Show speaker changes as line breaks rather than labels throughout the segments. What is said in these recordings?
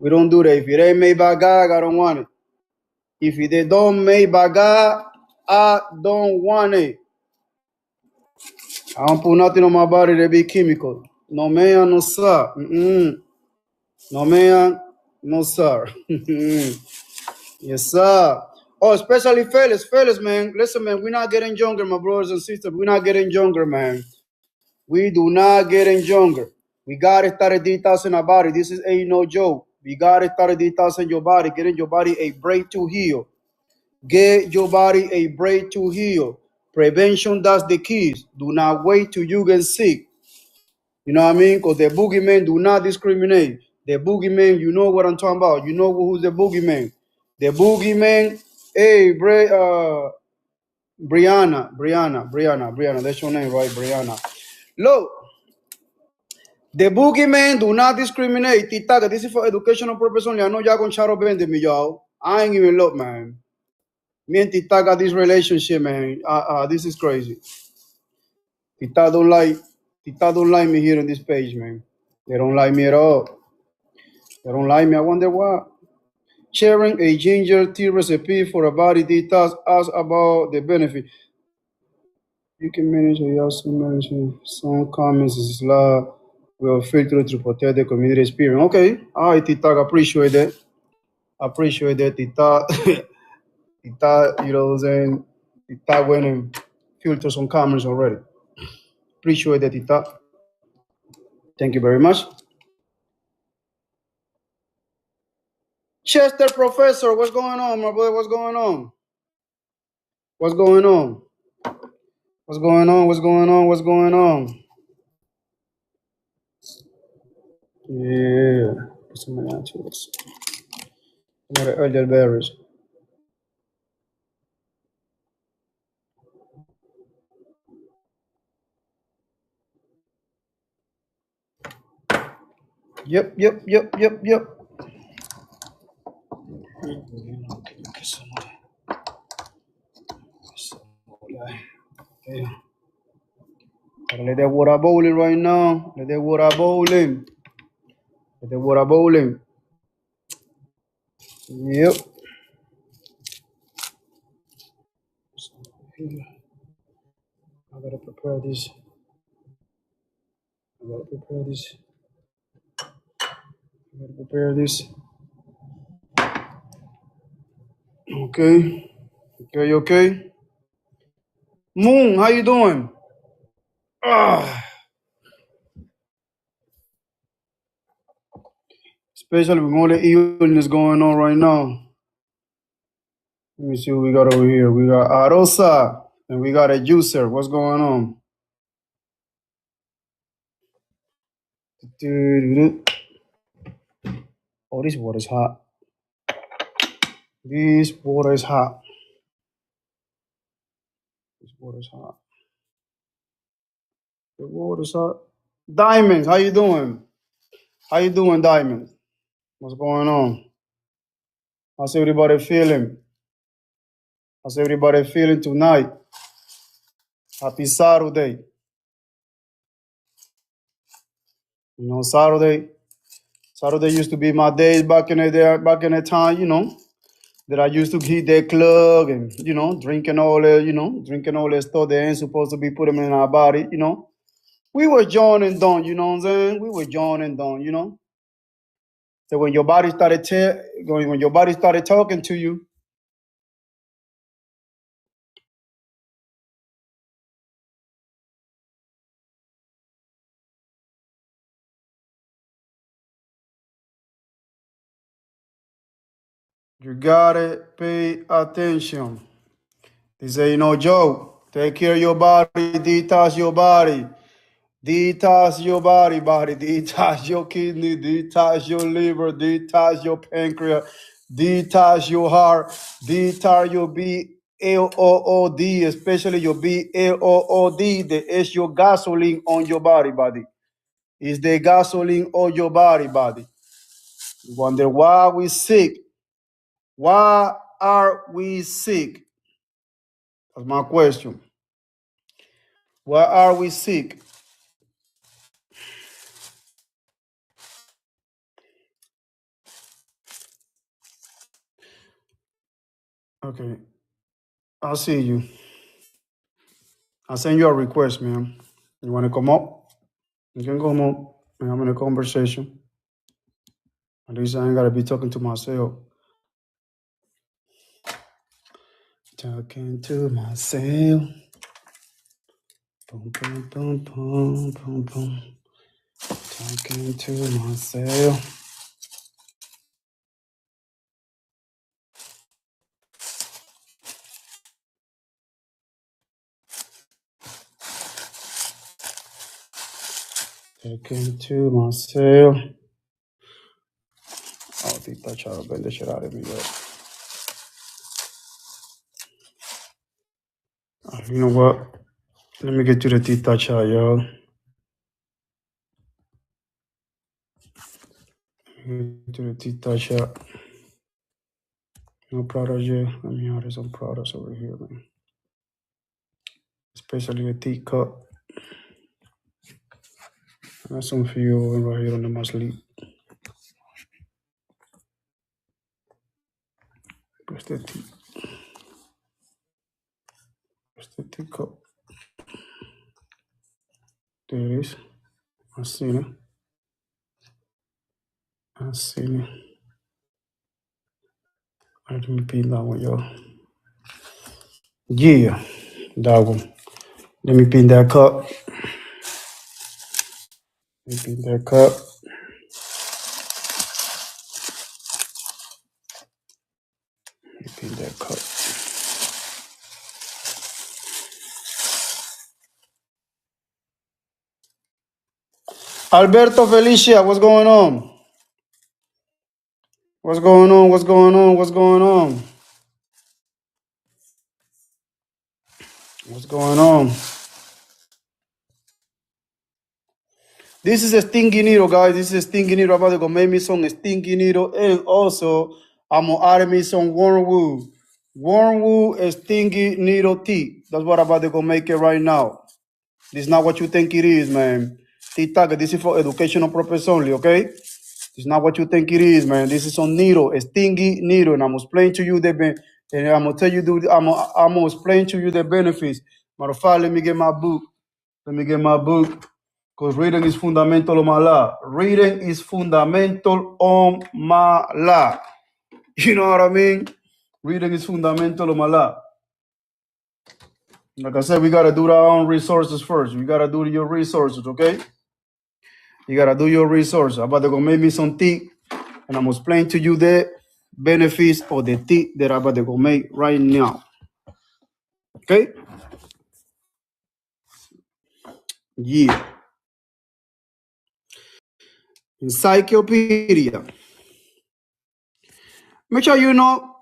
We don't do that. If it ain't made by God, I don't want it. If it don't made by God, I don't want it. I don't put nothing on my body that be chemical. No man, no sir. No man, no sir. Yes, sir. Oh, especially fellas, man. Listen, man, we're not getting younger, my brothers and sisters. We're not getting younger, man. We do not getting younger. We gotta start detoxing our body. This ain't no joke. We gotta start detoxing your body, getting your body a break to heal. Get your body a break to heal. Prevention, that's the keys. Do not wait till you get sick. You know what I mean? Because the boogeyman do not discriminate. The boogeyman, you know what I'm talking about. You know who's the boogeyman. The boogeyman, hey, Brianna. That's your name, right? Brianna. Look, the boogeyman do not discriminate. Tita, this is for educational purpose only. I know y'all gonna try to bend me, y'all. I ain't even look, man. Me and Tita got this relationship, man. This is crazy. Tita don't like me here on this page, man. They don't like me at all. They don't like me. I wonder why. Sharing a ginger tea recipe for a body detox. Ask about the benefit. You can manage or you also manage some comments is loud. Will filter to protect the community experience. Okay. All right, Tita. I appreciate that. Tita. Tita, you know what I'm saying? Tita went and filtered some comments already. Appreciate that, Tita. Thank you very much. Chester Professor, what's going on, my boy? What's going on? What's going on? What's going on? What's going on? What's going on? Yeah. Some of the elderberries. Yep. Yeah. Let that water bowling right now. Let that water bowling. Let that water bowling. Yep. I gotta prepare this. I gotta prepare this. Okay. Moon, how you doing? Especially with all the illness going on right now. Let me see what we got over here. We got Arosa and we got a juicer. What's going on? Oh, this water's hot. This water's hot. The water's hot. Diamonds, how you doing? Diamonds? What's going on? How's everybody feeling? Tonight? Happy Saturday. You know, Saturday used to be my days back in the time, you know, that I used to hit that club and, you know, drinking all that stuff that ain't supposed to be put them in our body, you know. We were John and Don, you know what I'm saying? We were John and Don, you know. So when your body started talking to you, you gotta pay attention. This ain't no joke. Take care of your body, detox your body. Detox your body, detox your kidney, detox your liver, detox your pancreas, detox your heart, detox your BLOOD, especially your BLOOD, that is your gasoline on your body. It's the gasoline on your body. You wonder why we sick. Why are we sick? That's my question. Why are we sick? Okay. I'll see you. I'll send you a request, man. You want to come up? You can come up. We're having a conversation. At least I ain't got to be talking to myself. Talking to myself. Boom, boom, boom, boom, boom, boom. Talking to myself. Talking to myself. Oh, Tita Chao, bend the shit out of me, yo. You know what? Let me get to the Tita Chao, yo. Get to the Tita Chao. No products, yeah. Let me order some products over here, man. Especially a teacup. I got some for you right here on my sleep. Where's the tea? Where's the teacup? There it is. I seen it. I seen it. Let me pin that one, y'all. Yeah, that one. Let me pin that cup. Let me pin that cup. Let me pin that cup. Alberto Felicia, what's going on? What's going on? What's going on? What's going on? What's going on? This is a stinky needle, guys. This is a stinky needle. I'm about to go make me some stinky needle. And also, I'm going to add me some wormwood. Wormwood and stinky needle tea. That's what I'm about to go make it right now. This is not what you think it is, man. TIK, this is for educational purpose only, okay? It's not what you think it is, man. This is some needle, a stingy needle, and I'm gonna explain to you and I'm gonna tell you, I'm gonna explain to you the benefits. Matter of fact, let me get my book. Let me get my book, because reading is fundamental on my life. Reading is fundamental on my life. You know what I mean? Reading is fundamental on my life. Like I said, we gotta do our own resources first. We gotta do your resources, okay? You gotta do your resources. I'm about to go make me some tea, and I'm gonna explain to you the benefits of the tea that I'm about to go make right now. Okay? Yeah. Encyclopedia. Make sure you know,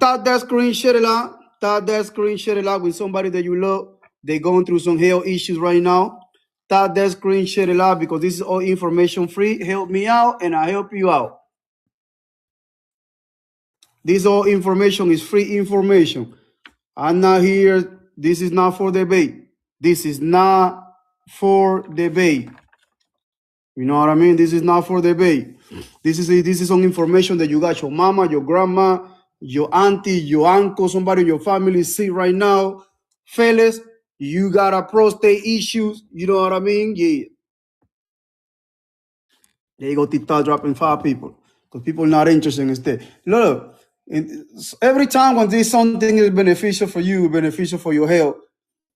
tap that screen, share it out. Tap that screen, share it out with somebody that you love. They're going through some health issues right now. Tap that screen, share it out, because this is all information free. Help me out, and I help you out. This all information is free information. I'm not here. This is not for debate. This is not for debate. You know what I mean? This is not for debate. This is some information that you got your mama, your grandma, your auntie, your uncle, somebody in your family see right now. Fellas, you got a prostate issues. You know what I mean? Yeah. There you go, TikTok dropping 5 people. Because people are not interested instead. Look, every time when this something is beneficial for you, beneficial for your health,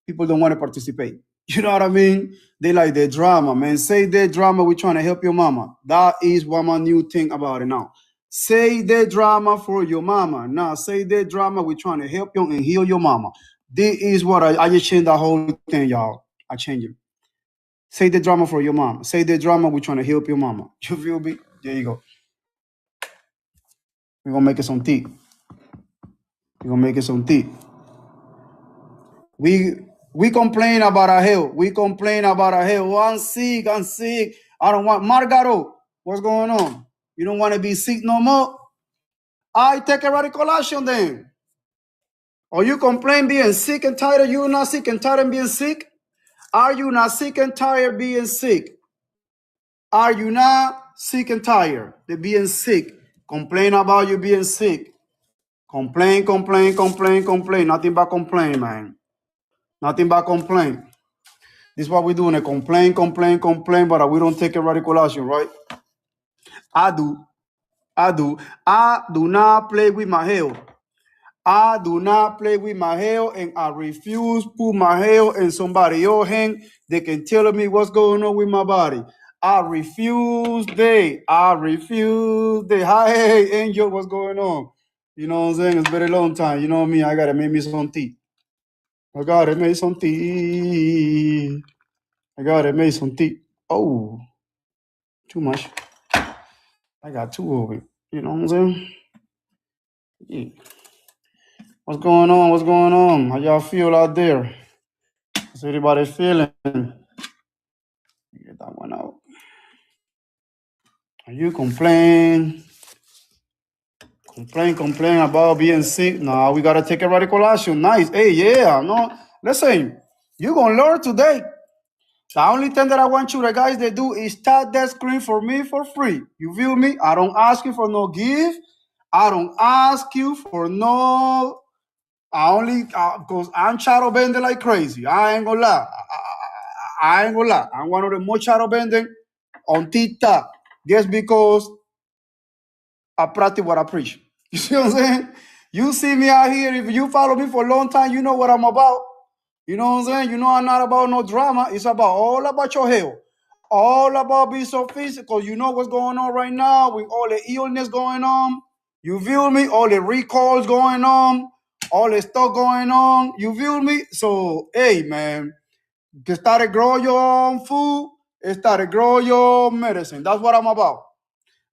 people don't want to participate. You know what I mean? They like their drama, man. Say their drama, we're trying to help your mama. That is what my new thing about it now. Say their drama for your mama. Now, say their drama, we're trying to help you and heal your mama. This is what I just changed the whole thing, y'all. I changed it. Say the drama for your mom. Say the drama, we're trying to help your mama. You feel me? There you go. We're going to make it some tea. We're going to make it some tea. We complain about our health. We complain about our health. Oh, I'm sick. I'm sick. I don't want Margaro. What's going on? You don't want to be sick no more? I take a radical action then. Or you complain being sick and tired? You not sick and tired of being sick? Are you not sick and tired of being sick? Are you not sick and tired of being sick? Complain about you being sick. Complain, complain, complain, complain. Nothing but complain, man. Nothing but complain. This is what we're doing. Complain, complain, complain, but we don't take a radical action, right? I do. I do. I do not play with my health. I do not play with my health, and I refuse to put my health in somebody else's hand. They can tell me what's going on with my body. I refuse. I refuse. Hi, hey, Angel, what's going on? You know what I'm saying? It's been a long time. You know me. I gotta make me some tea. I gotta make some tea. I gotta make some tea. Oh, too much. I got two of it. You know what I'm saying? Yeah. What's going on? What's going on? How y'all feel out there? How's everybody feeling? Get that one out. Are you complain about being sick? No, we gotta take a radical action. Nice. Hey, yeah. No, listen. You're gonna learn today. The only thing that I want you guys to do is tap that screen for me for free. You feel me? I don't ask you for no gift. I don't ask you for no. I only because I'm shadow bending like crazy. I ain't gonna lie. I ain't gonna lie. I'm one of the most shadow bending on TikTok. Just because I practice what I preach. You see what I'm saying? You see me out here. If you follow me for a long time, you know what I'm about. You know what I'm saying? You know I'm not about no drama. It's all about your health. All about being so physical. You know what's going on right now with all the illness going on. You feel me? All the recalls going on. All the stuff going on. You feel me? So, hey, man, you start growing your own food. Start growing your medicine. That's what I'm about.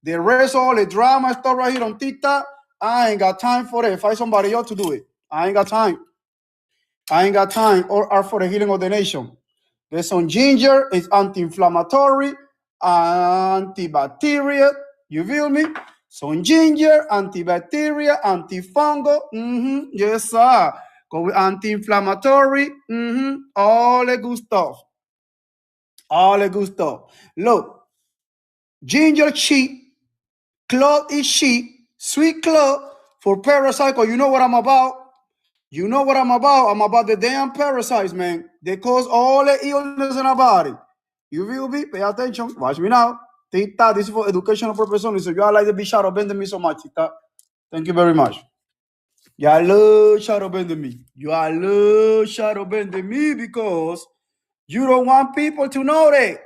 The rest, all the drama stuff right here on TikTok, I ain't got time for it. Find somebody else to do it. I ain't got time. I ain't got time or are for the healing of the nation. There's some ginger. It's anti-inflammatory, antibacterial. You feel me? Some ginger, antibacterial, antifungal. Yes, sir. Go with anti-inflammatory. All the good stuff. All the good stuff. Look, ginger cheap. Clove is cheap. Sweet clove for parasite. You know what I'm about? You know what I'm about? I'm about the damn parasites, man. They cause all the illness in our body. You feel me? Pay attention. Watch me now. Tita, this is for educational purposes only. So you all like to be shadow bending me so much, Tita. Thank you very much. Y'all love shadow bending me. You all love shadow bending me because you don't want people to know that.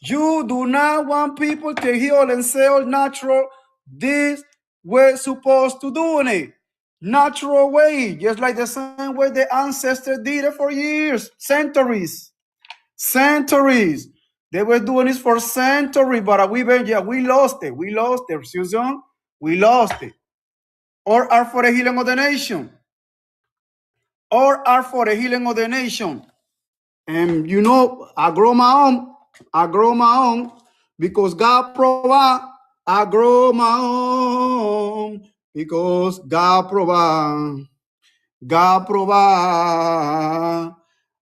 You do not want people to heal and sell natural. This we're supposed to do it. Natural way, just like the same way the ancestors did it for years, centuries. They were doing this for centuries, but we lost it. We lost it, Susan. We lost it. Or are for the healing of the nation. Or are for the healing of the nation. And you know, I grow my own because God provide. I grow my own because God provide. God provide.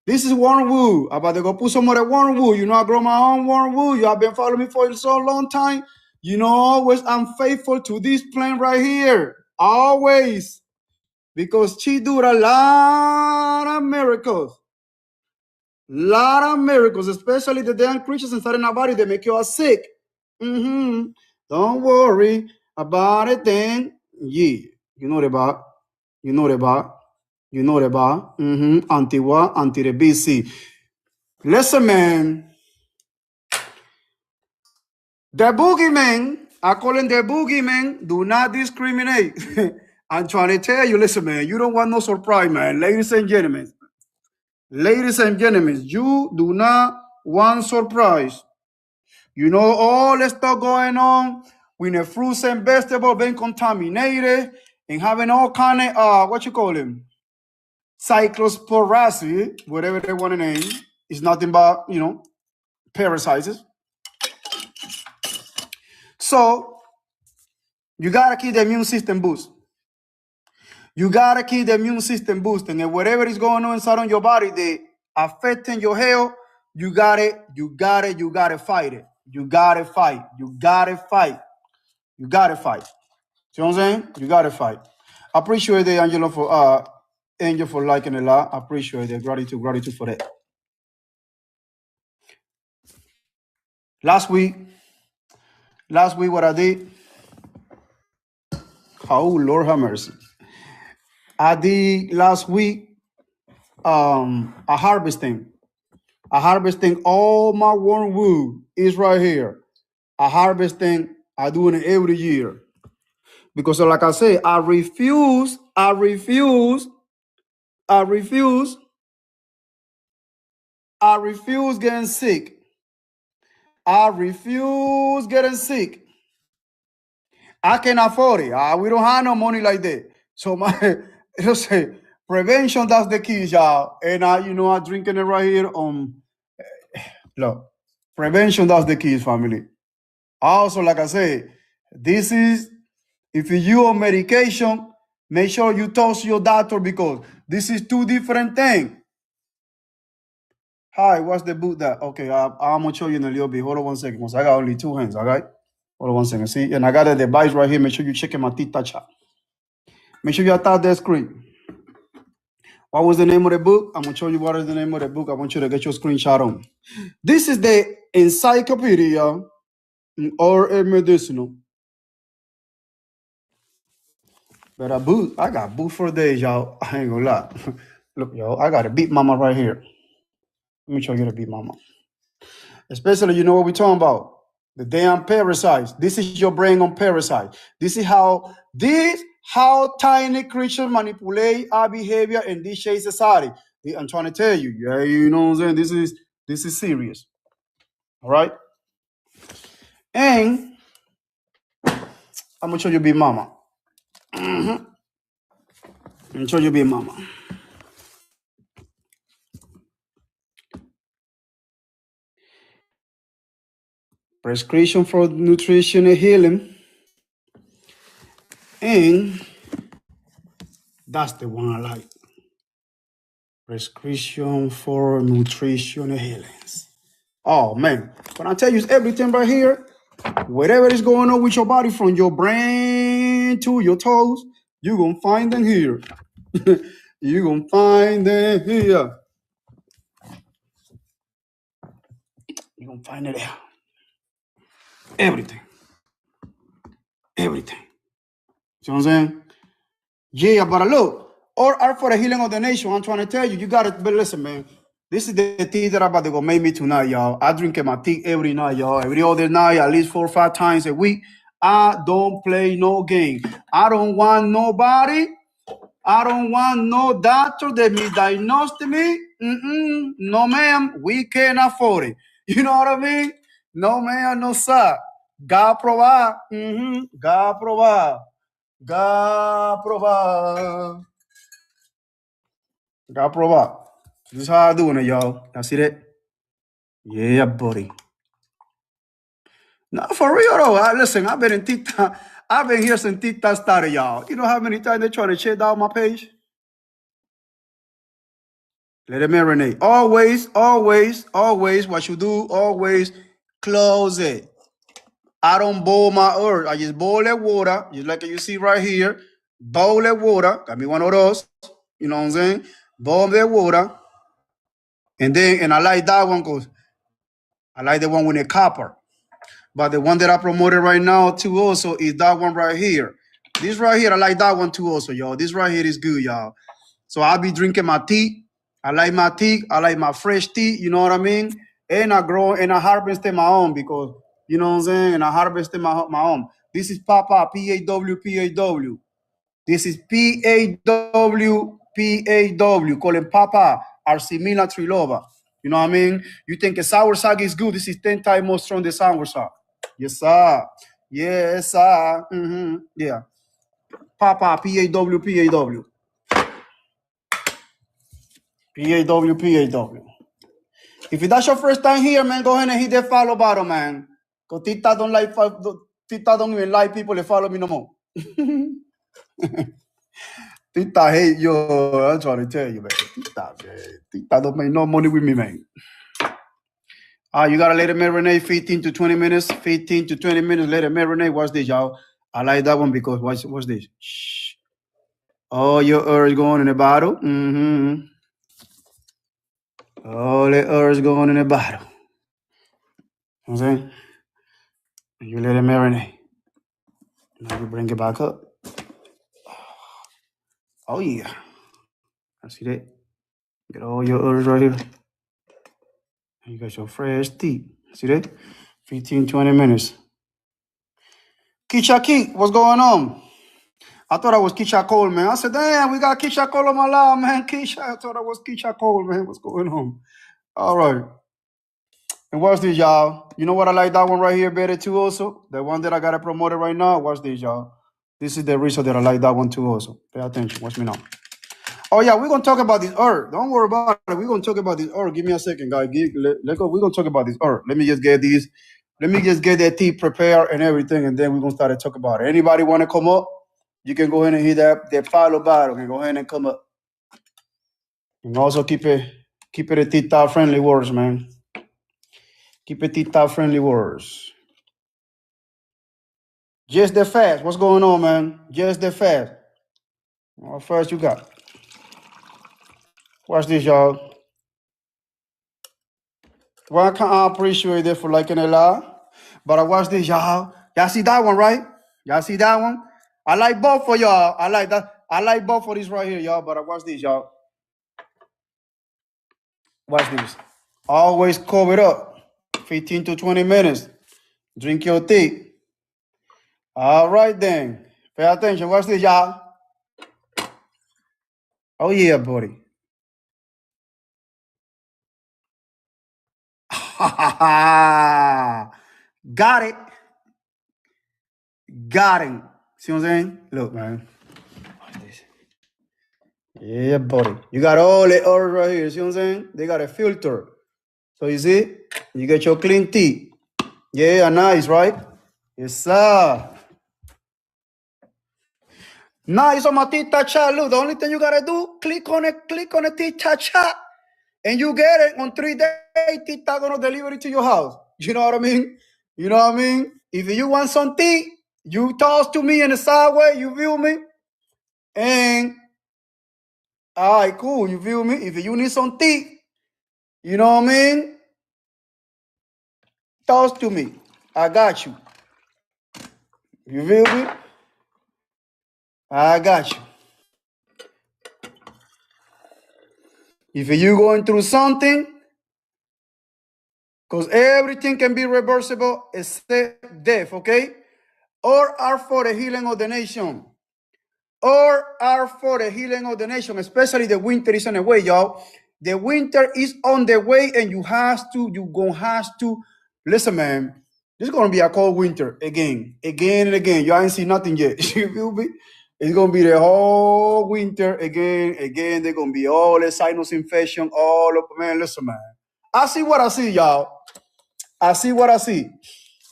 This is wormwood. I'm about to go put some of that wormwood. You know, I grow my own wormwood. You have been following me for so long time. You know, always I'm faithful to this plant right here. Always. Because she do a lot of miracles. Lot of miracles, especially the damn creatures inside our body that make you all sick. Don't worry about it then. Yeah. You know the about. You know the about. You know the about. Anti what? Anti the BC. Listen, man. The boogeyman, I call him the boogeyman, do not discriminate. I'm trying to tell you, listen, man, you don't want no surprise, man. Ladies and gentlemen, you do not want surprise. You know all the stuff going on with the fruits and vegetables being contaminated and having all kind of, what you call them? Cyclosporasis, whatever they want to name. It's nothing but, you know, parasites. So you got to keep the immune system boosted. You got to keep the immune system boosting. And whatever is going on inside on your body that affecting your health, you got to fight it. You got to fight. You got to fight. You got to fight. See what I'm saying? You got to fight. Appreciate it, Angel for liking a lot. Appreciate it. Gratitude for that. Last week, what I did, oh Lord have mercy. I did last week a harvesting. All my wormwood is right here. A harvesting, I do it every year. Because like I say, I refuse getting sick. I refuse getting sick. I can afford it. We don't have no money like that. So it'll say prevention, that's the key, y'all. And I'm drinking it right here. Look, prevention, that's the key, family. Also, like I say, this is, if you on medication, make sure you talk to your doctor because this is two different things. Hi, what's the boot that? Okay, I'm gonna show you in a little bit. Hold on 1 second. I got only 2 hands, all right? Hold on 1 second. See, and I got the device right here. Make sure you check my teeth touch up. Make sure you attach that screen. What was the name of the book? I'm gonna show you what is the name of the book. I want you to get your screenshot on. This is the encyclopedia or a medicinal. But I got boot for days, y'all. I ain't gonna lie. Look, y'all, I got a beat mama right here. Let me show you the beat mama. Especially, you know what we're talking about. The damn parasites. This is your brain on parasite. This is how tiny creatures manipulate our behavior in this shade society. I'm trying to tell you. Yeah, you know what I'm saying? This is serious. All right? And I'm gonna show you Big Mama. I'm gonna show you Big Mama. Prescription for nutrition and healing. And that's the one I like. Prescription for nutrition and healings. Oh man, when I tell you everything right here, whatever is going on with your body from your brain to your toes, you're gonna find them here. You're gonna find them here. You're gonna find it there. Everything. Everything. See what I'm saying? Yeah, but look, all art for the healing of the nation. I'm trying to tell you, you gotta, but listen, man. This is the tea that I'm about to go make me tonight, y'all. I drink my tea every night, y'all. Every other night, at least 4 or 5 times a week. I don't play no game. I don't want nobody. I don't want no doctor that misdiagnosed me. No, ma'am. We can't afford it. You know what I mean? No, ma'am. No, sir. God provide. God provide. God provide. God provide. This is how I doing it, y'all. Y'all see that? Yeah, buddy. No, for real though. Listen, I've been in TikTok. I've been here since TikTok started, y'all. You know how many times they try to shut down my page? Let it marinate. Always, what you do, always close it. I don't boil my earth. I just boil that water, just like you see right here. Boil that water. Got me one of those. You know what I'm saying? Boil that water. And I like that one because I like the one with the copper. But the one that I promoted right now too also is that one right here. This right here, I like that one too also, y'all. This right here is good, y'all. So I'll be drinking my tea. I like my tea. I like my fresh tea. You know what I mean? And I grow and I harvest my own because, you know what I'm saying? And I harvest my own. This is Papa, P-A-W, P-A-W. This is P-A-W, P-A-W. Call him Papa, Arsimila Trilova. You know what I mean? You think a sour sag is good. This is 10 times more strong than sour sag. Yes, sir. Yes, sir. Yeah. Papa, P-A-W, P-A-W. P-A-W, P-A-W. If that's your first time here, man, go ahead and hit that follow button, man. Because Tita don't even like people that follow me no more. Tita hate you. I'm trying to tell you, man. Tita don't make no money with me, man. You gotta let it marinate 15 to 20 minutes. 15 to 20 minutes, let it marinate. Watch this, y'all. I like that one because watch this. Shh. All your herbs going in the bottle. All the herbs going in the bottle. You know what I'm saying? You let it marinate. Now you bring it back up. Oh yeah. I see that. Get all your herbs right here. And you got your fresh tea. See that? 15, 20 minutes. Kichaki, what's going on? I thought I was Keisha Cole, man. I said, damn, we got Keisha Cole on my line, man. Keisha, I thought I was Keisha Cole, man. What's going on? All right. And watch this, y'all. You know what I like that one right here better too also? The one that I got to promote it right now. Watch this, y'all. This is the reason that I like that one too also. Pay attention. Watch me now. Oh, yeah, we're going to talk about this herb. Don't worry about it. We're going to talk about this herb. Give me a second, guys. Let's go. We're going to talk about this herb. Let me just get these. Let me just get that tea prepared and everything, and then we're going to start to talk about it. Anybody want to come up? You can go ahead and hit that follow button and go ahead and come up. And also keep it a TikTok friendly words, man. Keep it TikTok friendly words. Just the fast. What's going on, man? Just the fast. What first you got? Watch this, y'all. Well, I can't appreciate it for liking it live. But I watch this, y'all. Y'all see that one, right? Y'all see that one? I like both for y'all. I like that. I like both for this right here, y'all. But I watch this, y'all. Watch this. Always cover it up. 15 to 20 minutes. Drink your tea. All right, then. Pay attention. Watch this, y'all. Oh, yeah, buddy. Got it. Got him. See what I'm saying? Look, man. Watch this. Yeah, buddy. You got all the herbs right here. See what I'm saying? They got a filter. So you see? You get your clean tea. Yeah, nice, right? Yes, sir. Nice on my Tita Chat. Look, the only thing you gotta do, click on the Tita Chat, and you get it on 3 days. Tita gonna deliver it to your house. You know what I mean? You know what I mean? If you want some tea, you toss to me in the sideway, you feel me? And all right, cool, you feel me? If you need some tea, you know what I mean? Toss to me. I got you. You feel me? I got you. If you going through something, because everything can be reversible except death, okay? Or are for the healing of the nation. Or are for the healing of the nation, especially the winter is on the way, y'all. The winter is on the way, and you gonna have to, listen, man, this is gonna be a cold winter again and again. You ain't seen nothing yet. You feel me? It's gonna be the whole winter again. They're gonna be all the sinus infection, all of, man, listen, man. I see what I see, y'all. I see what I see.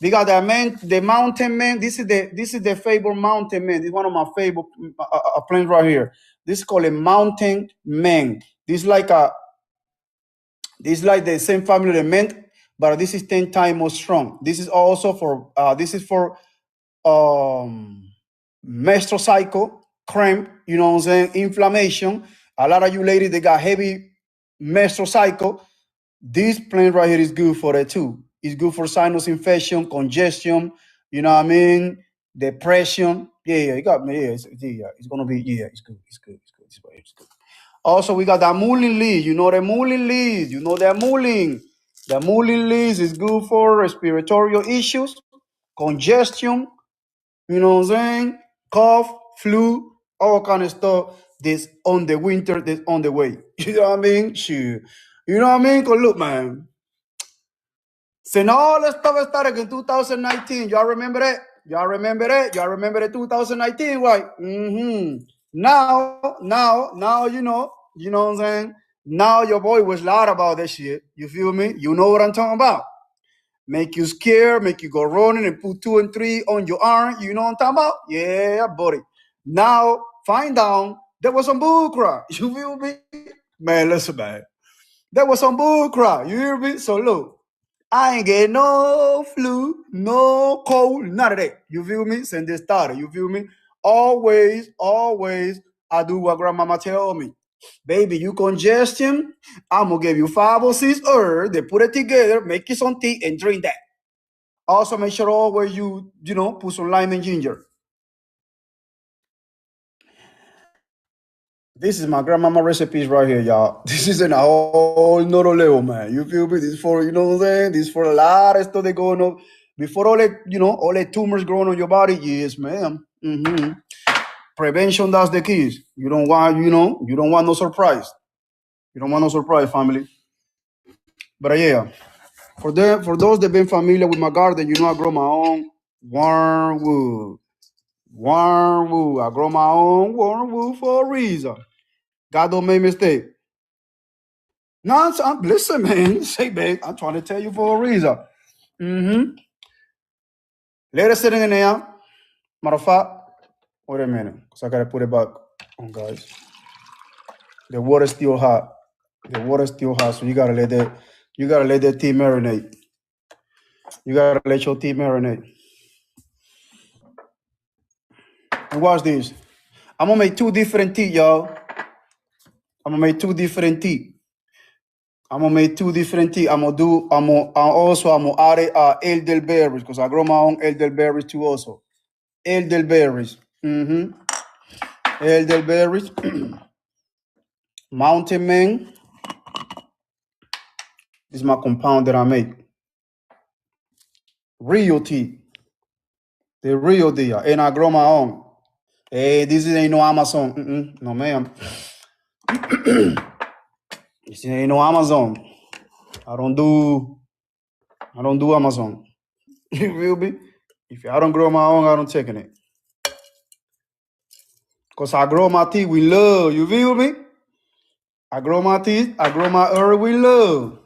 Because the mountain man. This is the favorite mountain man. This is one of my favorite plants right here. This is called a mountain man. This is like the same family of the mint, but this is 10 times more strong. This is also for menstrual cycle, cramp. You know what I'm saying? Inflammation. A lot of you ladies, they got heavy menstrual cycle. This plant right here is good for that too. It's good for sinus infection, congestion, you know what I mean? Depression. Yeah, you got me. It's gonna be, it's good. It's good. Also, we got the mullein leaves. You know the mullein leaves. You know the mullein. The mullein leaves is good for respiratory issues, congestion, you know what I'm saying? Cough, flu, all kind of stuff that's on the winter, that's on the way. You know what I mean? Sure. You know what I mean? Because look, man, since all that stuff started in 2019, y'all remember that? Y'all remember that? Y'all remember the 2019, right? Now, you know what I'm saying? Now your boy was loud about that shit. You feel me? You know what I'm talking about. Make you scared, make you go running and put 2 and 3 on your arm. You know what I'm talking about? Yeah, buddy. Now, find out there was some bull cry. You feel me? Man, listen, man. There was some bull cry. You hear me? So look, I ain't get no flu, no cold, none of that. You feel me? Since this started, you feel me? Always, I do what grandmama tell me. Baby, you congestion, I'm going to give you 5 or 6 herbs. They put it together, make you some tea, and drink that. Also, make sure always you put some lime and ginger. This is my grandmama recipes right here, y'all. This is in a whole nother level, man. You feel me? This is for, you know what I'm saying? This is for a lot of stuff that going on. Before all that, all that tumors growing on your body. Yes, ma'am. Prevention, that's the keys. You don't want, you don't want no surprise. You don't want no surprise, family. But yeah, for those that been familiar with my garden, I grow my own wormwood. Wormwood. I grow my own wormwood for a reason. God don't make mistake. No, listen, man. Say, babe, I'm trying to tell you for a reason. Let it sit in there. Matter of fact, wait a minute, because I gotta put it back on, guys. The water's still hot. The water's still hot, so you gotta let that tea marinate. You gotta let your tea marinate. And watch this. I'm gonna make 2 different tea, y'all. I'm gonna make 2 different tea. I'm gonna add elderberries because I grow my own elderberries too also. Elderberries. Elderberries. Mountain Man. This is my compound that I make. Real tea. The real deal. And I grow my own. Hey, this ain't no Amazon. No, ma'am. This ain't no Amazon. I don't do Amazon. You feel me? If I don't grow my own, I don't take it. Because I grow my tea with love. You feel me? I grow my tea, I grow my herb with love.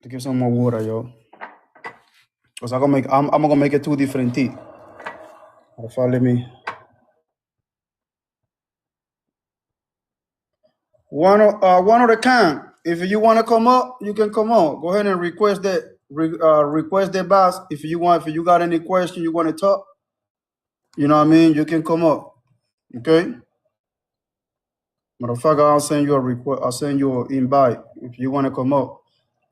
To give some more water, yo. Because I'm gonna make it 2 different tea. Follow me. One of the kind. If you want to come up, you can come up. Go ahead and request that. Request that box. If you got any question, you want to talk. You know what I mean? You can come up. Okay. Motherfucker, I'll send you a request. I'll send you an invite if you want to come up.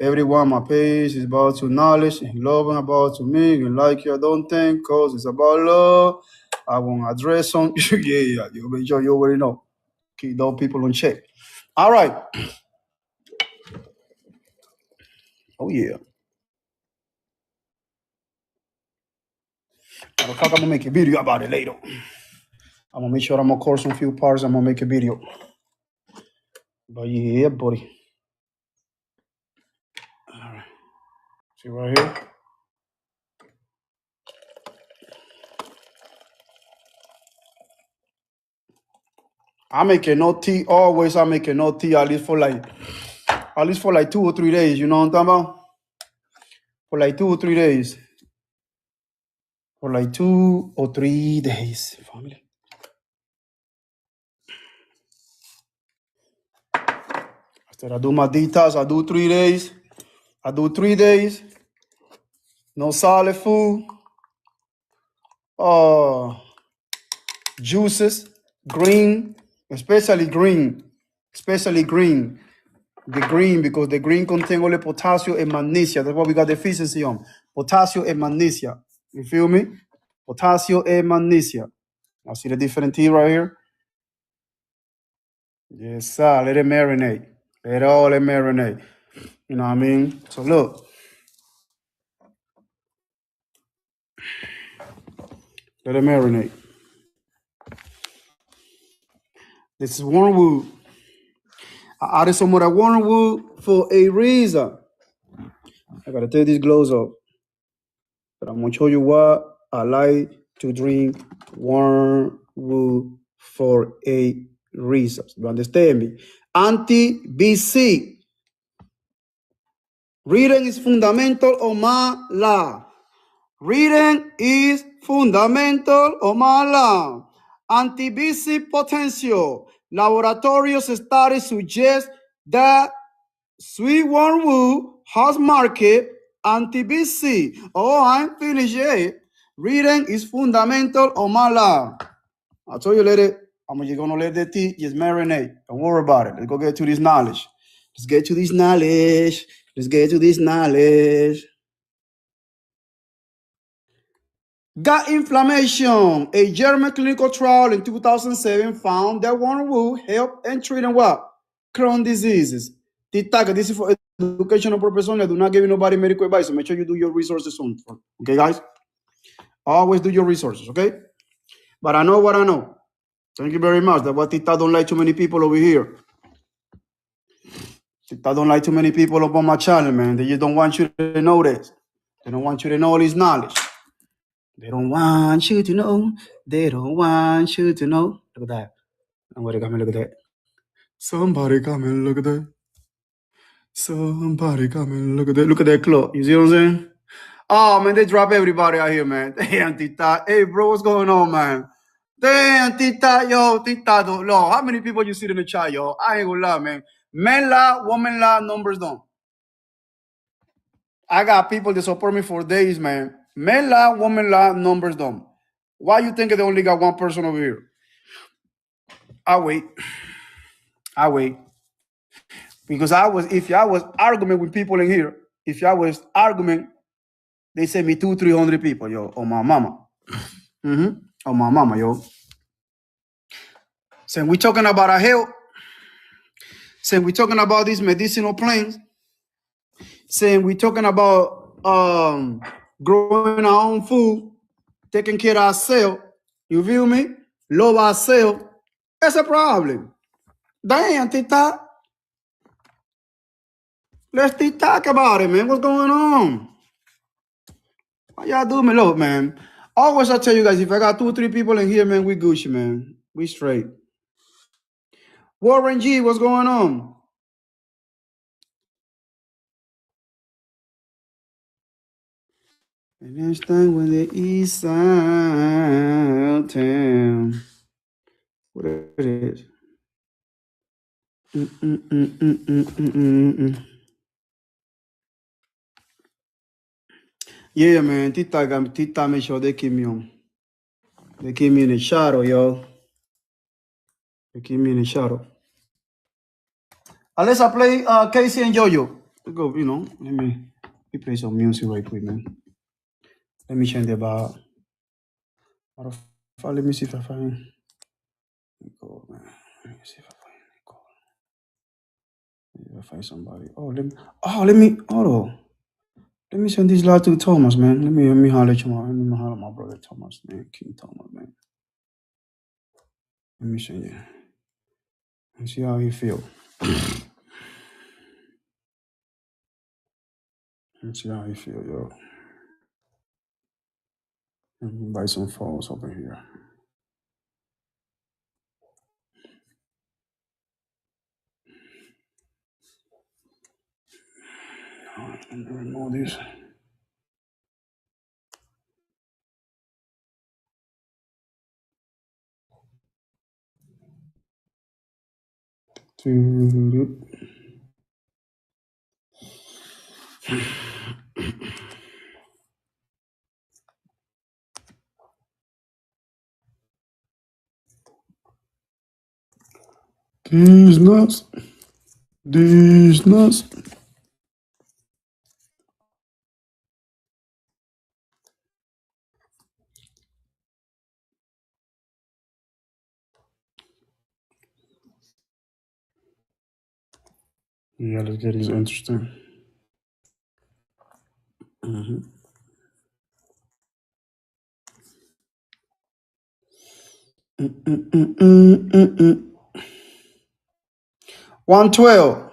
Everyone, my page is about to knowledge and love and about to me. You like you, don't think, cause it's about love. I won't address on yeah. You make sure you already know. Keep those people in check. All right. Oh yeah. I'm gonna make a video about it later. I'm gonna make sure I'm gonna course some few parts. I'm gonna make a video. But yeah, buddy. All right. See right here. I make a no tea always. I make a no tea at least for like 2 or 3 days. You know what I'm talking about? For like 2 or 3 days. For like 2 or 3 days, family. After I do my detox, I do 3 days. I do 3 days. No solid food. Juices, green, especially green. The green, because the green contains only potassium and magnesium. That's what we got deficiency on. Potassium and magnesium. You feel me? Potassium and magnesium. Now see the different tea right here? Yes, sir. Let it marinate. Let all it marinate. You know what I mean? So look. Let it marinate. This is wormwood. I added some of that wormwood for a reason. I gotta take these gloves off. But I'm gonna show you why I like to drink wormwood for a reason. You understand me? Anti-BC. Reading is fundamental on my law. Reading is fundamental on my law. Anti-BC potential. Laboratory studies suggest that sweet wormwood has market anti-BC. Oh, I'm finished yet. Reading is fundamental on my law. I'll tell you later. I'm just gonna let the tea just marinate. Don't worry about it. Let's go get to this knowledge. Let's get to this knowledge. Let's get to this knowledge. Gut inflammation. A German clinical trial in 2007 found that wormwood helped in treating what? Crohn's diseases. TIK, this is for educational purposes only. I do not give nobody medical advice. So make sure you do your resources on. Okay, guys? Always do your resources, okay? But I know what I know. Thank you very much. That's why Tita don't like too many people over here. Tita don't like too many people up on my channel, man. They just don't want you to know this. They don't want you to know all this knowledge. They don't want you to know. They don't want you to know. Look at that. Somebody come and look at that. Somebody come and look at that. Somebody come and look at that. Look at that clock. You see what I'm saying? Oh, man, they drop everybody out here, man. Damn, Tita. Hey, bro, what's going on, man? Damn, Tita. Yo, Tita. No, how many people you see in the chat, yo? I ain't gonna lie, man. Men la, woman la, numbers don't. I got people that support me for days, man. Men la, woman la, numbers don't. Why you think they only got one person over here? I wait. Because if I was arguing with people in here, if I was arguing, they send me 200-300 people, yo, on my mama. On my mama, yo. So we're talking about our health. So we're talking about these medicinal plants. So we're talking about growing our own food, taking care of ourselves. You feel me? Love ourselves. That's a problem. Damn, Tita. Let's talk about it, man. What's going on? Why y'all do me? Look, man. Always I tell you guys, if I got 2-3 people in here, man, we Gucci, man. We straight. Warren G, what's going on? And next time when the east side town. What it is? Yeah, man. Tita make sure they keep me on. They keep me in the shadow, yo. They keep me in the shadow. Unless I play Casey and JoJo. Let's go, you know. Let me play some music right quick, man. Let me change the bar. Let me see if I find Nicole, man. Let me see if I find Nicole. Maybe I find somebody. Hold on. Let me send this lot to Thomas, man. Let me holler at my brother Thomas, man. King Thomas, man. Let me send you. And see how he feel. Let's see how he feel, yo. Let me buy some phones over here. Let me remove this. These nuts. Yeah, let's get this interesting. Mm-hmm. 112.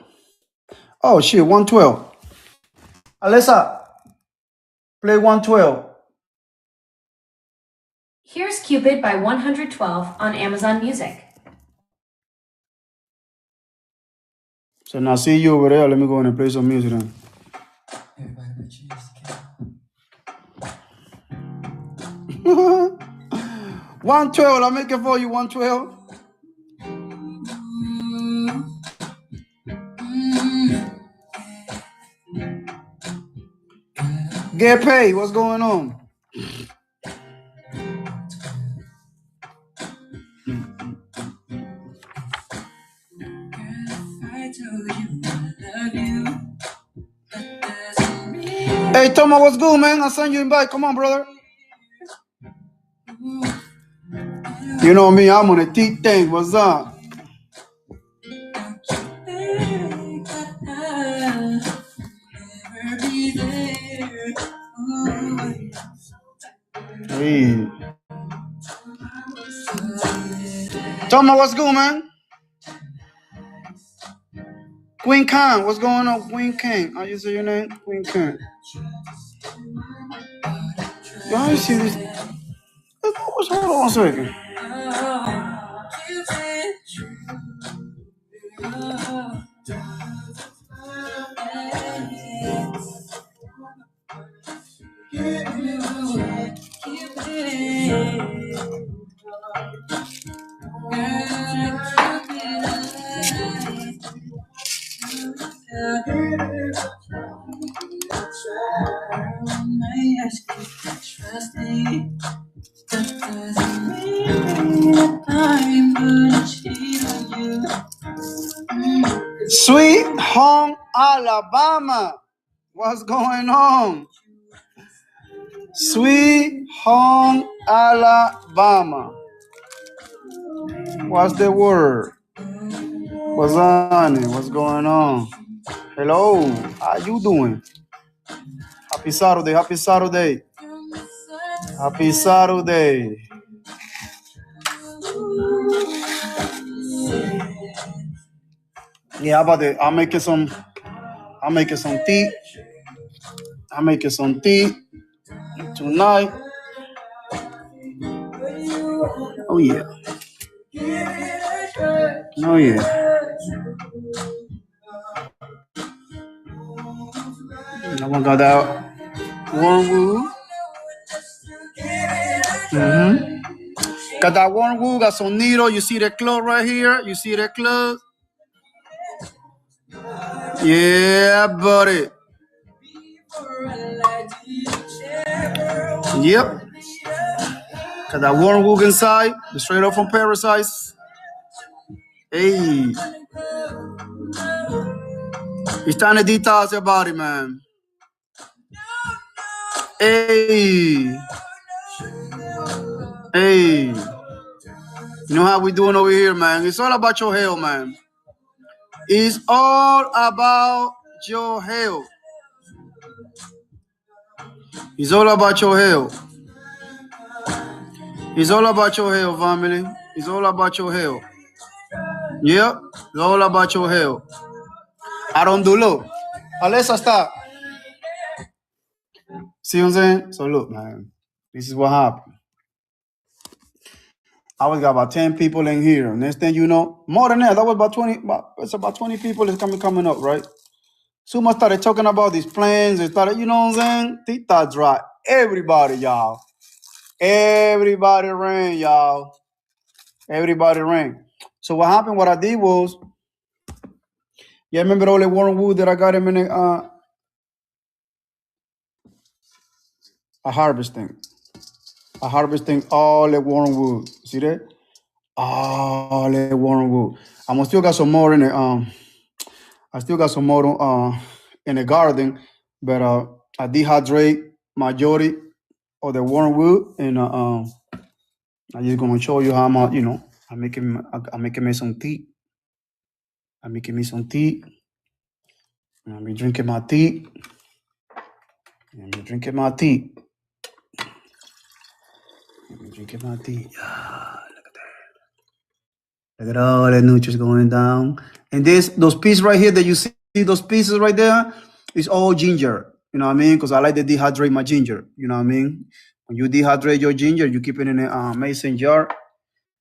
Oh shit, 112. Alexa, play 112.
Here's Cupid by 112 on Amazon Music.
So now see you over there. Let me go in and play some music then.
Everybody but you used to
112, I'll make it for you, 112. Get paid, what's going on? Hey, Thomas, what's good, man? I sent you invite. Come on, brother. You know me, I'm on a TIK thing. What's up? Hey. Thomas, what's good, man? Queen Khan, what's going on, Queen Khan? How you say your name? Queen Khan. Y'all see this? Hold on one second. Sweet Home, Alabama. What's going on? Sweet Home, Alabama. What's the word? What's on it? What's going on? Hello, how you doing? Happy Saturday, happy Saturday. Happy Saturday. Yeah, I'm making some tea. I'm making some tea tonight. Oh yeah. Oh yeah. I want got that wormwood. Got that wormwood, got some needle. You see that club right here? You see that club? Yeah, buddy. Yep. Got that wormwood inside, straight up from Parasite. Hey. It's time to detox your body, man. Hey. Hey. You know how we doing over here, man? It's all about your health, man. It's all about your health. It's all about your health. It's all about your health, family. It's all about your health. Yep. It's all about your health. I don't do look. Unless stop. See what I'm saying? So look, man. This is what happened. I always got about 10 people in here. Next thing you know, more than that, that was about 20. It's about 20 people that's coming up, right? Suma started talking about these plans and started, you know what I'm saying? Tita dry. Everybody, y'all. Everybody ran, y'all. Everybody ran. So what happened, what I did was, yeah, remember all the wormwood that I got him in a harvesting. A harvesting all the wormwood. See that? All the wormwood. I'm still got some more in the I still got some more in the garden, but I dehydrate majority of the wormwood, and I'm just gonna show you how much. I'm making me some tea. I'm making me some tea. And I'm drinking my tea. I'm drinking my tea. I'm drinking my tea. Yeah, look at that. Look at all the nutrients going down. And those pieces right here that you see, those pieces right there, is all ginger. You know what I mean? Because I like to dehydrate my ginger. You know what I mean? When you dehydrate your ginger, you keep it in a mason jar,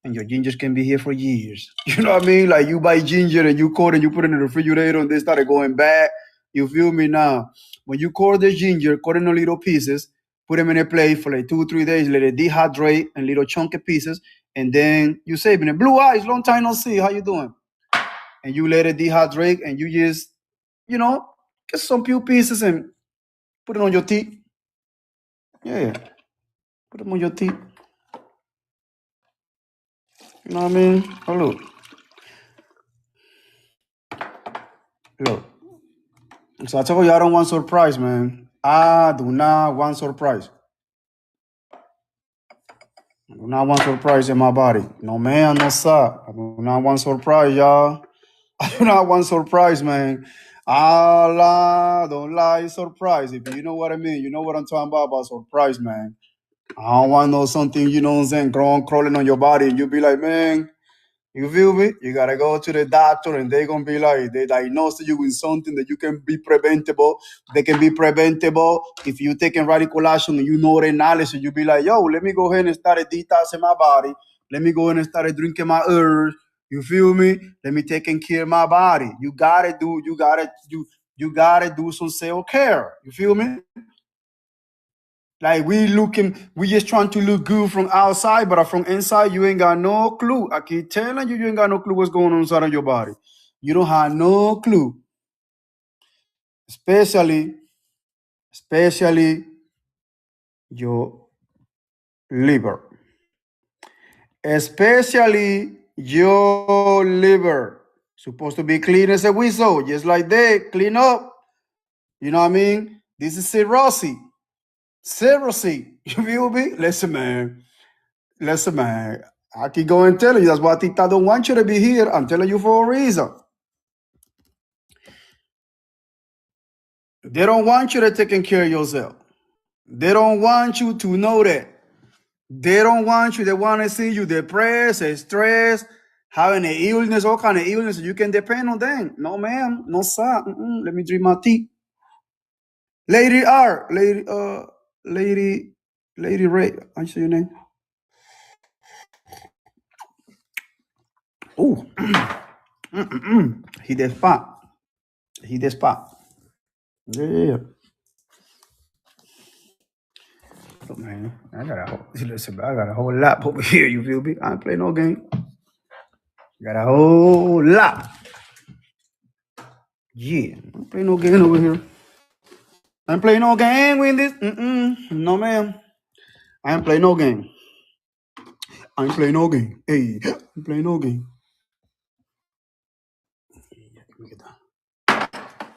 and your gingers can be here for years. You know what I mean? Like you buy ginger and you coat it, you put it in the refrigerator, and they started going bad. You feel me now? When you core the ginger, cut it in little pieces, put them in a plate for like 2 or 3 days, let it dehydrate in little chunky pieces, and then you saving it. Blue eyes, long time no see. How you doing? And you let it dehydrate, and you just, get some few pieces and put it on your teeth. Yeah, put them on your teeth. You know what I mean? Oh, look. Look. So I told you I don't want surprise, man. I do not want surprise. I do not want surprise in my body. No, man, no, sir. I do not want surprise, y'all. I do not want surprise, man. Allah don't like surprise. If you know what I mean, you know what I'm talking about surprise, man. I don't want no something, you know what I'm saying, crawling on your body, and you be like, man, you feel me? You gotta go to the doctor, and they gonna be like, they diagnose you with something that you can be preventable. They can be preventable if you taking radical action and you know the analysis. You be like, yo, let me go ahead and start detoxing my body. Let me go ahead and start drinking my herbs. You feel me? Let me taking care of my body. You gotta do some self care. You feel me? Like we just trying to look good from outside, but from inside, you ain't got no clue. I keep telling you, you ain't got no clue what's going on inside of your body. You don't have no clue, especially your liver, especially your liver. Supposed to be clean as a whistle, just like that. Clean up. You know what I mean? This is cirrhosis. Cirrhosis. You feel me? Listen, man, I keep going and telling you. That's why Tita don't want you to be here. I'm telling you for a reason. They don't want you to taking care of yourself. They don't want you to know that. They don't want you. They want to see you depressed, stressed, having an illness, all kind of illness. You can depend on them. No, ma'am. No, sir. Let me drink my tea. Lady R. Lady Ray. I say your name. Oh. He the spot. He the spot. Yeah. Look, man, listen, I got a whole lot over here. You feel me? I ain't play no game. Got a whole lot. Yeah, I ain't play no game over here. I ain't play no game with this. No, ma'am. I ain't play no game. I ain't play no game. Hey, I ain't play no game. Let me get that.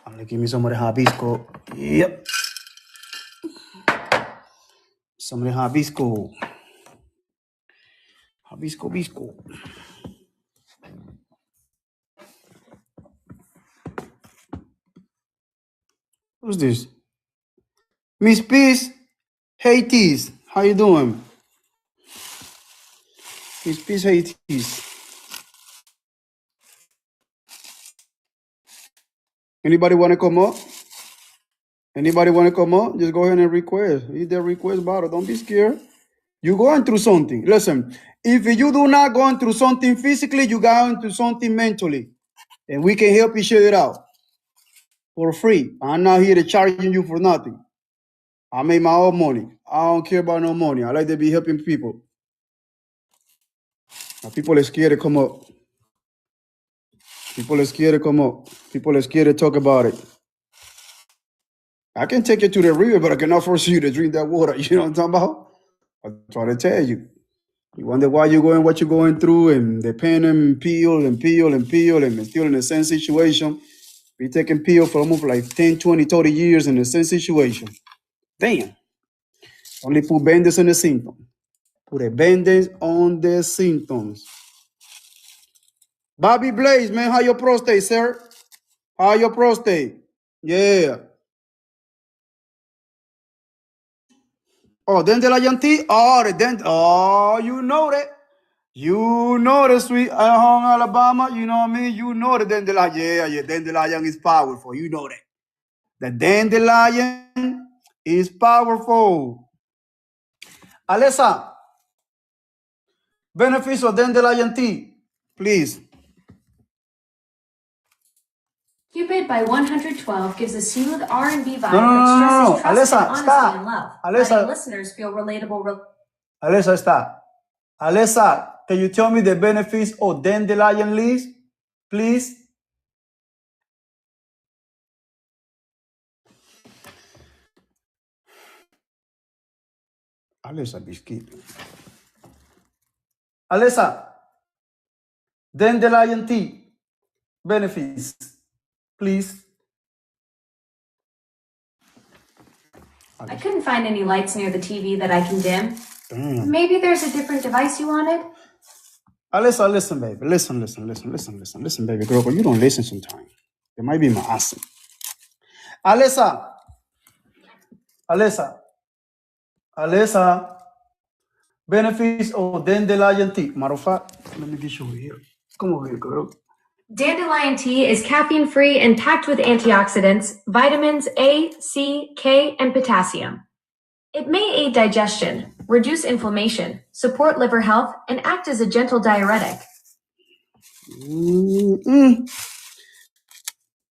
I'm gonna give me some of the hibisco. Yep. Some of the hibisco. Hibisco. Who's this? Miss Peace. Hey, Tease. How you doing? Miss Peace, hey, Tease. Anybody want to come up? Anybody want to come up? Just go ahead and request. Hit the request button. Don't be scared. You're going through something. Listen, if you do not going through something physically, you're going through something mentally. And we can help you share it out for free. I'm not here to charging you for nothing. I make my own money. I don't care about no money. I like to be helping people. Now, people are scared to come up. People are scared to come up. People are scared to talk about it. I can take you to the river, but I cannot force you to drink that water. You know what I'm talking about? I'm trying to tell you. You wonder why you're going, what you're going through, and the pain and peel and still in the same situation. Be taking pill for almost like 10, 20, 30 years in the same situation. Damn. Only put band-aids on the symptom. Put a band-aid on the symptoms. Bobby Blaze, man, how your prostate, sir? How your prostate? Yeah. Oh, dandelion tea? Oh, you know that. You know the sweet home Alabama. You know what I mean? You know the dandelion. Yeah, dandelion is powerful. You know that. The dandelion is powerful. Alessa, benefits of dandelion tea, please.
Cupid by 112 gives a smooth R&B vibe
No.
that stresses trust
Alessa,
and honesty
stop.
and love,
Alessa.
letting listeners feel relatable.
Alessa, stop. Alessa, can you tell me the benefits of dandelion leaves, please? Alessa, biscuit. Alessa, dandelion tea benefits. please.
I couldn't find any lights near the TV that I can dim.
Damn.
Maybe there's a different device you wanted?
Alyssa, listen, baby. Listen, baby girl. But you don't listen sometimes. It might be my accent. Alyssa. Benefits of dandelion tea. Matter of fact, let me get you over here. Come over here, girl.
Dandelion tea is caffeine-free and packed with antioxidants, vitamins A, C, K, and potassium. It may aid digestion, reduce inflammation, support liver health, and act as a gentle diuretic.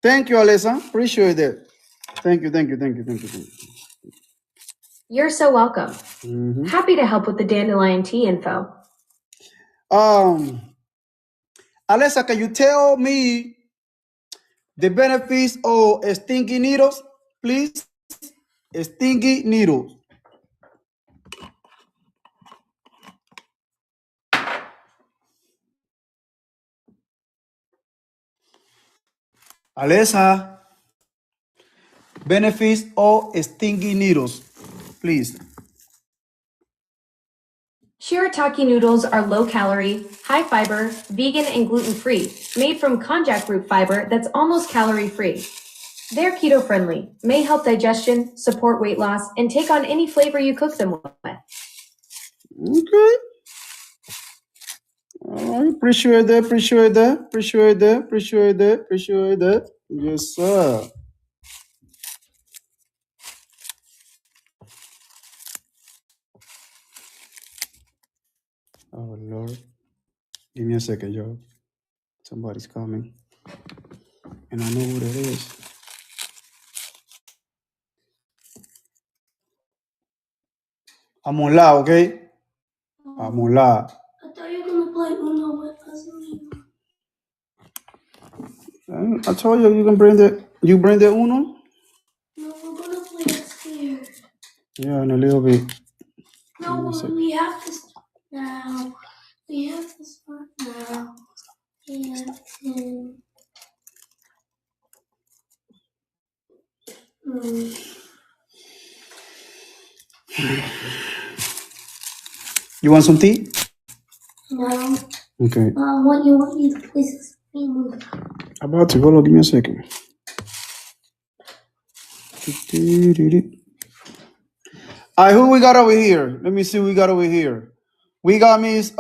Thank you, Alyssa. Appreciate that. Thank you.
You're so welcome. Happy to help with the dandelion tea info.
Alyssa, can you tell me the benefits of stinky needles, please? Stinky needles. Alyssa, benefits of stinky needles, please.
Shirataki noodles are low-calorie, high-fiber, vegan, and gluten-free, made from konjac root fiber that's almost calorie-free. They're keto-friendly, may help digestion, support weight loss, and take on any flavor you cook them with.
Okay. All right. Appreciate that. Yes, sir. Oh, Lord. Give me a second, y'all. Somebody's coming. And I know who that is. I'm on live, okay? I'm on live.
I thought you were going to play Uno with us.
I told you can bring the Uno?
No, we're going to play upstairs.
Yeah, in a little bit.
No, we have to start now. We have to start now. We have to.
You want some tea?
No.
Okay.
What you want me to play this game?
About to. Hold on, give me a second. All right, who we got over here? Let me see who we got over here. We got Miss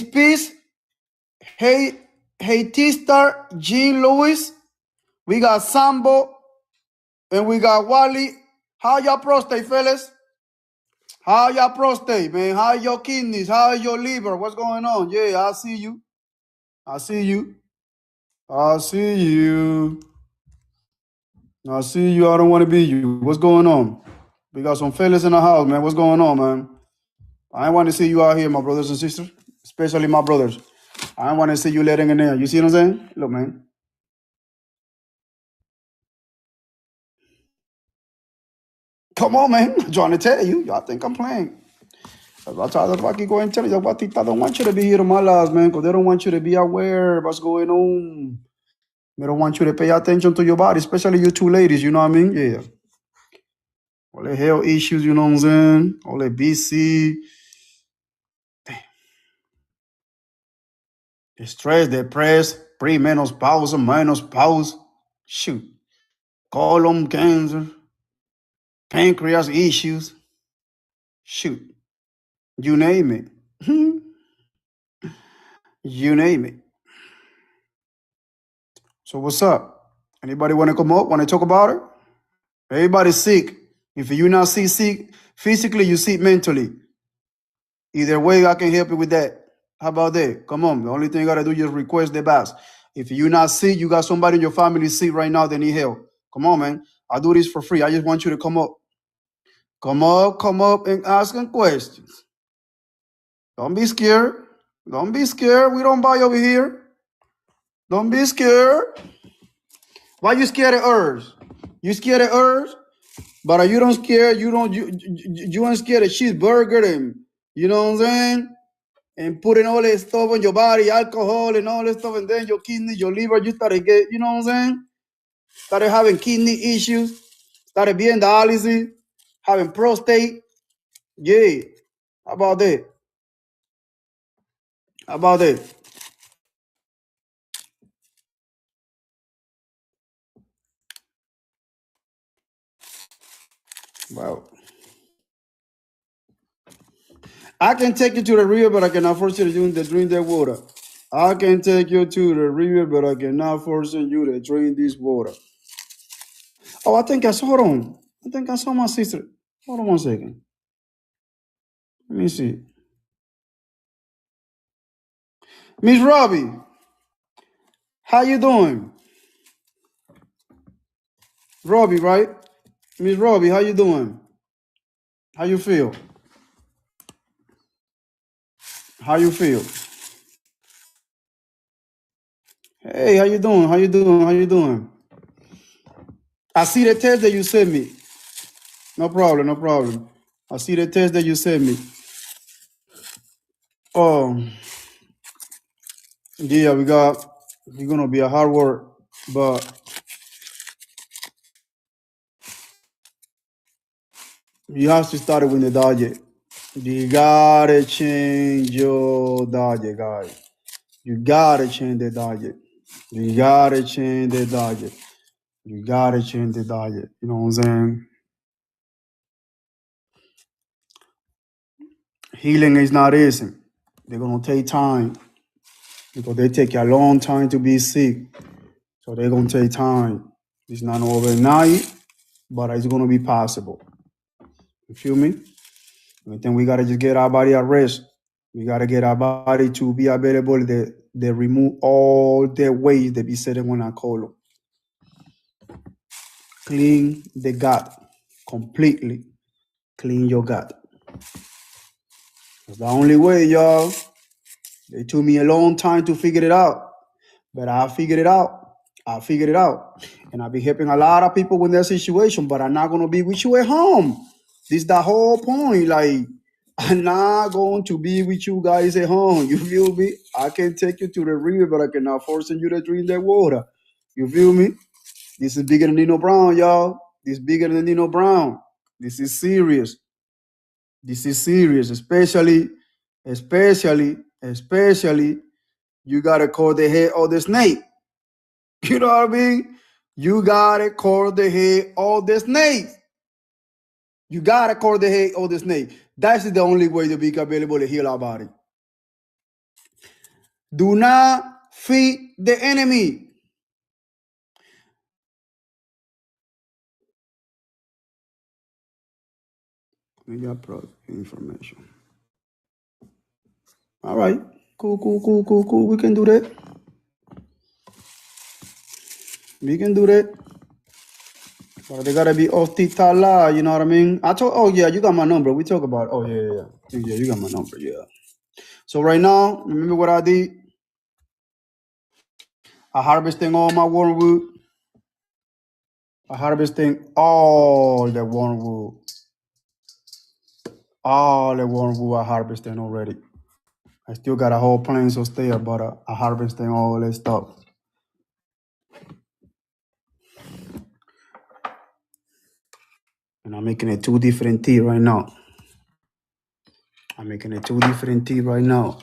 Peace, Hey T-Star, Jean Lewis. We got Sambo, and we got Wally. How y'all prostate, fellas? How y'all prostate, man? How your kidneys? How your liver? What's going on? Yeah, I see you. I see you. I don't want to be you. What's going on? We got some fellas in the house, man. What's going on, man? I want to see you out here, my brothers and sisters, especially my brothers. I want to see you letting in there. You see what I'm saying? Look, man. Come on, man. I'm trying to tell you. Y'all think I'm playing. That's why I keep going and tell you. I don't want you to be here to my lives, man, because they don't want you to be aware of what's going on. They don't want you to pay attention to your body, especially you two ladies, you know what I mean? Yeah. All the health issues, you know what I'm saying? All the BC. The stress, depressed, premenopause, menopause. Shoot. Colon cancer. Pancreas issues. Shoot. You name it. You name it. So what's up? Anybody want to come up? Want to talk about it? Everybody's sick. If you're not sick physically, you sick mentally. Either way, I can help you with that. How about that? Come on. The only thing you got to do is request the best. If you're not sick, you got somebody in your family sick right now, they need help. Come on, man. I do this for free. I just want you to come up. Come up and ask them questions. Don't be scared. Don't be scared. We don't buy over here. Don't be scared. Why you scared of herbs? You scared of herbs? But you don't scare, you ain't scared of cheeseburger and you know what I'm saying? and putting all that stuff on your body, alcohol and all that stuff, and then your kidney, your liver, you started get, you know what I'm saying? Started having kidney issues, started being dialysis, having prostate. Yeah. How about that? How about that? Wow. I can take you to the river, but I cannot force you to drink that water. I can take you to the river, but I cannot force you to drink this water. Oh, I think I saw, hold on. I think I saw my sister. Hold on 1 second. Let me see. Miss Robbie, how you doing? Robbie, right? Miss Robbie, how you doing? How you feel? How you feel? Hey, how you doing? How you doing? How you doing? I see the test that you sent me. No problem, no problem. I see the test that you sent me. Oh, yeah, we're gonna be a hard work, but you have to start with the diet. You gotta change your diet, guys. You gotta change the diet. You gotta change the diet. You gotta change the diet. You know what I'm saying? Healing is not easy. They're gonna take time because they take a long time to be sick. So they're gonna take time. It's not overnight, but it's gonna be possible. You feel me? And then we gotta just get our body at rest. We gotta get our body to be available. They remove all the waste that be sitting on our colon. Clean the gut completely. Clean your gut. That's the only way, y'all. It took me a long time to figure it out, but I figured it out. I figured it out. And I'll be helping a lot of people in their situation, but I'm not going to be with you at home. This is the whole point. Like, I'm not going to be with you guys at home. You feel me? I can take you to the river, but I cannot force you to drink that water. You feel me? This is bigger than Nino Brown, y'all. This is bigger than Nino Brown. This is serious. This is serious, especially, you gotta call the head of the snake. You know what I mean? You gotta call the head of the snake. You gotta call the head of the snake. That's the only way to be available to heal our body. Do not feed the enemy. We got product information. All right. Cool. We can do that. We can do that. But they gotta be off titala, you know what I mean? Oh yeah, you got my number. We talk about, oh yeah. Yeah, you got my number, yeah. So right now, remember what I did? I harvesting all my wormwood. I harvesting all the wormwood. All the wormwood I harvesting already. I still got a whole plants of there, but I harvesting all that stuff. And I'm making it 2 different tea right now. I'm making it 2 different tea right now.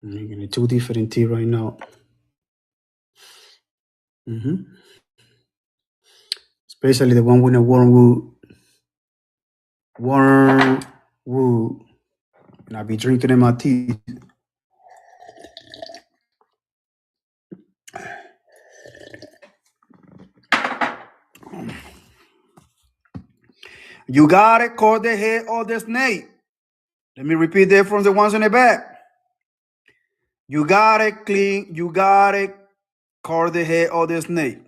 I'm making it 2 different tea right now. Especially the one with the wormwood. Wormwood. And I'll be drinking in my tea. You gotta cut the head of the snake. Let me repeat that from the ones in the back. You gotta cut the head of the snake.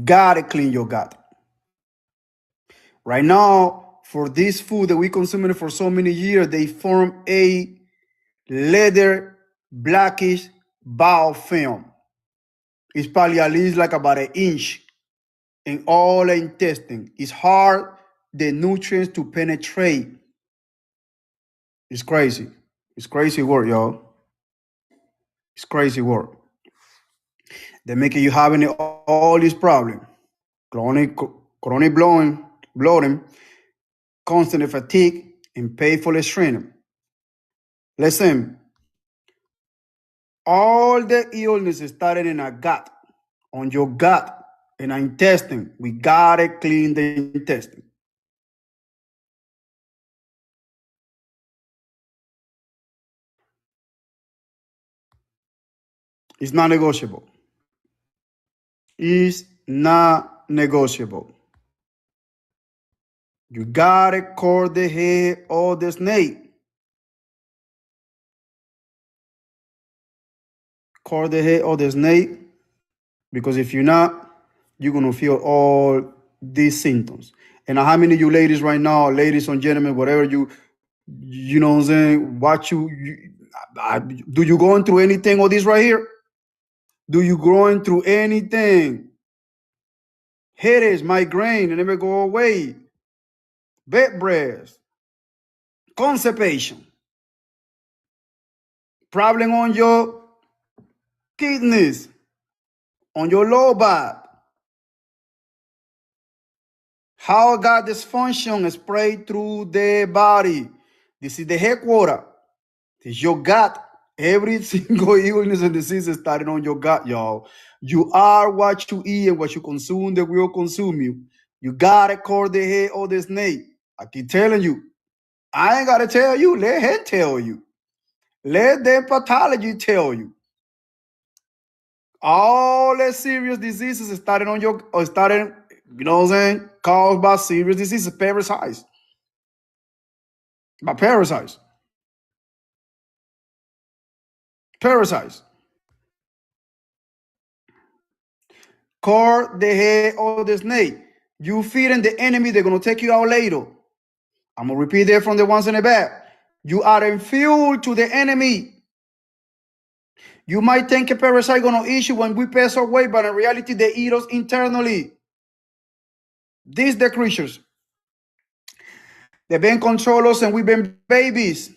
Gotta clean your gut. Right now, for this food that we consumed for so many years, they form a leather blackish biofilm. It's probably at least like about an inch in all the intestine. It's hard the nutrients to penetrate. It's crazy. It's crazy work, y'all. It's crazy work. They're making you having all these problems. Chronic bloating, constant fatigue, and painful straining. Listen, all the illnesses started in a gut, on your gut, in our intestine. We gotta clean the intestine. It's not negotiable. It's not negotiable. You gotta cut the head of the snake. Cut the head of the snake, because if you're not, you're gonna feel all these symptoms. And how many of you ladies right now, ladies and gentlemen, whatever you know what I'm saying, do you going through anything of this right here? Do you going through anything? Headaches, migraine, and never go away. Bed breath, constipation, problem on your kidneys, on your lower back. How gut dysfunction spread through the body. This is the headquarters. This is your gut. Every single illness and disease is starting on your gut, y'all. You are what you eat and what you consume that will consume you. You gotta cut the head of the snake. I keep telling you. I ain't gotta tell you. Let her tell you. Let the pathology tell you. All the serious diseases starting on your, or starting, you know what I'm saying, caused by serious diseases, parasites. By parasites. Parasites. Cut the head of the snake. You feeding the enemy, they're gonna take you out later. I'm gonna repeat that from the ones in the back. You are in fuel to the enemy. You might think a parasite gonna eat you when we pass away, but in reality, they eat us internally. These the creatures. They've been control us and we've been babies.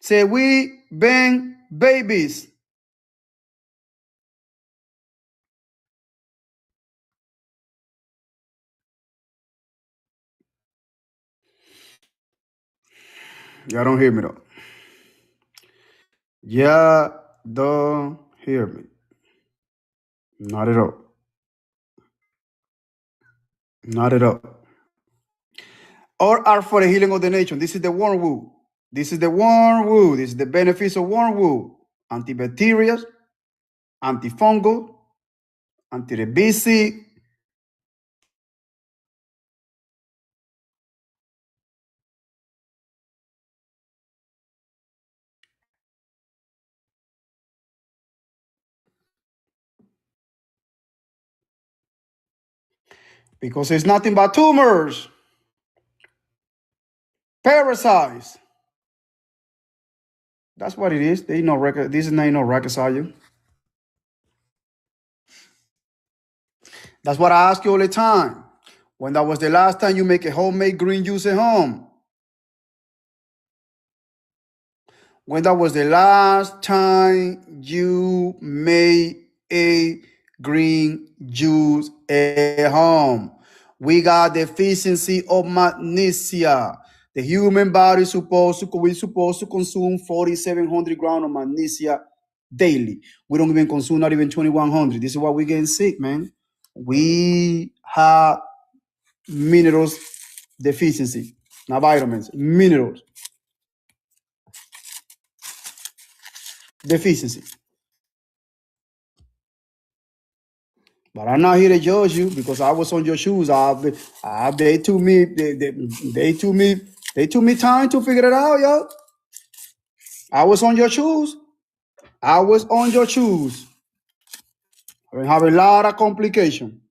Say we been babies. Y'all don't hear me though. Yeah, don't hear me. Not at all. Not at all. Or are for the healing of the nation. This is the wormwood. This is the wormwood. This is the benefits of wormwood. Antibacterial, antifungal, anti-rabies. Because it's nothing but tumors, parasites. That's what it is. They no record. This is not no rocket science. That's what I ask you all the time. When that was the last time you make a homemade green juice at home? When that was the last time you made a green juice at home? We got deficiency of magnesia. The human body is supposed to consume 4,700 grams of magnesia daily. We don't even consume not even 2,100. This is why we're getting sick, man. We have minerals deficiency, not vitamins, minerals deficiency. But I'm not here to judge you because I was on your shoes. They took me time to figure it out, yo. I was on your shoes. I was on your shoes. I have a lot of complication.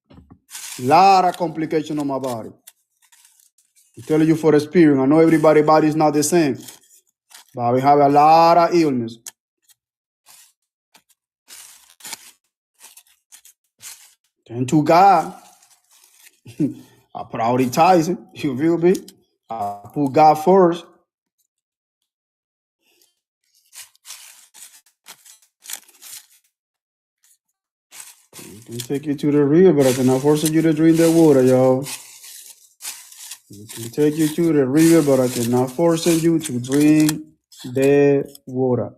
Lot of complication on my body. I'm telling you for experience. I know everybody's body is not the same. But we have a lot of illness. And to God, I prioritize it. You feel me? I put God first. I can take you to the river, but I cannot force you to drink that water, y'all. I can take you to the river, but I cannot force you to drink the water.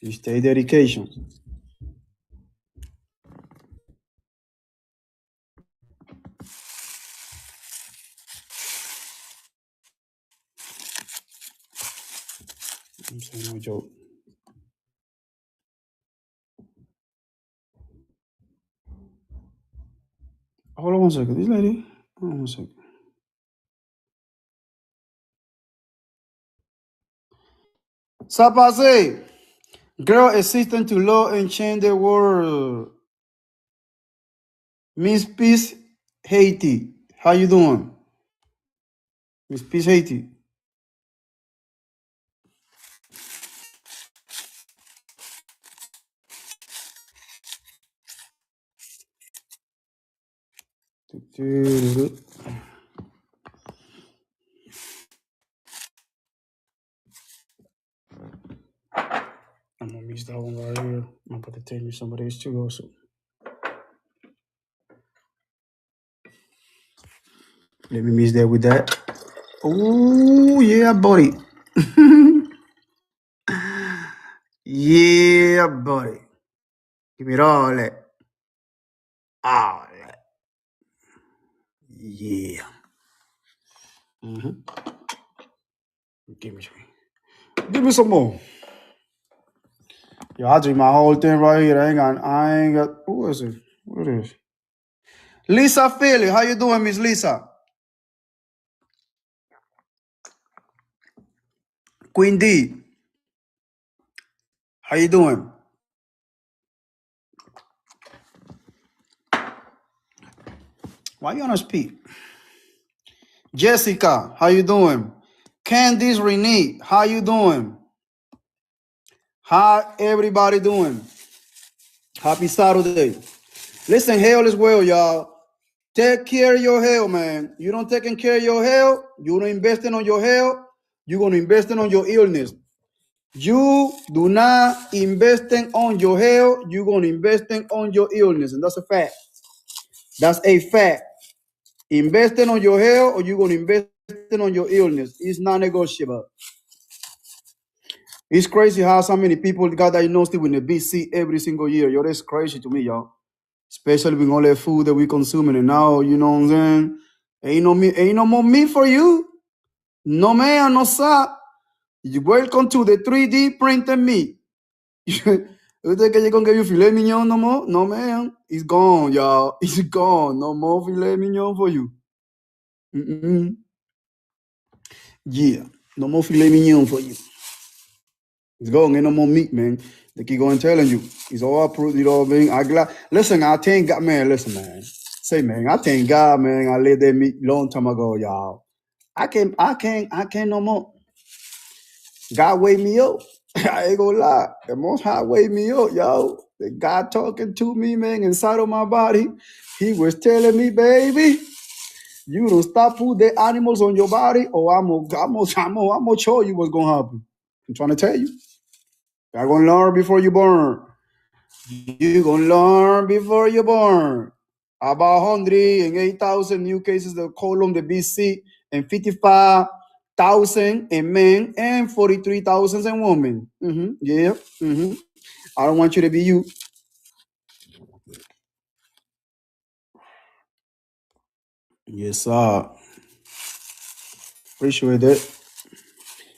You stay dedication. I'm saying no joke. Hold on one second. This lady. Hold on one second. Sapase. Girl assistant to law and change the world. Miss Peace Haiti. How you doing? Miss Peace Haiti. I'm gonna miss that one right here. I'm about to tell you some of this too also. Let me mix that with that. Oh yeah, buddy. Yeah, buddy. Give me all that. All that. Yeah. Mm-hmm. Give me some. Give me some more. Yo, I drink my whole thing right here. I ain't got. Who is it? What is it? Lisa Philly. How you doing, Miss Lisa? Queen D. How you doing? Why you on speak? Jessica, how you doing? Candice Renee, how you doing? How everybody doing? Happy Saturday. Listen, health is well, y'all. Take care of your health, man. You don't taking care of your health, you don't investing on your health, you're gonna invest on your illness. You do not investing on your health, you're gonna investing on your illness, and that's a fact. That's a fact. Investing on your health or you're gonna invest on your illness. It's not negotiable. It's crazy how so many people got diagnosed with the BC every single year. Yo, that's crazy to me, y'all. Especially with all that food that we consuming, and now you know what I'm saying. Ain't no more meat for you. No man, no sir. You welcome to the 3D printed meat. You think you're gonna give you filet mignon no more? No man, it's gone, y'all. It's gone. No more filet mignon for you. Mm-mm. Yeah, no more filet mignon for you. It's gone. Ain't no more meat, man. They keep going telling you. It's all approved, you know what I mean? Listen, I thank God, man. Listen, man. Say, man, I thank God, man. I let that meat long time ago, y'all. I can't no more. God wake me up. I ain't gonna lie. The Most High wake me up, y'all. The God talking to me, man, inside of my body. He was telling me, baby, you don't stop put the animals on your body, or I'm gonna show you what's gonna happen. I'm trying to tell you. You're gonna learn before you born. You're gonna learn before you're born. About 108,000 new cases of colon the BC and 55,000 in men and 43,000 in women. Yeah. I don't want you to be you. Yes, sir. Appreciate that.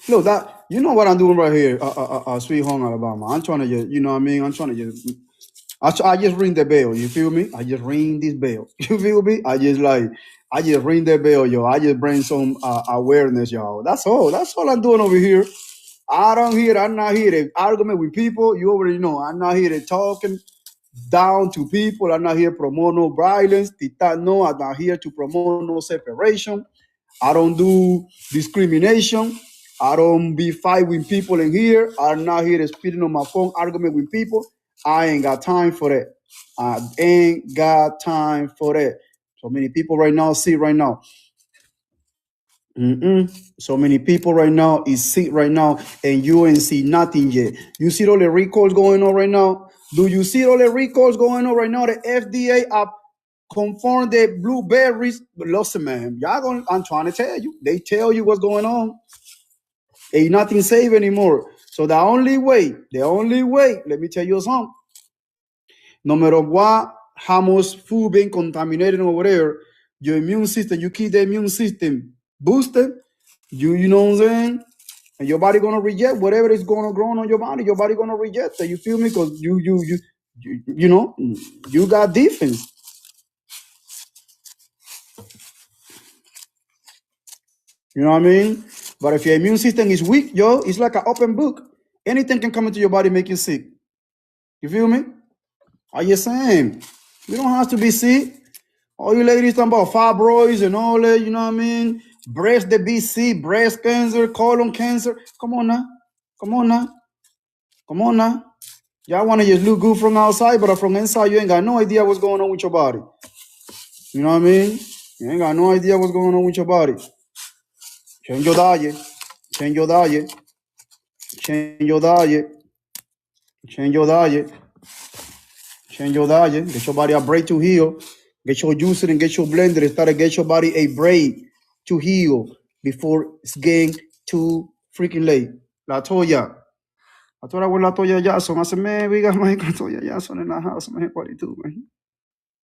Look, that you know what I'm doing right here, Sweet Home, Alabama. I'm trying to just, you know what I mean? I'm trying to just I just ring the bell, you feel me? I just ring this bell. You feel me? I just ring the bell, yo. I just bring some awareness, y'all. That's all. That's all I'm doing over here. I'm not here to argument with people. You already know. I'm not here to talking down to people. I'm not here to promote no violence. No, I'm not here to promote no separation. I don't do discrimination. I don't be fight with people in here. I'm not here to spitting on my phone, argument with people. I ain't got time for that. I ain't got time for that. So many people right now see right now. So many people right now is sick right now, and you ain't see nothing yet. You see all the recalls going on right now? Do you see all the recalls going on right now? The FDA up confirmed the blueberries. But listen, man, I'm trying to tell you. They tell you what's going on. Ain't nothing safe anymore. So the only way, let me tell you something. No matter what, how much food being contaminated over there, your immune system, you keep the immune system boosted. You know what I'm saying? And your body gonna reject whatever is gonna grow on your body. Your body gonna reject it. You feel me? Because you know you got defense. You know what I mean? But if your immune system is weak, yo, it's like an open book. Anything can come into your body, make you sick. You feel me? Are you saying? You don't have to be sick. All you ladies talking about fibroids and all that, you know what I mean? Breast the BC, breast cancer, colon cancer. Come on now. Come on now. Come on now. Y'all want to just look good from outside, but from inside, you ain't got no idea what's going on with your body. You know what I mean? You ain't got no idea what's going on with your body. Change your diet. Change your diet. Change your diet. Change your diet. Change your diet. Get your body a break to heal. Get your juicer and get your blender and start to get your body a break to heal before it's getting too freaking late. La Toya. I thought I was La Toya Jackson. I said, man, we got my Toya Jackson in the house, man. What do you do, man?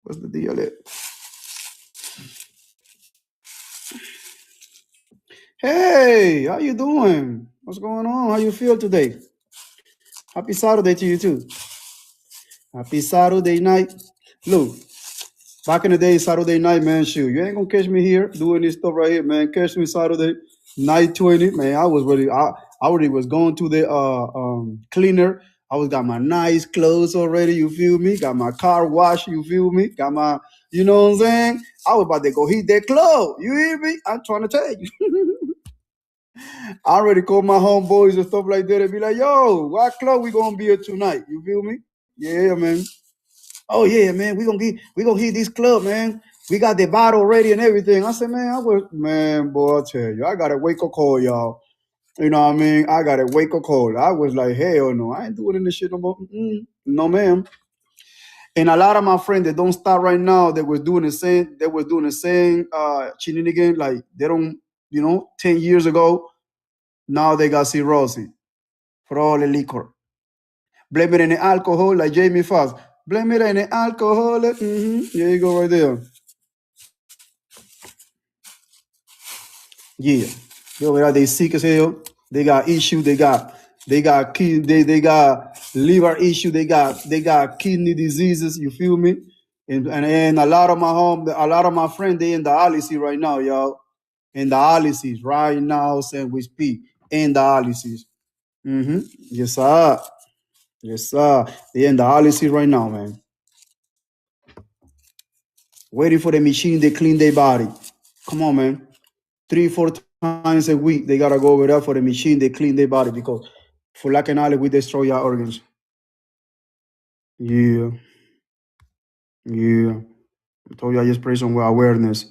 What's the deal there? Hey, how you doing? What's going on? How you feel today? Happy Saturday to you too. Happy Saturday night. Look, back in the day, Saturday night, man, shoot, you ain't gonna catch me here doing this stuff right here, man. Catch me Saturday night 20, man. I was ready. I already was going to the cleaner. I was got my nice clothes already. You feel me? Got my car washed. You feel me? Got my, you know what I'm saying? I was about to go heat that clothes. You hear me? I'm trying to tell you. I already called my homeboys and stuff like that and be like, yo, what club we gonna be at tonight? You feel me? Yeah, man. Oh yeah, man. We gonna hit this club, man. We got the bottle ready and everything. I said, man, boy, I tell you, I gotta wake up call, y'all. You know what I mean? I gotta wake up call. I was like, hell no, I ain't doing this shit no more. No, ma'am. And a lot of my friends that don't start right now, they was doing the same, cheating again, like they don't, 10 years ago. Now they got cirrhosis for all the liquor. Blame it in the alcohol, like Jamie Foxx. Blame it in the alcohol. There you go, right there. Yeah. They sick as hell. They got issue. They got liver issue. They got kidney diseases. You feel me? And a lot of my friends, they in dialysis right now, y'all. In dialysis right now, saying we speak in dialysis. Yes, sir. Yes, sir. They in dialysis right now, man. Waiting for the machine to clean their body. Come on, man. 3-4 times a week, they gotta go over there for the machine to clean their body because for lack of knowledge, we destroy our organs. Yeah. I told you I just spray some awareness.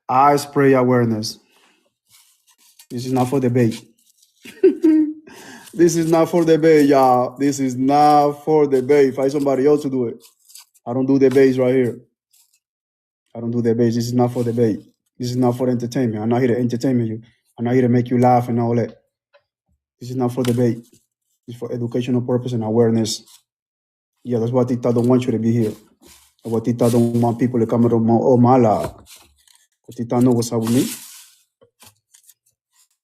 I spray awareness. This is not for debate. This is not for debate, y'all. This is not for debate. Find somebody else to do it. I don't do debates right here. I don't do debates. This is not for debate. This is not for entertainment. I'm not here to entertain you. I'm not here to make you laugh and all that. This is not for debate. It's for educational purpose and awareness. Yeah, that's why TikTok don't want you to be here. That's why TikTok don't want people to come to my live. Because TikTok know what's up with me.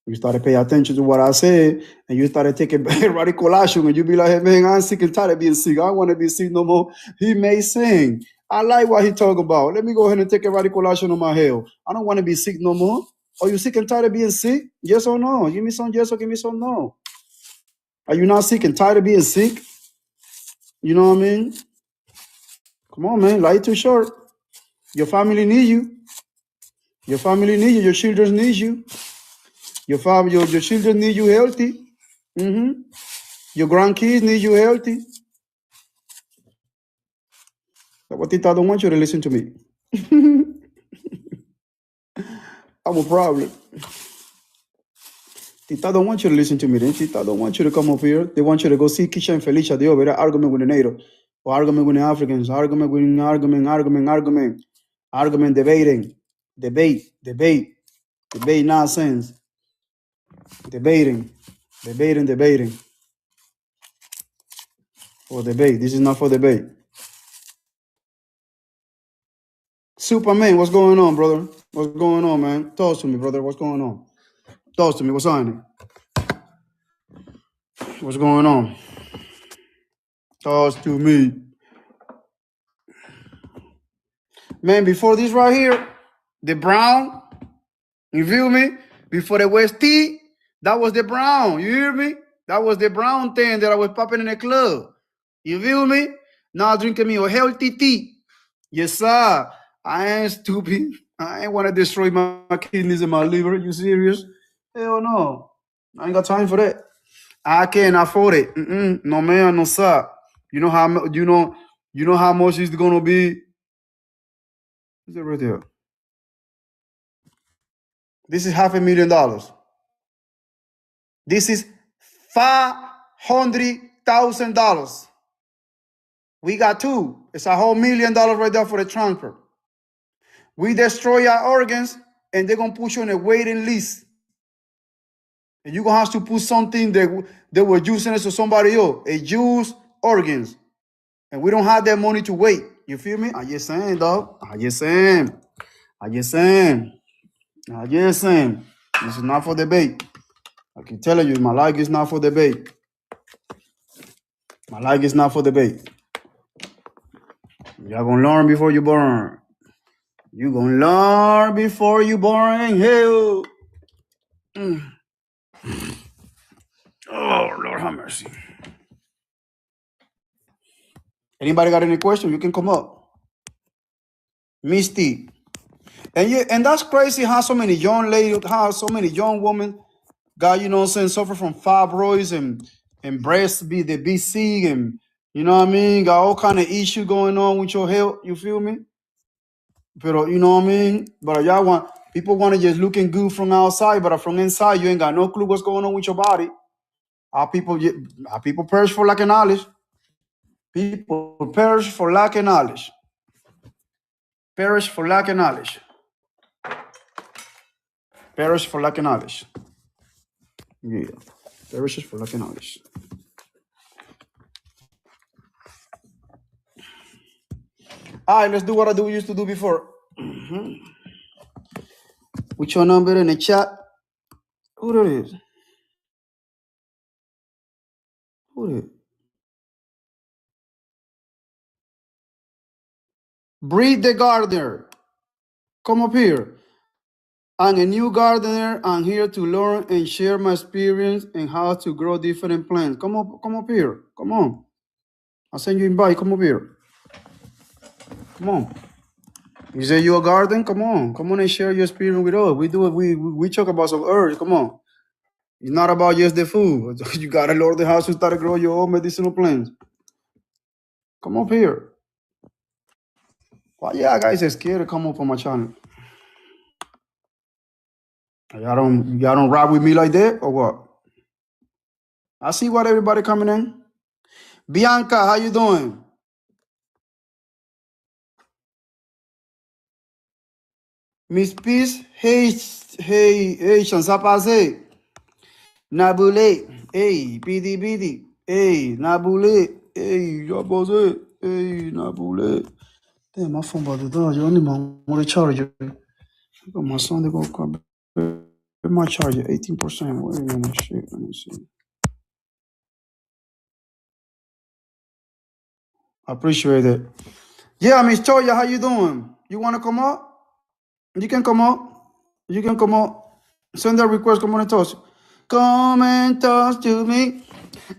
You started paying attention to what I said, and you started taking radical action, and you be like, hey, man, I'm sick and tired of being sick. I don't want to be sick no more. He may sing. I like what he talking about. Let me go ahead and take a radical action on my health. I don't want to be sick no more. Are you sick and tired of being sick? Yes or no? Give me some yes or give me some no. Are you not sick and tired of being sick? You know what I mean? Come on, man. Life too short. Your family need you. Your family need you. Your children need you. Your children need you healthy. Your grandkids need you healthy. But Tita don't want you to listen to me. I'm a problem. Tita don't want you to listen to me. Then Tita don't want you to come up here. They want you to go see Kisha and Felicia. They over there argument with the NATO, or argument with the Africans, argument, debating, debate nonsense, debating, for debate. This is not for debate. Superman, what's going on, brother? What's going on, man? Talk to me, brother. What's going on? Talk to me. What's on it? What's going on? Talk to me. Man, before this right here, the brown, you feel me? Before the West tea, that was the brown. You hear me? That was the brown thing that I was popping in the club. You feel me? Now drinking me a healthy tea. Yes, sir. I ain't stupid. I ain't want to destroy my kidneys and my liver. You serious? Hell no. I ain't got time for that. I can't afford it. No man, no sir. You know how much it's gonna be? Is it right there? This is $500,000. This is $500,000. We got two. It's a whole $1 million right there for the transfer. We destroy our organs, and they're gonna put you on a waiting list. And you're gonna have to put something that they were using it to somebody else. It used organs. And we don't have that money to wait. You feel me? I just saying, dog. I just saying. This is not for debate. I keep telling you, my life is not for debate. My life is not for debate. You're gonna learn before you burn. You're gonna learn before you burn. Hell. Oh, Lord have mercy. Anybody got any questions? You can come up. Misty. And that's crazy how so many young ladies, how so many young women got, you know what I'm saying, suffer from fibroids and breast be the BC and you know what I mean, got all kind of issue going on with your health, you feel me? But you know what I mean? But people want to just looking good from outside, but from inside you ain't got no clue what's going on with your body. Our people perish for lack of knowledge. People perish for lack of knowledge. Perish for lack of knowledge. Perish for lack of knowledge. Yeah. Perishes for lack of knowledge. All right, let's do what I used to do before. With your number in the chat. Who that is? Who that? Breed the gardener. Come up here. I'm a new gardener. I'm here to learn and share my experience and how to grow different plants. Come up here. Come on. I'll send you an invite. Come up here. Come on. You say you're a garden? Come on and share your experience with us. We do it. We talk about some herbs. Come on. It's not about just the food. You gotta learn how to start to grow your own medicinal plants. Come up here. Why y'all guys are scared to come up on my channel? Y'all don't ride with me like that or what? I see what everybody coming in. Bianca, how you doing? Miss Peace, hey, Shansapase. Nabule, hey, BD, hey, Nabule, hey, Yabose, hey, Nabule. Damn, my phone about to die. You only want to charge it. I got my son to go come. My charger, 18%. Wait a minute, shit. Let me see. I appreciate it. Yeah, Miss Toya, how you doing? You want to come up? You can come up. You can come up. Send that request. Come on and talk. Come and talk to me.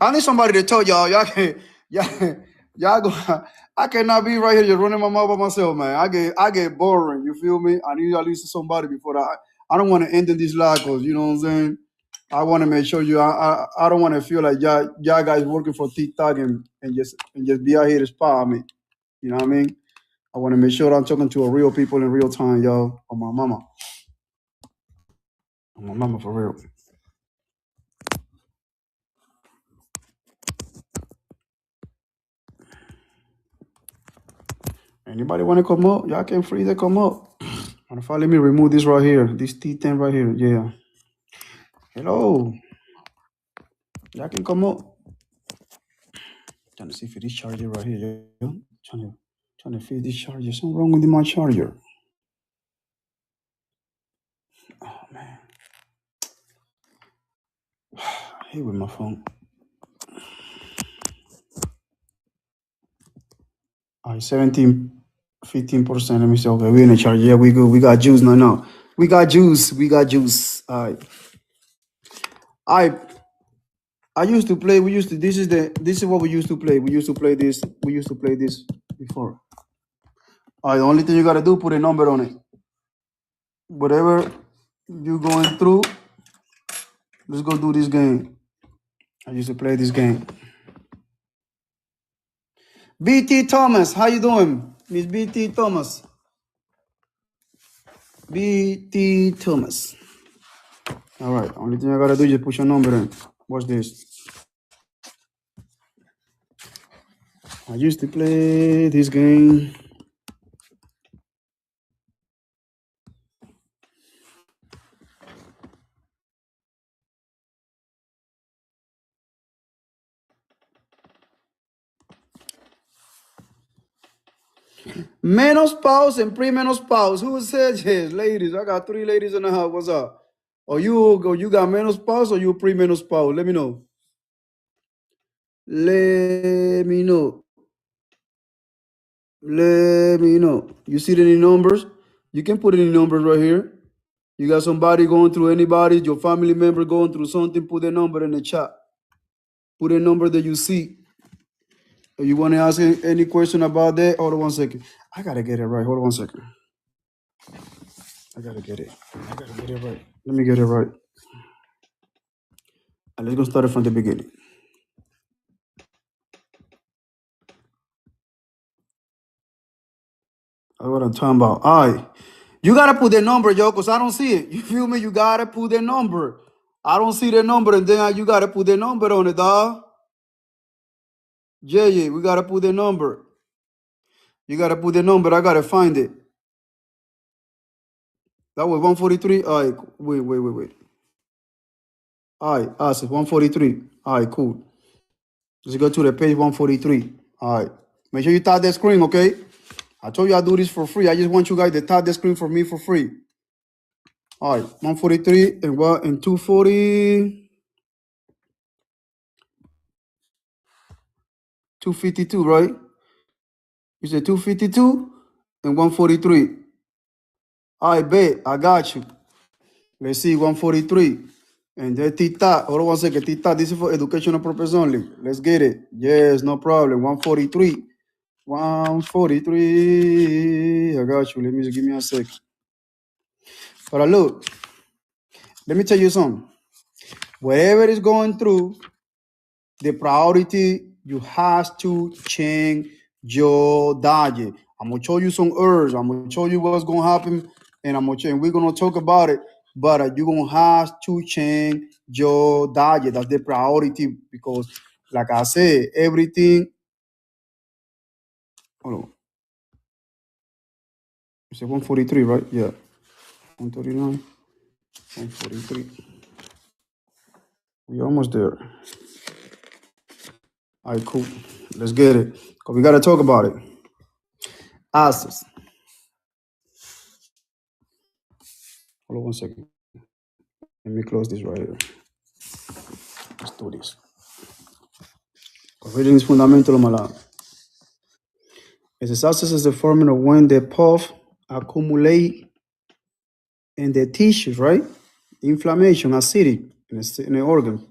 I need somebody to tell y'all. Y'all go. I cannot be right here just running my mouth by myself, man. I get boring. You feel me? I need at least somebody before that. I don't want to end in these lagos. You know what I'm saying? I want to make sure you. I don't want to feel like y'all guys working for TikTok and just be out here to spy on me. You know what I mean? I want to make sure I'm talking to a real people in real time, y'all. On my mama. On my mama for real. Anybody want to come up? Y'all can free to come up. And if I let me remove this right here, this T10 right here. Yeah. Hello. Y'all can come up. Trying to see if this charger right here. Yeah. Trying to fix this charger. Something wrong with my charger. Oh man. I hate with my phone. All right, 17, 15%. Let me see. Okay, we're in the charge. Yeah, we good. We got juice now. No. We got juice. We got juice. All right. I used to play. This is what we used to play. We used to play this. We used to play this before. All right, the only thing you gotta do, put a number on it. Whatever you going through, let's go do this game. I used to play this game. BT Thomas, how you doing? Miss BT Thomas. BT Thomas. All right, only thing I gotta do is just push a number in. Watch this. I used to play this game. Menopause and premenopause. Who said yes? Ladies, I got 3 ladies in the house. What's up? Or you got menopause or you premenopause? Let me know. Let me know. Let me know. You see any numbers? You can put any numbers right here. You got somebody going through anybody, your family member going through something, put a number in the chat. Put a number that you see. If you want to ask any question about that, hold on one second. I gotta get it right. Hold on one second. I gotta get it. I gotta get it right. Let me get it right. And let's go start it from the beginning. That's what I'm talking about. All right. You gotta put the number, yo, because I don't see it. You feel me? You gotta put the number. I don't see the number, and then you gotta put the number on it, dog. Yeah, we gotta put the number. You gotta put the number. I gotta find it. That was 143. All right, wait. All right, awesome. 143. All right, cool. Just go to the page 143. All right. Make sure you tap the screen, okay? I told you I do this for free. I just want you guys to tap the screen for me for free. All right, 143 and what? And 240, 252, right? You said 252 and 143. All right, bet. I got you. Let's see, 143. And then Tita. Hold on one second. Tita, this is for educational purpose only. Let's get it. Yes, no problem. 143. 143. I got you. Let me just give me a sec. But look, let me tell you something. Whatever is going through, the priority, you have to change your diet. I'm gonna show you some herbs. I'm gonna show you what's gonna happen, and we're gonna talk about it. But you're gonna have to change your diet. That's the priority because, like I said, everything. Hold on. It's 143, right? Yeah. 139, 143. We're almost there. All right, cool. Let's get it. Because we got to talk about it. Acids. Hold on one second. Let me close this right here. Let's do this. Reading is fundamental, malado. Its acids is the formula of when the puff accumulate in the tissues, right? Inflammation, acidic in the organ.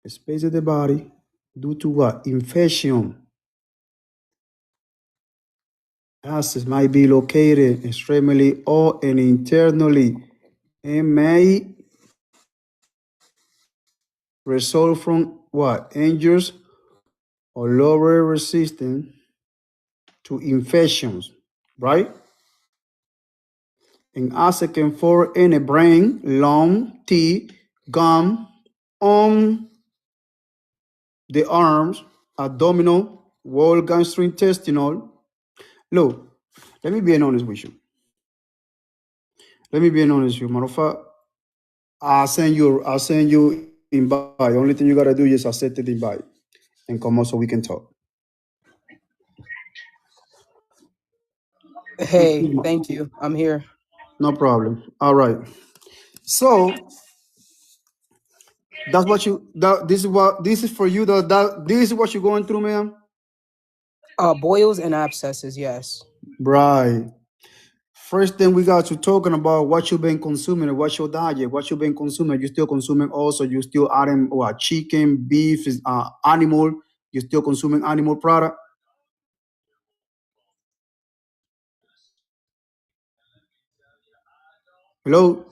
The space of the body due to what? Infection. Acids might be located externally or internally and may result from what? Injuries or lower resistance to infections, right? And acid can form in the brain, lung, teeth, gum, on the arms, abdominal, wall, gastrointestinal. Look, let me be honest with you. Let me be honest with you. Matter of fact, I'll send you invite. Only thing you gotta do is accept the invite and come out so we can talk.
Hey, thank you. I'm here.
No problem. All right. So that's what you this is for you this is what you're going through, ma'am.
Boils and abscesses, yes.
Right. First thing we got to talking about what you've been consuming, what's your diet, what you've been consuming. You still consuming also, you still adding what chicken, beef, animal, you still consuming animal product. Hello?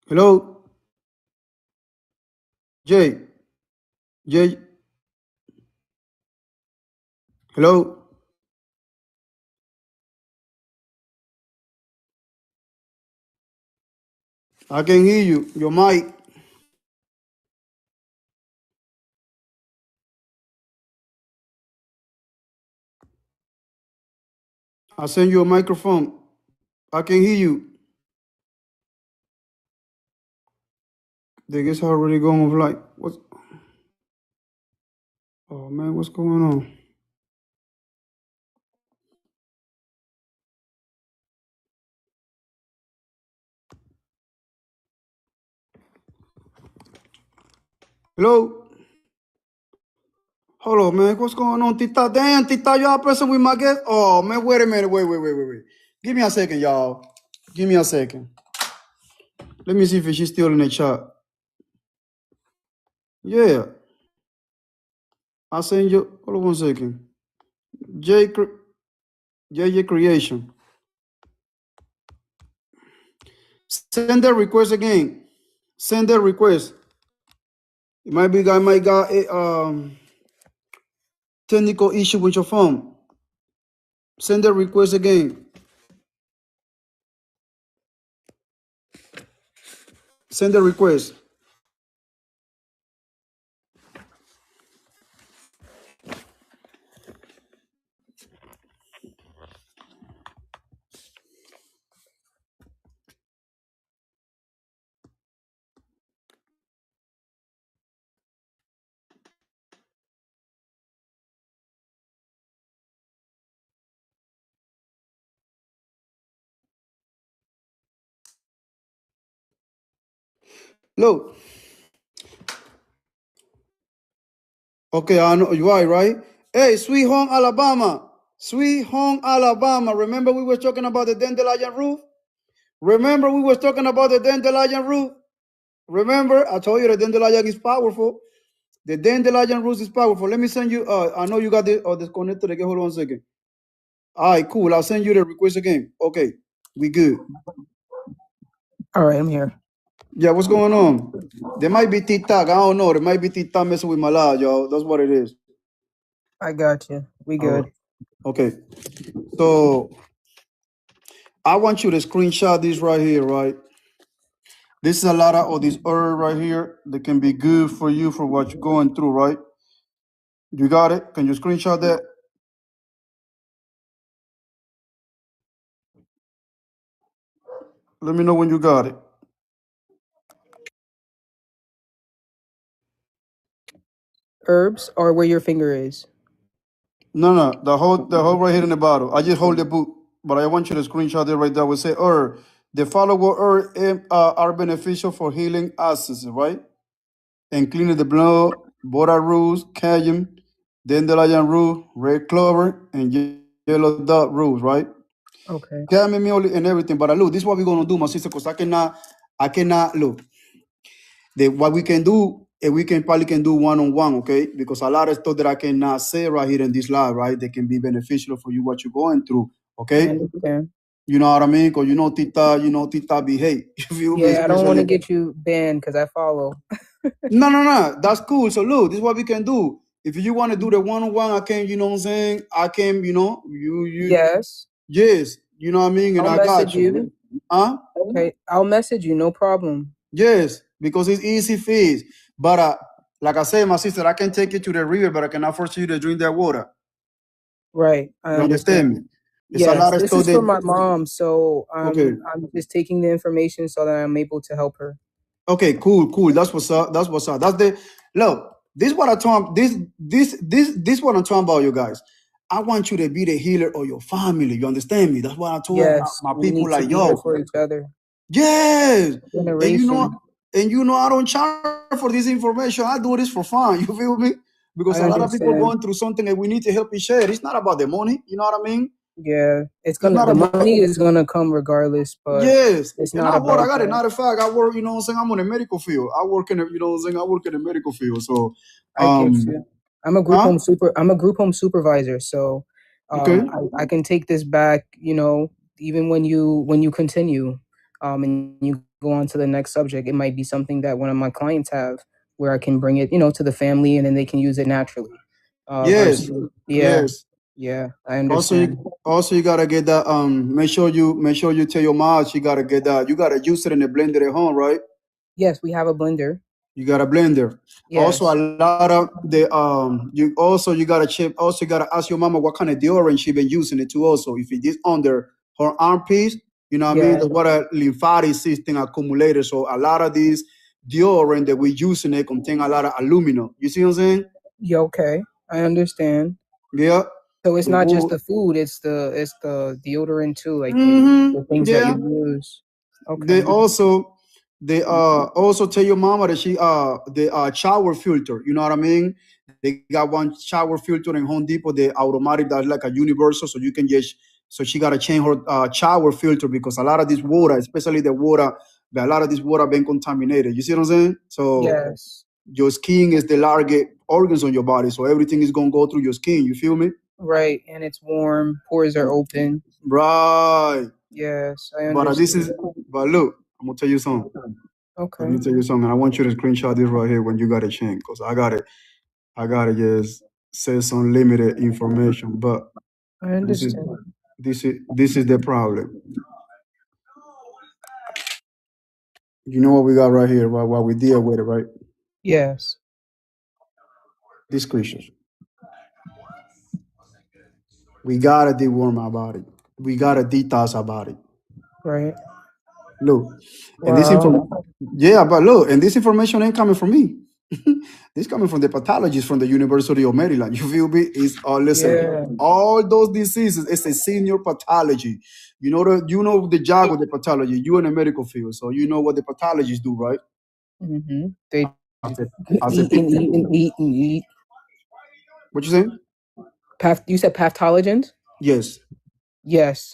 Hello? Jay? Jay? Hello? I can hear you. Your mic. I send you a microphone. I can hear you. They guess how really going with like what's oh man, what's going on? Hello? Hold on, man. What's going on, Tita? Damn, Tita, y'all pressing with my guest? Oh, man, wait a minute. Wait. Give me a second, y'all. Give me a second. Let me see if she's still in the chat. Yeah. I send you. Hold on 1 second. JJ Creation. Send that request again. Send that request. It might be guy might got a technical issue with your phone. Send that request again. Send the request. Look. Okay, I know you are right. Hey, Sweet Home, Alabama. Sweet Home, Alabama. Remember we were talking about the dandelion roof? Remember we were talking about the dandelion roof? Remember, I told you the dandelion is powerful. The dandelion roof is powerful. Let me send you, I know you got this disconnected again. Hold on 1 second. All right, cool. I'll send you the request again. Okay, we good.
All right, I'm here.
Yeah, what's going on? There might be TikTok. I don't know. There might be TikTok messing with my live, y'all. That's what it is.
I got you. We good.
Okay. So I want you to screenshot this right here, right? This is a lot of this herb right here that can be good for you for what you're going through, right? You got it? Can you screenshot that? Let me know when you got it.
Herbs or where your finger is?
No, the whole right here in the bottle. I just hold the book, but I want you to screenshot it right there. We say herb. The following herb are beneficial for healing abscesses, right? And cleaning the blood, Bora roots, cayenne, dandelion root, red clover, and yellow dot roots, right?
Okay.
Chamomile and everything. But look, this is what we're gonna do, my sister, because I cannot look. What we can do, we can probably can do one-on-one, okay? Because a lot of stuff that I cannot say right here in this live, right? They can be beneficial for you what you're going through,
I
okay?
understand.
You know what I mean? Because Tita behave. You feel me?
Yeah, I don't want to
Especially
get you banned because I follow.
No, no, no. That's cool. So look, this is what we can do. If you want to do the one-on-one, I can, you know what I'm saying? I can,
Yes.
yes, you know what I mean? And
I'll
I
message
got you.
you.
Huh?
Okay. I'll message you. No problem.
Yes, because it's easy fees. But like I said, my sister, I can take you to the river, but I cannot force you to drink that water.
Right. I
You understand me?
understand.
It's a
Yes.
lot of
This
stuff
is for
that,
my mom, so
okay.
I'm just taking the information so that I'm able to help her.
Okay, cool, cool. That's what's up. That's what's up. That's the look. This what I talk. This what I'm talking about, you guys. I want you to be the healer of your family. You understand me? That's what I told
Yes.
my
We
people.
need to
Like,
be here
yo,
for each other.
yes, and
Generation.
I don't charge for this information. I do this for fun. You feel me? Because a
I
lot of people going
understand.
through something and we need to help each other. It's not about the money. You know what I mean?
Yeah. It's
It's
gonna
not
the
about.
money is gonna come regardless, but
Yes,
it's
and
not
I
about
got it.
that.
Not a fact. I work, you know what I'm saying? I'm on the medical field. I work in the, you know what I'm saying? I work in the medical field. So,
I get you.
huh?
I'm a group home supervisor, so
Okay.
I can take this back, even when you continue and you go on to the next subject, it might be something that one of my clients have where I can bring it, to the family and then they can use it naturally.
Yes.
Versus yeah,
Yes.
yeah, I
Also,
understand.
you gotta get that. Make sure you tell your mom she gotta get that. You gotta use it in the blender at home, right?
Yes, we have a blender.
You got a blender. Also, a
Yes.
lot of the you gotta check. Also, you gotta ask your mama what kind of deodorant she been using it to. Also, if it is under her armpits, you know what I mean.
Yeah.
That's what a lymphatic system accumulator. So a lot of these deodorant that we using it contain a lot of aluminum. You see what I'm saying?
Yeah, okay. I understand.
Yeah.
So it's
The
not just
wood.
the food, it's the deodorant too, like the things that
Yeah.
you use.
They
Okay.
also also tell your mama that she the shower filter. You know what I mean? They got one shower filter in Home Depot. The automatic that's like a universal, so you can just so she gotta change her shower filter because a lot of this water, especially the water, a lot of this water been contaminated. You see what I'm saying? So
Yes.
your skin is the largest organs on your body, so everything is gonna go through your skin. You feel me?
Right. And it's warm, pores are open.
Right.
Yes, I
But this is
understand.
but look, I'm gonna tell you something. Let
Okay.
me tell you something. I want you to screenshot this right here when you got a chance, because I gotta just say some limited information. But
I
this is
understand.
this is the problem. You know what we got right here, what we deal with it, right?
Yes.
These creatures. We gotta deworm our body. We gotta detox our body.
Right.
Look, and this
Wow.
information, yeah, but look, and this information ain't coming from me. This coming from the pathologists from the University of Maryland. You feel me? It's listen,
Yeah.
all those diseases. It's a senior pathology. You know the job of the pathology. You in the medical field, so you know what the pathologists do, right?
They
As
just
a as a
eat and eat and eat and eat.
what you saying?
You said pathologist?
Yes.
Yes.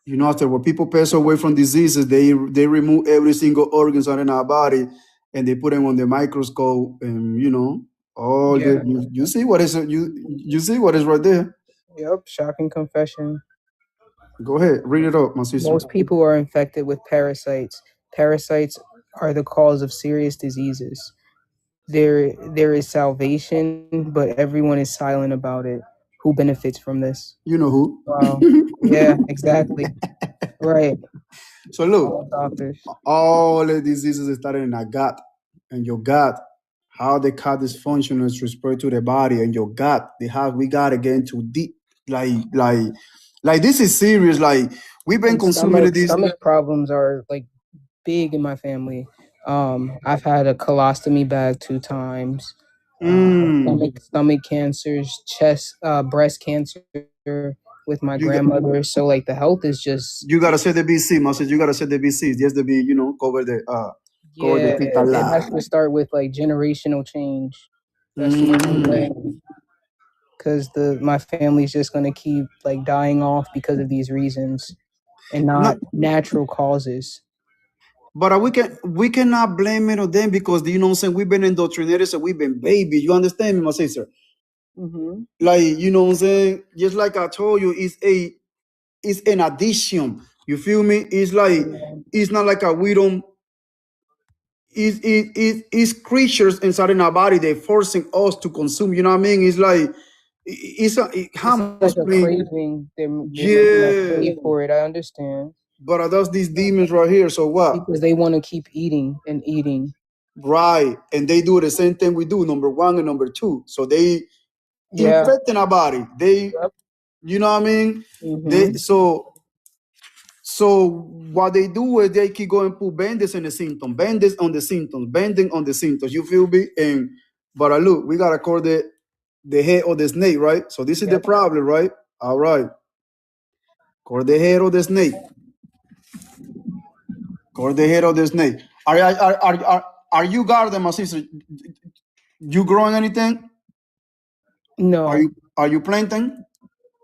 You know, after when people pass away from diseases, they remove every single organs in our body and they put them on the microscope, and all the
Yeah.
you see what is you see what is right there.
Yep. Shocking confession.
Go ahead, read it up, my sister.
Most people are infected with parasites. Parasites are the cause of serious diseases. There is salvation, but everyone is silent about it. Who benefits from this?
You know who.
Wow. Yeah, exactly. Right.
So look,
All doctors.
all the diseases started in our gut, and your gut, how the gut is functioning with respect to the body and your gut. We gotta get into deep, like like this is serious. Like we've been
And
consuming this.
stomach problems are like big in my family. I've had a colostomy bag 2 times.
Mm,
Stomach cancers, breast cancer with my
you got
grandmother. So like the health is just
you gotta set the BC, message. You gotta set the BC. Just to be, cover the
yeah.
tita
It has
line.
to start with like generational change. That's the only
Mm.
way. Because the my family's just gonna keep like dying off because of these reasons and
No,
not natural causes.
but we cannot blame it on them because you know what I'm saying. We've been indoctrinated, so we've been babies. You understand me, my sister?
Mm-hmm.
Like you know what I'm saying. Just like I told you, it's an addition. You feel me? It's like
Yeah.
it's not like a we don't. It's creatures inside in our body. They're forcing us to consume. You know what I mean? It's like how
It's
much
like a
pain?
craving. They're making a
Yeah,
crave for it. I understand.
but that's these demons right here. So what?
Because they want to keep eating and eating.
Right, and they do the same thing we do. Number one and number two. So they
Yeah.
infecting our body. They,
Yep.
you know what I mean? They
Mm-hmm.
so what they do is they keep going put bandits in the symptom, bandits on the symptoms, banding on the symptoms. You feel me? And but look, we gotta call the head of the snake, right? So this is the
Yep.
problem, right? All right, call the head of the snake. Call the head of the snake. Are you garden, my sister? You growing anything? Are
No.
you planting?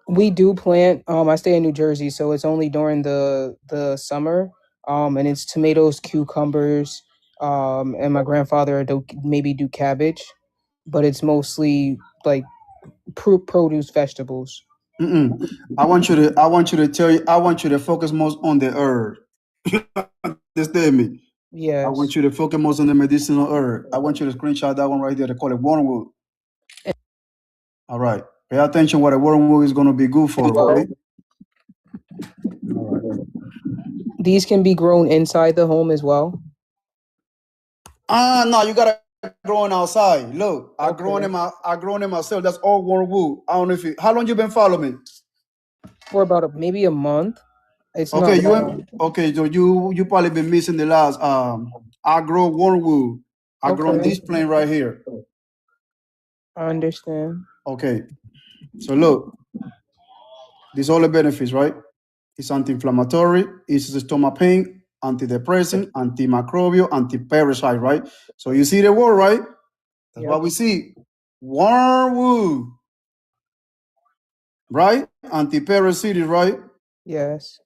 We do plant. I stay in New Jersey, so it's only during the summer. And it's tomatoes, cucumbers, and my grandfather maybe do cabbage, but it's mostly like produce vegetables.
Mm-mm. I want you to focus most on the herb. Understand me? I want
Yes.
you to focus most on the medicinal herb. I want you to screenshot that one right there. They call it wormwood. All right. Pay attention what a wormwood is going to be good for, okay? All right.
These can be grown inside the home as well.
No, you gotta grow it outside. Look,
Okay.
I grown it myself. That's all wormwood. I don't know if you how long you been following me?
For about maybe a month. It's
Okay,
not long.
okay, so you probably been missing the last I grow wormwood. I grown
Okay.
this plant right here.
I understand.
Okay. So look, these all the benefits, right? It's anti-inflammatory, it's stomach pain, antidepressant, antimicrobial, anti-parasite, right? So you see the word, right? That's what
Yep.
we see. Wormwood, right? Anti-parasitic, right?
Yes.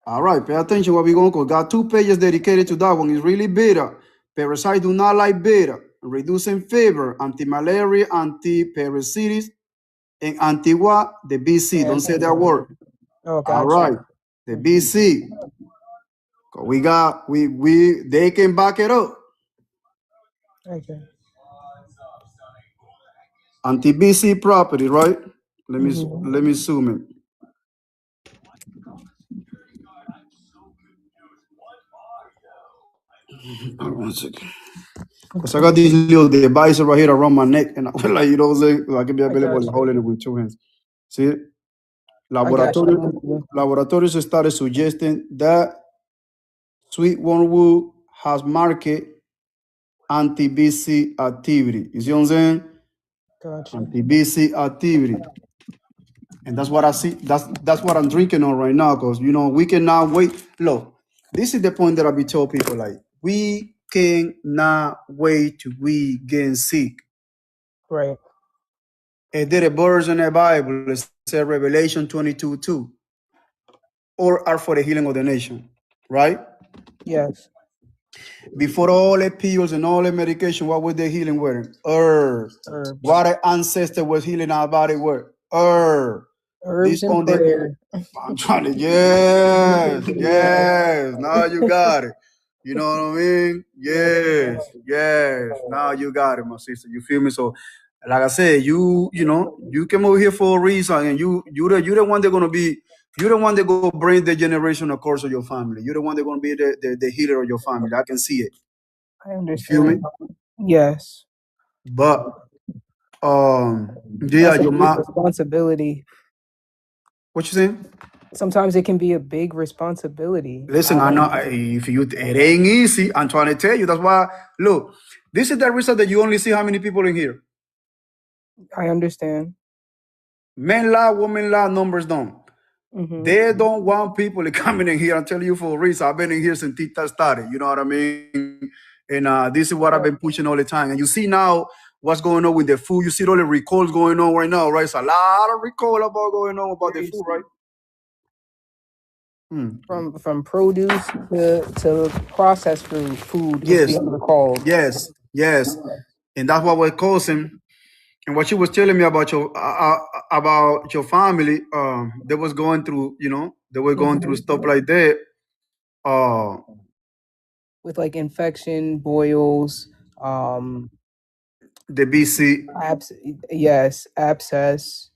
All right, pay attention what we're going to call. Got 2 pages dedicated to that one. It's really beta. Parasite do not like beta. Reducing fever, anti-malaria, anti-parasitic, and anti-what? The BC. Don't say that word.
Oh,
All
got
right.
you.
The
Mhm.
BC. They can back it up.
Okay.
Anti-BC property, right?
Mhm.
Let me zoom in. Hold on 1 second. Because I got these little devices right here around my neck, and I feel like, you know what I'm saying? So I can be
I
available
got
and
you.
holding it with 2 hands. See it?
I got you. I'm with you.
Laboratories started suggesting that sweet wormwood has marked anti-BC activity. You see what I'm saying?
Got you.
Anti-BC activity. And that's what I see. That's what I'm drinking on right now. Because we cannot wait. Look, this is the point that I be tell people, like, we cannot wait till we get sick.
Right.
And there a verse in the Bible that says Revelation 22:2, or are for the healing of the nation, right?
Yes.
Before all the pills and all the medication, what was the healing with? Herbs.
Herbs.
What the ancestor was healing our body with? Herb.
Herbs
This
and
on the
prayer.
I'm trying to, yes,
Yeah.
yes. Now you got it. You know what I mean?
Yes.
Yes, yes. Now you got it, my sister. You feel me? So, like I said, you came over here for a reason, and you the one that gonna be, you the one that go bring the generational course of your family. You're the one that gonna be the healer of your family. I can see it.
I
You feel me?
understand. Yes.
But yeah,
That's a
your
big
mom.
responsibility.
What you saying?
Sometimes it can be a big responsibility.
Listen, I know if you it ain't easy. I'm trying to tell you. That's why. Look, this is the reason that you only see how many people in here.
I understand.
Men lie, women lie, numbers don't.
Mm-hmm.
They don't want people to come in here. I'm telling you for a reason. I've been in here since Tita started. You know what I mean? And this is what I've been pushing all the time. And you see now what's going on with the food. You see all the recalls going on right now, right? It's a lot of recall about going on about the food, right?
From produce to processed food is
Yes,
being recalled.
yes, and that's what we're causing. And what she was telling me about your family, they was going through, they were going through stuff like that. Uh,
with like infection, boils, um,
The BC.
abs- yes, abscess.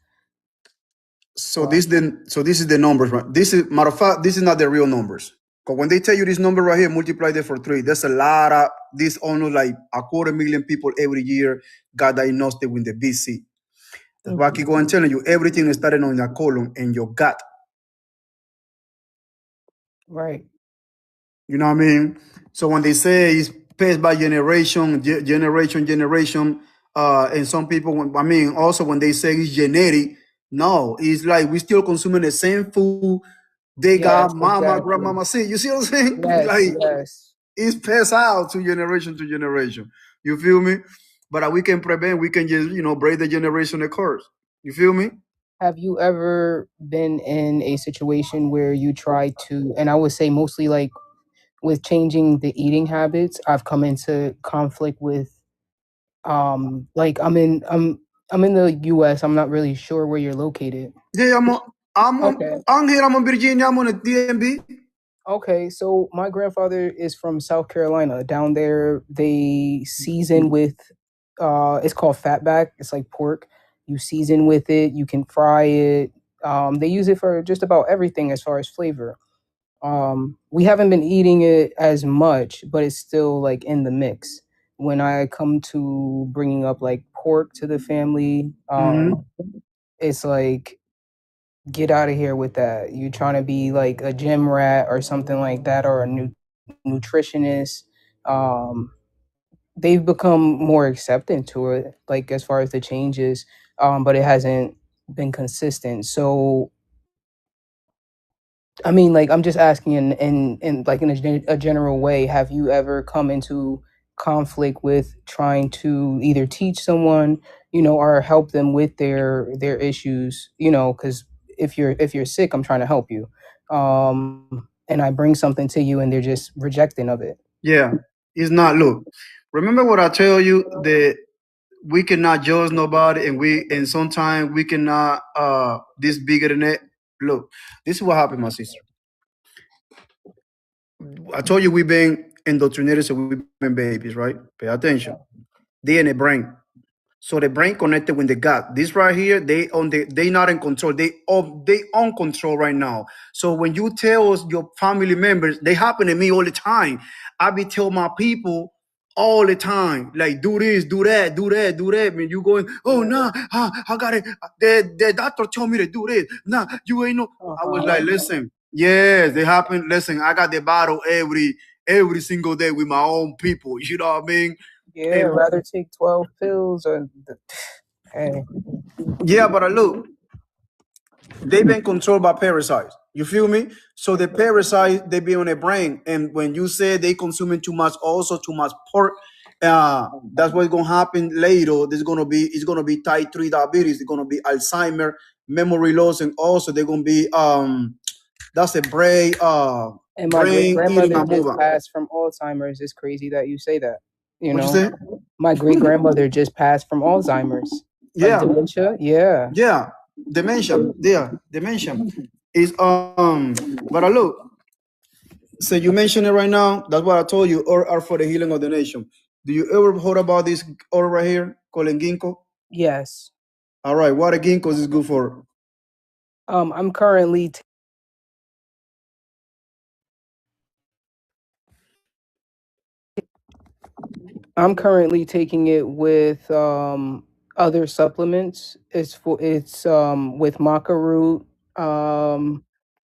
So this is the numbers, right? This is matter of fact, this is not the real numbers. Because when they tell you this number right here, multiply that for 3. That's a lot of this almost like 250,000 people every year got diagnosed with the BC. That's why I keep going telling you everything is starting on your colon and your gut.
Right.
You know what I mean? So when they say it's passed by generation, and some people, I mean, also when they say it's genetic, no, it's like we still consuming the same food they got
Yes,
mama,
exactly.
grandmama see. You see what I'm saying?
Yes,
Like
yes.
it's passed out to generation. You feel me? But we can prevent, we can just, break the generational curse. You feel me?
Have you ever been in a situation where you try to, and I would say mostly like with changing the eating habits, I've come into conflict with, like I'm in the US. I'm not really sure where you're located.
Yeah,
Okay.
I'm here, I'm on Virginia, I'm on the DMB.
Okay, so my grandfather is from South Carolina. Down there, they season with, it's called fatback. It's like pork. You season with it. You can fry it. They use it for just about everything as far as flavor. We haven't been eating it as much, but it's still like in the mix. When I come to bringing up like pork to the family, it's like get out of here with that. You trying to be like a gym rat or something like that, or a nutritionist. Um, they've become more accepting to it, like as far as the changes, but it hasn't been consistent. So, I mean, like I'm just asking in like in a general way, have you ever come into conflict with trying to either teach someone, or help them with their issues, because if you're sick, I'm trying to help you. And I bring something to you and they're just rejecting of it.
Yeah, it's not. Look, remember what I tell you that we cannot judge nobody, and sometimes we cannot this bigger than that. Look, this is what happened, my sister. I told you we've been indoctrinated, so we've been babies, right? Pay attention. They in the brain. So the brain connected with the gut. This right here, they not in control. They on control right now. So when you tell us your family members, they happen to me all the time. I be tell my people all the time, like do this, do that, do that, do that. When you going, oh nah, I got it. The doctor told me to do this. Nah, you ain't no. I was like, listen, yes, they happen. Listen, I got the battle every single day with my own people. You know what I mean?
Yeah,
And
rather take 12 pills or hey.
yeah, but look, they've been controlled by parasites. You feel me? So the parasites they be on their brain, and when you say they consuming too much, also too much pork, that's what's gonna happen later. It's gonna be type 3 diabetes. It's gonna be Alzheimer, memory loss, and also they're gonna be that's a
And my great
brain eating
grandmother just
amoeba.
passed from Alzheimer's. It's crazy that you say that. You
What you
know,
say?
my great grandmother just passed from Alzheimer's, like
Yeah,
dementia. Yeah.
yeah, dementia. Yeah, dementia is But look. So you mentioned it right now. That's what I told you. Or are for the healing of the nation. Do you ever heard about this oil right here called ginkgo?
Yes.
All right, what a ginkgo is good for?
I'm currently I'm currently taking it with other supplements. It's with maca root,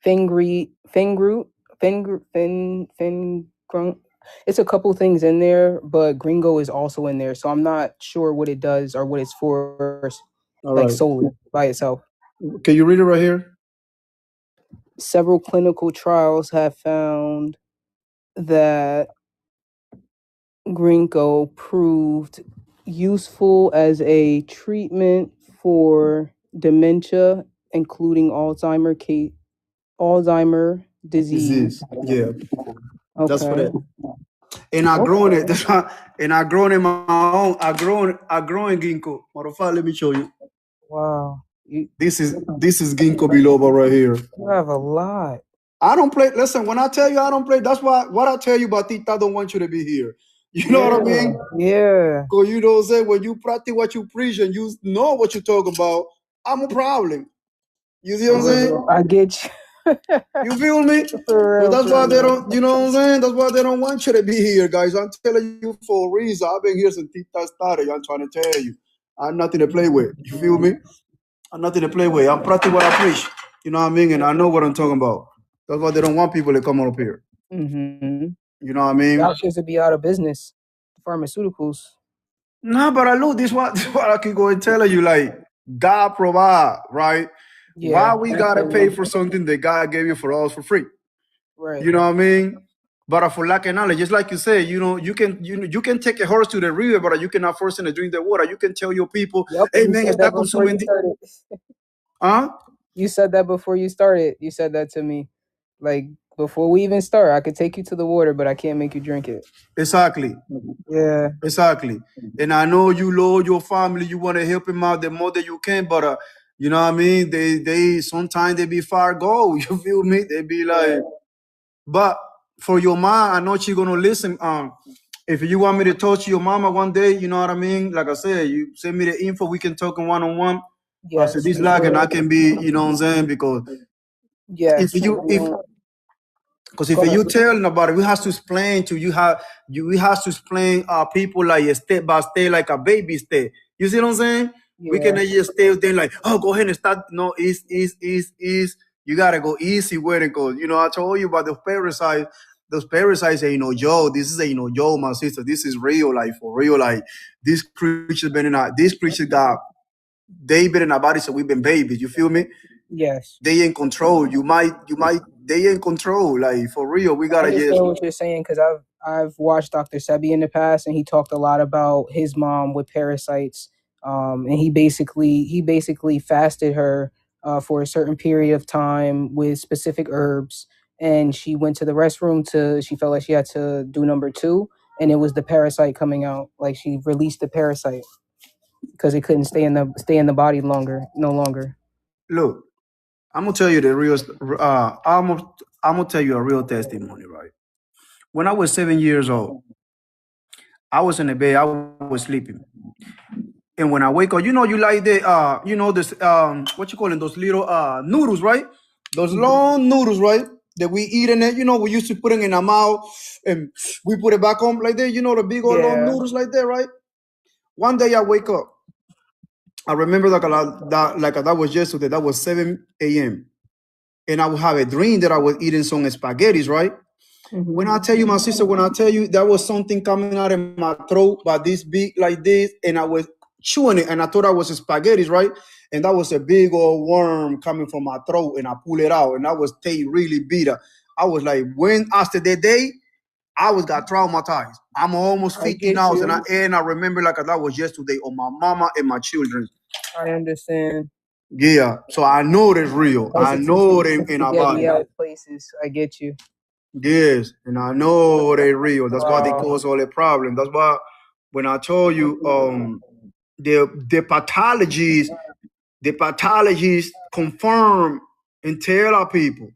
fingru- it's a couple things in there, but gringo is also in there. So I'm not sure what it does or what it's for,
All
like
right.
solely by itself.
Can you read it right here?
Several clinical trials have found that Gringo proved useful as a treatment for dementia, including Alzheimer disease.
Disease. Yeah, that's for
Okay.
that. And I grown it.
Okay.
That's why. And I grown in my own. I grown ginkgo. Matter of fact, let me show you.
Wow. You
This is ginkgo biloba right here.
you have a lot.
I don't play. Listen, when I tell you I don't play, that's why what I tell you about Tita don't want you to be here. You know what I mean?
Yeah.
Because you know what I'm saying? When you practice what you preach and you know what you talk about, I'm a problem. You see what I'm saying?
I get you.
You feel me?
For
So
real,
that's
for
why they
real.
don't, you know what I'm saying? That's why they don't want you to be here, guys. I'm telling you for a reason. I've been here since Tita started. I'm trying to tell you. I'm nothing to play with. You feel me? I'm nothing to play with. I'm practicing what I preach. You know what I mean? And I know what I'm talking about. That's why they don't want people to come up here.
Mm-hmm.
You know what I mean?
Y'all should be out of business. Pharmaceuticals.
Nah, but I look, this what I can go and tell you. Like, God provide, right?
Yeah.
Why we gotta pay for something that God gave you for us for free?
Right.
You know what I mean? But for lack of knowledge, just like you say, you know, you can take a horse to the river, but you cannot force him to drink the water. You can tell your people,
Yep.
hey
You
man,
said that
está
before you
consuming,
started.
huh?
You said that before you started. You said that to me. Like before we even start, I could take you to the water, but I can't make you drink it.
Exactly,
Yeah.
exactly. And I know you love your family, you want to help him out the more that you can, but you know what I mean? They sometimes they be far go. You feel me? They be like, but for your mom, I know she gonna listen. If you want me to talk to your mama one day, you know what I mean? Like I said, you send me the info, we can talk in one-on-one. So
Yes.
this
For
lag and I
sure.
can be, you know what I'm saying? Because if
Yes.
you if because if
Go ahead.
you tell nobody, we have to explain to you how we have to explain people like a step by step, like a baby step. You see what I'm saying? We
Yeah.
cannot just stay there like, oh, go ahead and start. No, is you gotta go easy with it, cause you know I told you about the parasites. Those parasites say, you know, Joe, this is a, you know, Joe, my sister, this is real life for real. Like these creatures been in our, these creatures got they been in our body, so we've been babies. You feel me?
Yes.
They in control. They in control. Like for real, we
I
gotta just
understand what you're saying because I've watched Dr. Sebi in the past, and he talked a lot about his mom with parasites. And he basically fasted her for a certain period of time with specific herbs, and she went to the restroom to. She felt like she had to do number two, and it was the parasite coming out. Like she released the parasite because it couldn't stay in the body no longer.
look. I'm gonna tell you the real. I'm gonna tell you a real testimony, right? When I was 7 years old, I was in the bed. I was sleeping, and when I wake up, you know, you like the you know this what you call it? Those little noodles, right? Those long noodles, right? That we eat in it. You know, we used to put it in our mouth, and we put it back on like that. You know, the big old long
Yeah.
noodles like that, right? One day I wake up. I remember that was yesterday. That was 7 a.m. And I would have a dream that I was eating some spaghettis, right? When I tell you, my sister, when I tell you that was something coming out of my throat by this big like this, and I was chewing it, and I thought I was spaghettis, right? And that was a big old worm coming from my throat, and I pull it out, and I was taste really bitter. I was like, when after that day, I was got traumatized. I'm almost
I
50
get
now,
you.
and I remember like that was yesterday on my mama and my children.
I understand.
Yeah, so I know it's real. I know they in
To
our
get me
body.
out of places. I get you.
Yes, and I know they're real. That's why they
Wow.
cause all the problem. That's why when I told you the pathologies confirm and tell our people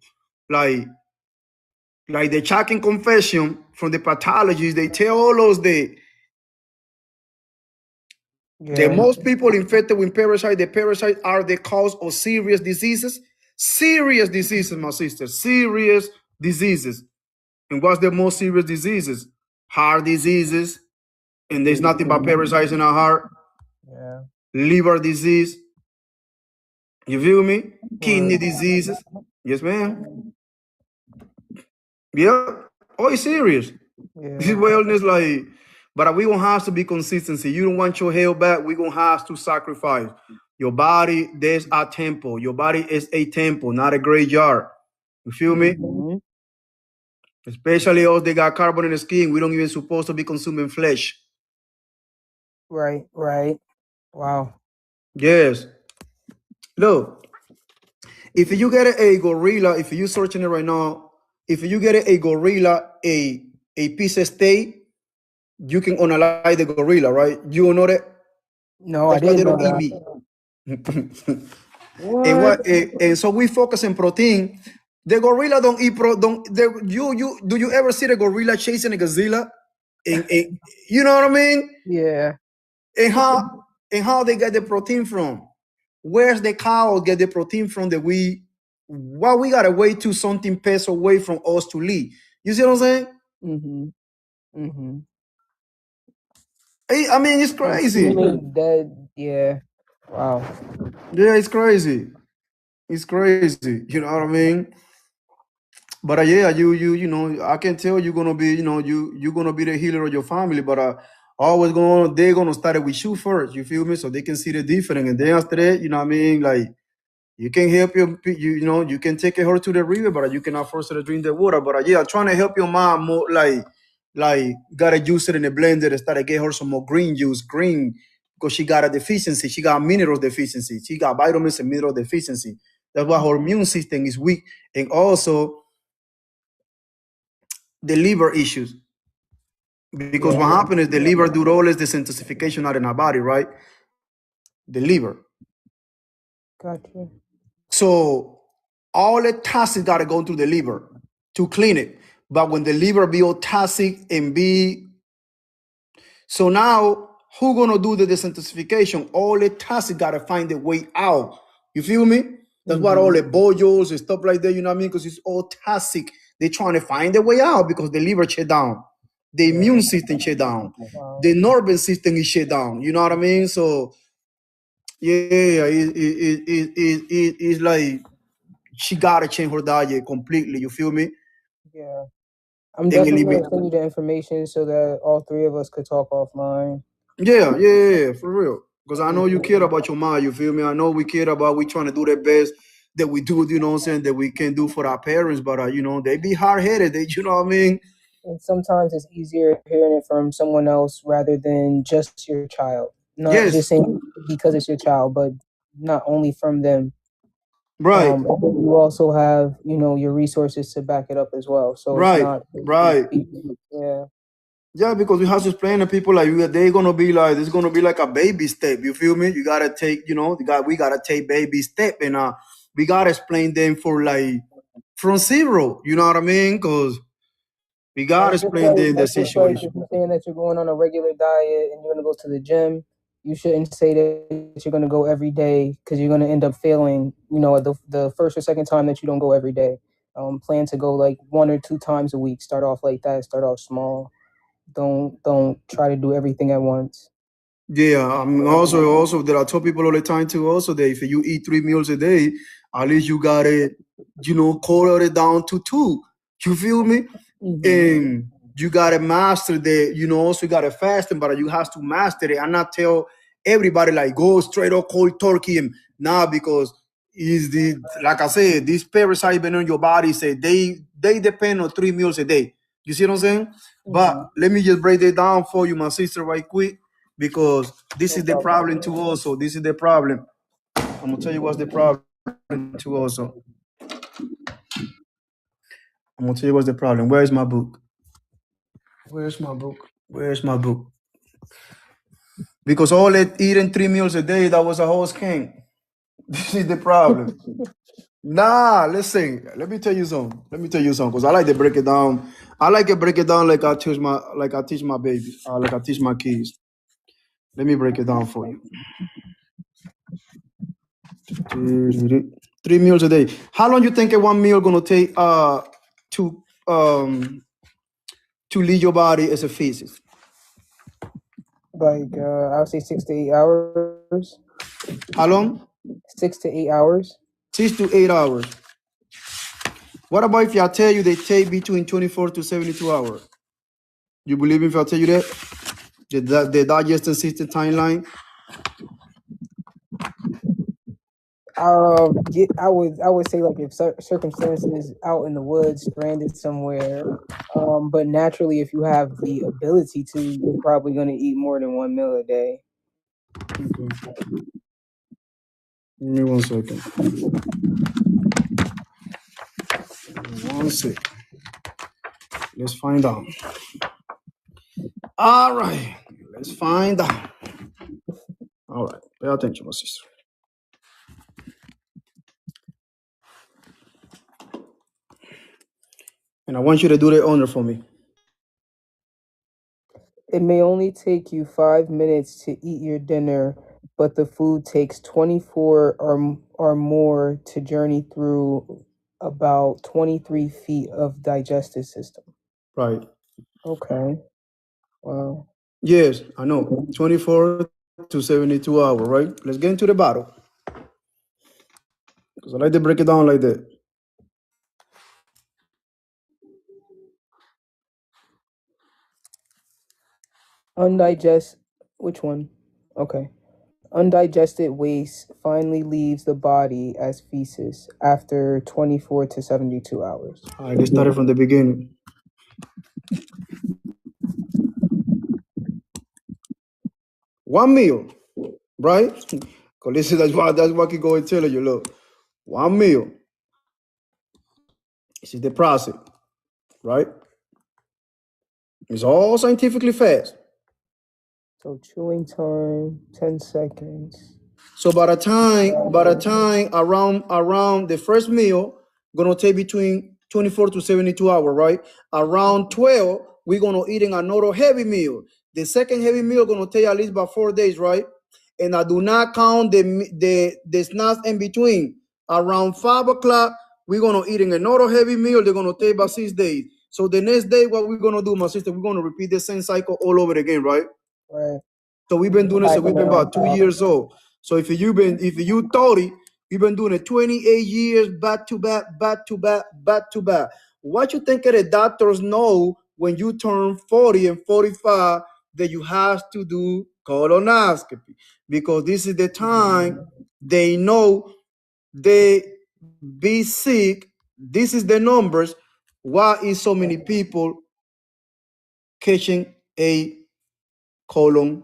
like the shocking confession from the pathologies, they tell us the
Yeah.
most people infected with parasite, the parasites are the cause of serious diseases. Serious diseases, my sister. Serious diseases. And what's the most serious diseases? Heart diseases, and there's nothing but parasites in our heart.
Yeah.
Liver disease, you feel me? Kidney
Word.
diseases. Yes, ma'am. Yep. Oh, it's serious. This
Yeah.
wellness, like, but we gonna have to be consistency. You don't want your health back, we gonna have to sacrifice. Your body, there's a temple. Your body is a temple, not a graveyard. You feel me?
Mhm.
Especially us, they got carbon in the skin. We don't even supposed to be consuming flesh.
Right. Right. Wow.
Yes. Look, if you get a gorilla, if you searching it right now, if you get a gorilla, a piece of steak, you can analyze the gorilla, right? You know that.
No, I
That's why they
didn't know
don't eat
that.
meat. And
What?
what? And so we focus on protein. The gorilla don't eat you do you ever see the gorilla chasing a gazelle? You know what I mean?
Yeah.
And how they get the protein from? Where's the cow get the protein from that we gotta wait to something pass away from us to live? You see what I'm saying?
Mm-hmm. Mm-hmm.
I mean, it's crazy.
Dead. Yeah. Wow.
Yeah, it's crazy. It's crazy. You know what I mean? But yeah, you know, I can tell you're gonna be, you know, you're gonna be the healer of your family. But always they're gonna start it with you first. You feel me? So they can see the difference, and then after that, you know what I mean? Like you can help you know, you can take her to the river, but you cannot force her to drink the water. But yeah, trying to help your mom more like gotta juice it in the blender and start to get her some more green juice, green because she got a deficiency. She got mineral deficiency. She got vitamins and mineral deficiency. That's why her immune system is weak, and also the liver issues. Because what
Yeah.
happens is the liver do all this desintoxication out in our body, right? The liver.
Gotcha.
So all the toxic got to go through the liver to clean it. But when the liver be all toxic and be so now who gonna do the desintoxication? All the toxic got to find a way out. You feel me? That's what all
Mm-hmm.
the boils and stuff like that. You know what I mean? Because it's all toxic. They trying to find a way out because the liver shut down, the
Yeah.
immune system shut down,
Wow.
the nervous system is shut down. You know what I mean? So yeah, it's like she gotta change her diet completely. You feel me?
Yeah. I'm
And
definitely gonna send you the information so that all three of us could talk offline.
yeah, for real. Because I know you care about your mom. You feel me? I know we care about. We trying to do the best that we do. You know what I'm saying? That we can do for our parents. But you know, they be hard headed. They, you know what I mean?
And sometimes it's easier hearing it from someone else rather than just your child. Not
Yes,
just saying because it's your child, but not only from them.
right,
And then you also have, your resources to back it up as well. So it's
right,
not,
right.
yeah.
Yeah, because we have to explain to people like they're gonna be like it's gonna be like a baby step. You feel me? You gotta take, we gotta take baby step, and we gotta explain them for like from zero. You know what I mean? Because we gotta explain them the
That's just like
situation.
if you're saying that you're going on a regular diet and you're going to go to the gym, you shouldn't say that you're going to go every day because you're going to end up failing, the first or second time that you don't go every day. Plan to go like 1 or 2 times a week. Start off like that. Start off small. Don't try to do everything at once.
Yeah, I mean, also that I tell people all the time too. Also, that if you eat 3 meals a day, at least you gotta, cut it down to two. You feel me? And you gotta master the, also gotta fasting, but you have to master it and not tell everybody like go straight up cold turkey and nah, because is the like I said, these parasites been on your body say they depend on 3 meals a day. You see what I'm saying? But let me just break it down for you, my sister, right quick, because this
No
is the
problem.
problem too. Also, this is the problem. I'm gonna tell you what's the problem too. Also, I'm gonna tell you what's the problem. Where's my book? Where's my book? Where's my book? Because all that eating 3 meals a day, that was a whole scam. This is the problem. Nah, listen. Let me tell you something. Because I like to break it down. I like to break it down like I teach my babies, like I teach my kids. Let me break it down for you. 3 meals a day. How long you think a one meal gonna take to um to lead your body as a physics?
Like I would say 6 to 8 hours.
How long?
6 to 8 hours.
6 to 8 hours. What about if I tell you they take between 24 to 72 hours? You believe me if I tell you that? The digestion system timeline?
I would say like if circumstances out in the woods, stranded somewhere, but naturally, if you have the ability to, you're probably going to eat more than 1 meal a day.
Okay. Give me 1 second. 1 second. Let's find out. All right. Let's find out. All right. Pay attention, my sister. And I want you to do the honor for me.
It may only take you 5 minutes to eat your dinner, but the food takes 24 or more to journey through about 23 feet of digestive system.
Right.
Okay. Wow.
Yes, I know. 24 to 72 hours, right? Let's get into the battle. Because I like to break it down like that.
Which one? Okay. Undigested waste finally leaves the body as feces after 24 to 72 hours.
All right, let's start it from the beginning. One meal, right? Because this is that's what I go and tell you. Look, one meal. This is the process, right? It's all scientifically fast.
So chewing time, 10 seconds.
So by the time around the first meal, gonna take between 24 to 72 hours, right? Around 12, we're gonna eating another heavy meal. The second heavy meal gonna take at least about 4 days, right? And I do not count the snacks in between. Around 5 o'clock, we're gonna eating another heavy meal. They're gonna take about 6 days. So the next day, what we're gonna do, my sister, we're gonna repeat the same cycle all over again, right?
Right.
So we've been doing this. So we've been about 2 years old. So if you 30, you've been doing it 28 years back to back, back to back, back to back. What you think the doctors know when you turn 40 and 45 that you have to do colonoscopy? Because this is the time they know they be sick. This is the numbers. Why is so many people catching a colon,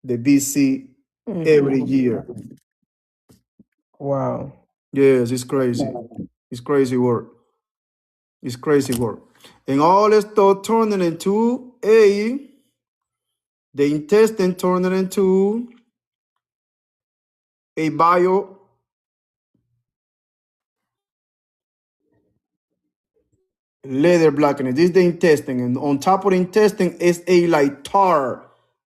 the BC every year?
Wow.
Yes, it's crazy. It's crazy work. It's crazy work. And all this stuff turning into the intestine turning into a bio leather blackening. This is the intestine. And on top of the intestine is a tar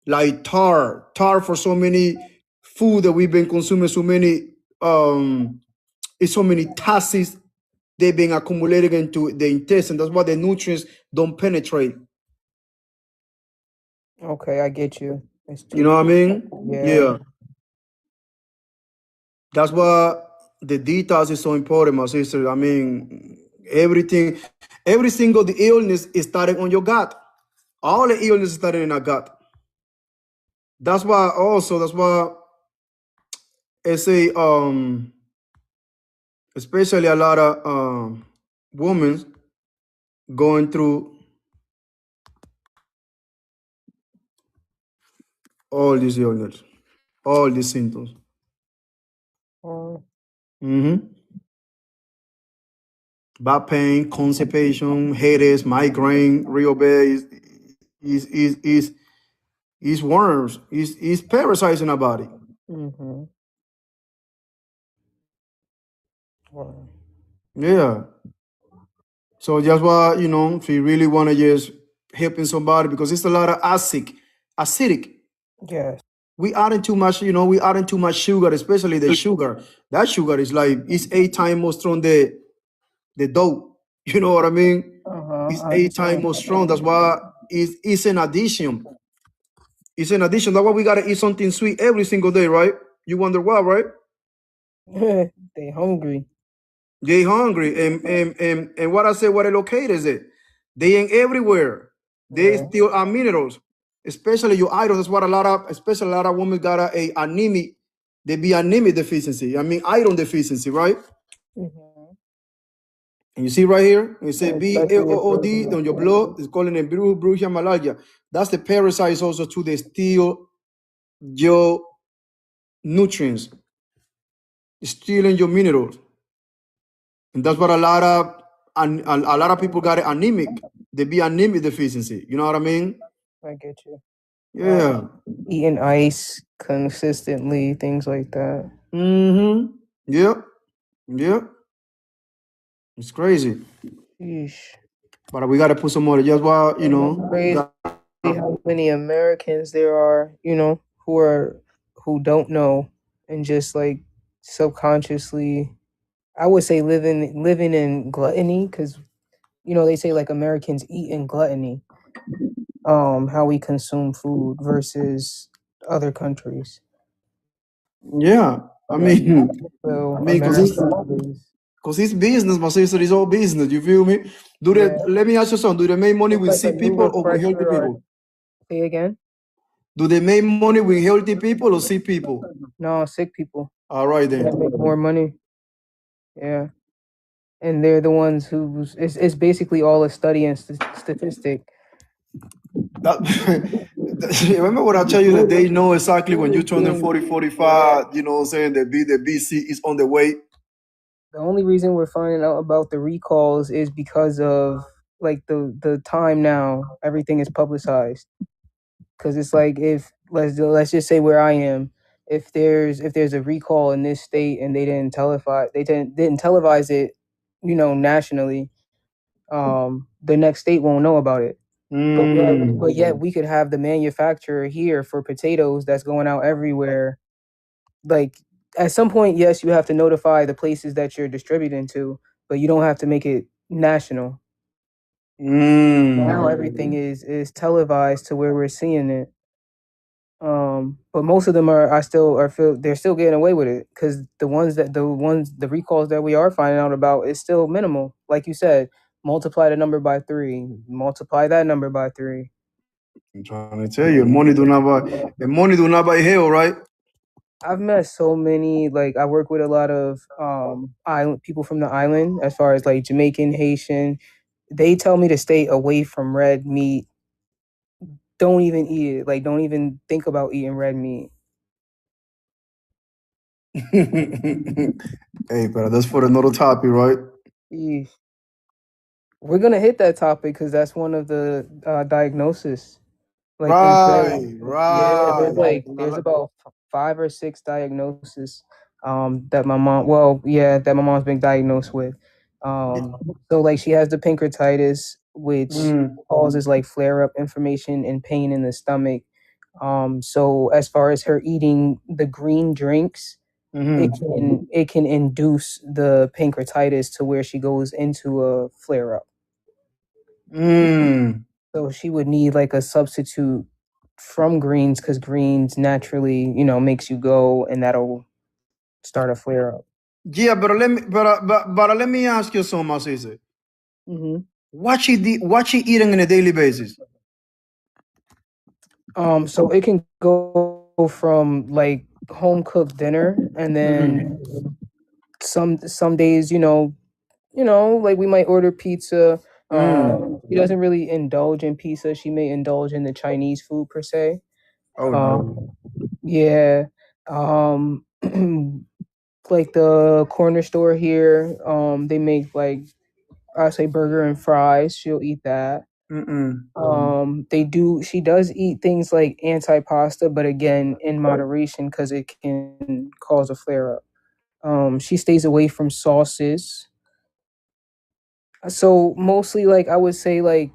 for so many food that we've been consuming, so many it's so many toxins they've been accumulating into the intestine. That's why the nutrients don't penetrate.
Okay, I get you.
You know what I mean? Yeah. That's why the detox is so important, my sister. I mean, every single the illness is starting on your gut. All the illness is starting in our gut. That's why it's especially a lot of women going through all these illness, all these symptoms. Back pain, constipation, headaches, migraine, real bad is worms. Is parasites in our body.
Wow.
Yeah. So that's why, if you really want to just helping somebody, because it's a lot of acidic.
Yes.
We adding too much, we adding too much sugar, especially the sugar. That sugar is it's 8 times more strong the dough. You know what I mean? It's 8 times more strong. That's why it's an addition. It's an addition. That's why we gotta eat something sweet every single day, right? You wonder why, right?
They hungry.
They hungry. And what I say, what located is it? They ain't everywhere. They still are minerals. Especially your iron. That's what a lot of women got a anemic. They be anemic deficiency. I mean iron deficiency, right? And you see right here, it say BLOOD on your blood. It's calling it Brucia malaria. That's the parasites also to the steal your nutrients, stealing your minerals. And that's what a lot of people got anemic. They be anemic deficiency. You know what I mean?
I get you.
Yeah.
Eating ice consistently, things like that.
Yep. It's crazy.
Yeesh.
But we gotta put some more. Just while
Crazy how many Americans there are, who don't know and just like subconsciously, I would say living in gluttony, because they say like Americans eat in gluttony, how we consume food versus other countries.
yeah. I mean,
So
because it's business, my sister. It's all business. You feel me?
Yeah.
Let me ask you something. Do they make money
It's
with
like a
sick
new
people or with healthy
refresher.
people?
Say again?
Do they make money with healthy people or sick people?
No, sick people.
All right
They
then.
make more money. Yeah. And they're the ones who it's basically all a study and statistic.
Remember what I tell you that they know exactly when you turn 40, 45, saying the BC is on the way.
The only reason we're finding out about the recalls is because of like the time now everything is publicized. Because it's like, if let's just say where I am, if there's a recall in this state and they didn't televise it, nationally, the next state won't know about it. But yet we could have the manufacturer here for potatoes that's going out everywhere. Like, at some point, yes, you have to notify the places that you're distributing to, but you don't have to make it national. Now everything is televised to where we're seeing it. But most of them they're still getting away with it, because the recalls that we are finding out about is still minimal. Like you said, multiply the number by 3, multiply that number by 3.
I'm trying to tell you, money do not buy hell, right?
I've met so many, like, I work with a lot of island people from the island, as far as like Jamaican, Haitian. They tell me to stay away from red meat. Don't even eat it. Like, don't even think about eating red meat.
Hey, but that's for another topic, right?
Eesh. We're gonna hit that topic because that's one of the diagnosis. Like, there's about 5 or 6 diagnoses that my mom, that my mom's been diagnosed with. So like, she has the pancreatitis, which causes like flare up inflammation and pain in the stomach. So as far as her eating the green drinks, it can induce the pancreatitis to where she goes into a flare up. So she would need like a substitute from greens, because greens naturally, makes you go, and that'll start a flare up.
Yeah, but let me ask you something, my sister.
Mm-hmm.
What she eating on a daily basis?
So it can go from like home cooked dinner, and then some days, like we might order pizza. She doesn't really indulge in pizza. She may indulge in the Chinese food per se.
Oh no.
Yeah. Like the corner store here, they make like, I say, burger and fries. She'll eat that. She does eat things like antipasta, but again, in moderation, because it can cause a flare up. She stays away from sauces. So mostly, like, I would say, like,